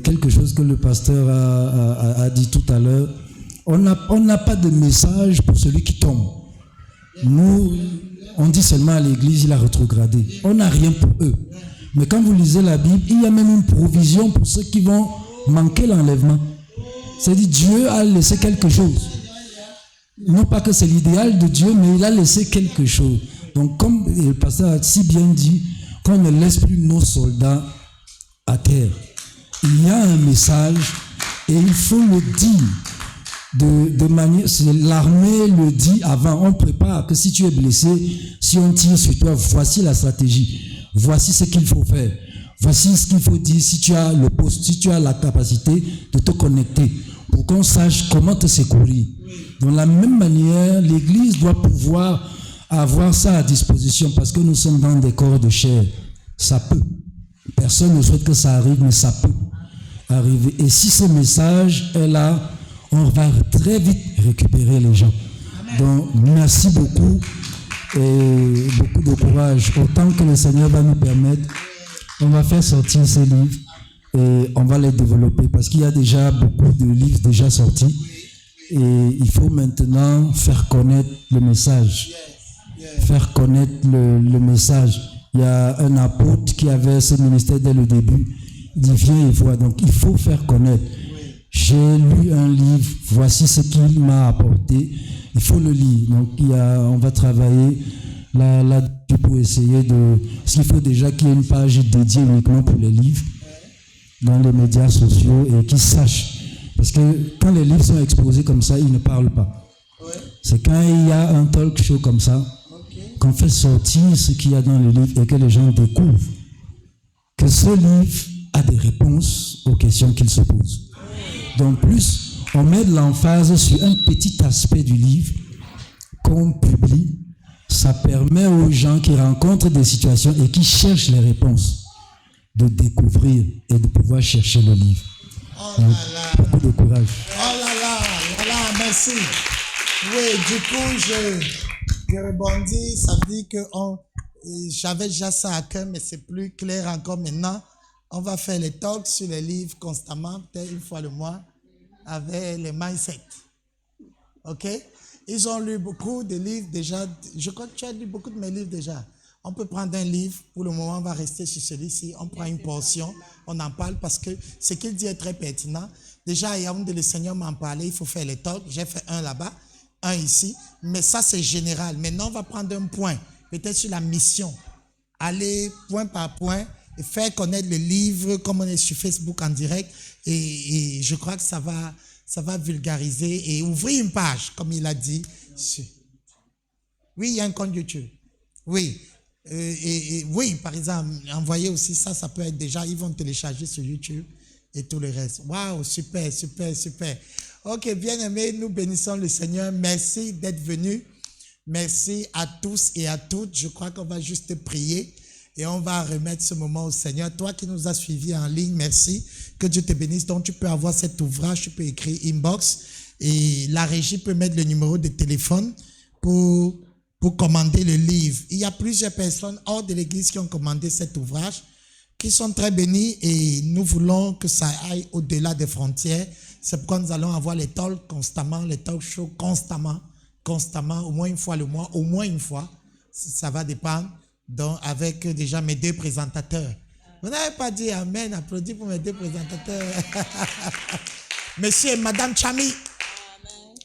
Speaker 11: quelque chose que le pasteur a dit tout à l'heure. On n'a pas de message pour celui qui tombe. Nous, on dit seulement à l'église, il a rétrogradé. On n'a rien pour eux. Mais quand vous lisez la Bible, il y a même une provision pour ceux qui vont manquer l'enlèvement. C'est-à-dire Dieu a laissé quelque chose. Non pas que c'est l'idéal de Dieu, mais il a laissé quelque chose. Donc comme le pasteur a si bien dit, qu'on ne laisse plus nos soldats à terre. Il y a un message et il faut le dire. De manière, l'armée le dit avant, on prépare que si tu es blessé, si on tire sur toi, voici la stratégie, voici ce qu'il faut faire, voici ce qu'il faut dire si tu as le poste, si tu as la capacité de te connecter, pour qu'on sache comment te secourir. De la même manière, l'Église doit pouvoir avoir ça à disposition parce que nous sommes dans des corps de chair. Ça peut. Personne ne souhaite que ça arrive, mais ça peut arriver. Et si ce message est là, on va très vite récupérer les gens. Donc, merci beaucoup et beaucoup de courage. Autant que le Seigneur va nous permettre, on va faire sortir ces livres et on va les développer parce qu'il y a déjà beaucoup de livres déjà sortis et il faut maintenant faire connaître le message. Faire connaître le message. Il y a un apôtre qui avait ce ministère dès le début. Il dit, viens et vois. Donc, il faut faire connaître. J'ai lu un livre, voici ce qu'il m'a apporté. Il faut le lire. Donc, on va travailler là pour essayer de... Parce qu'il faut déjà qu'il y ait une page dédiée uniquement pour les livres dans les médias sociaux et qu'ils sachent. Parce que quand les livres sont exposés comme ça, ils ne parlent pas. C'est quand il y a un talk show comme ça qu'on fait sortir ce qu'il y a dans le livre et que les gens découvrent que ce livre a des réponses aux questions qu'ils se posent. Donc plus on met de l'emphase sur un petit aspect du livre qu'on publie, ça permet aux gens qui rencontrent des situations et qui cherchent les réponses de découvrir et de pouvoir chercher le livre. Donc, beaucoup de courage.
Speaker 1: Oh là là, merci. Oui, du coup, je rebondis, ça veut dire que j'avais déjà ça à cœur, mais c'est plus clair encore maintenant. On va faire les talks sur les livres constamment, peut-être une fois le mois, avec les mindset. OK? Ils ont lu beaucoup de livres déjà. Je crois que tu as lu beaucoup de mes livres déjà. On peut prendre un livre, pour le moment on va rester sur celui-ci, on prend une portion, on en parle parce que ce qu'il dit est très pertinent. Déjà, il y a un de les seigneurs m'en parlait, il faut faire les talks, j'ai fait un là-bas, un ici, mais ça c'est général. Maintenant on va prendre un point, peut-être sur la mission, aller point par point, et faire connaître le livre comme on est sur Facebook en direct, et je crois que ça va vulgariser et ouvrir une page, comme il a dit. Oui, il y a un compte YouTube. Oui. Oui, par exemple, envoyer aussi ça peut être déjà, ils vont télécharger sur YouTube et tout le reste. Waouh, super, super, super. Ok, bien-aimés, nous bénissons le Seigneur. Merci d'être venus. Merci à tous et à toutes. Je crois qu'on va juste prier et on va remettre ce moment au Seigneur. Toi qui nous as suivis en ligne, merci. Que Dieu te bénisse. Donc, tu peux avoir cet ouvrage, tu peux écrire inbox et la régie peut mettre le numéro de téléphone pour commander le livre. Il y a plusieurs personnes hors de l'église qui ont commandé cet ouvrage, qui sont très bénis et nous voulons que ça aille au-delà des frontières. C'est pourquoi nous allons avoir les talks constamment, les talk shows constamment, au moins une fois le mois, au moins une fois. Ça va dépendre. Donc, avec déjà mes 2 présentateurs. Vous n'avez pas dit amen, applaudis pour mes 2 présentateurs. Monsieur et Madame Chami.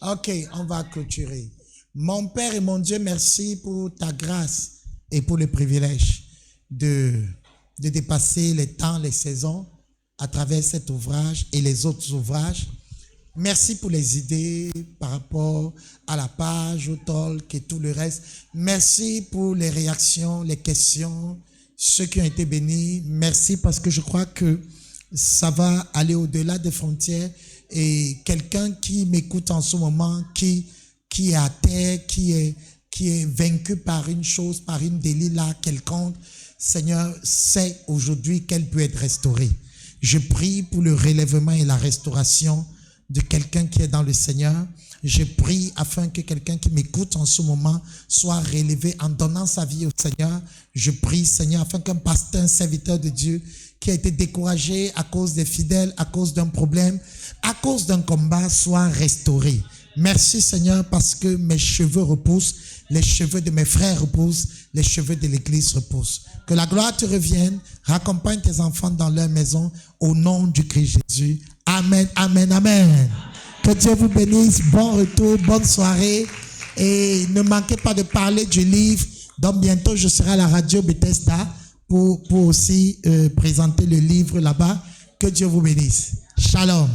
Speaker 1: Ok, on va clôturer. Mon Père et mon Dieu, merci pour ta grâce et pour le privilège de dépasser les temps, les saisons à travers cet ouvrage et les autres ouvrages. Merci pour les idées par rapport à la page, au talk et tout le reste. Merci pour les réactions, les questions, ceux qui ont été bénis. Merci parce que je crois que ça va aller au-delà des frontières et quelqu'un qui m'écoute en ce moment, qui est à terre, qui est vaincu par une chose, par une délit là quelconque, Seigneur, sait aujourd'hui qu'elle peut être restaurée. Je prie pour le relèvement et la restauration de quelqu'un qui est dans le Seigneur. Je prie afin que quelqu'un qui m'écoute en ce moment soit relevé en donnant sa vie au Seigneur. Je prie, Seigneur, afin qu'un pasteur, un serviteur de Dieu qui a été découragé à cause des fidèles, à cause d'un problème, à cause d'un combat, soit restauré. Merci Seigneur parce que mes cheveux repoussent, les cheveux de mes frères repoussent, les cheveux de l'église repoussent. Que la gloire te revienne, raccompagne tes enfants dans leur maison au nom du Christ Jésus. Amen, amen, amen. Que Dieu vous bénisse, bon retour, bonne soirée et ne manquez pas de parler du livre. Donc bientôt je serai à la radio Bethesda pour aussi présenter le livre là-bas. Que Dieu vous bénisse. Shalom.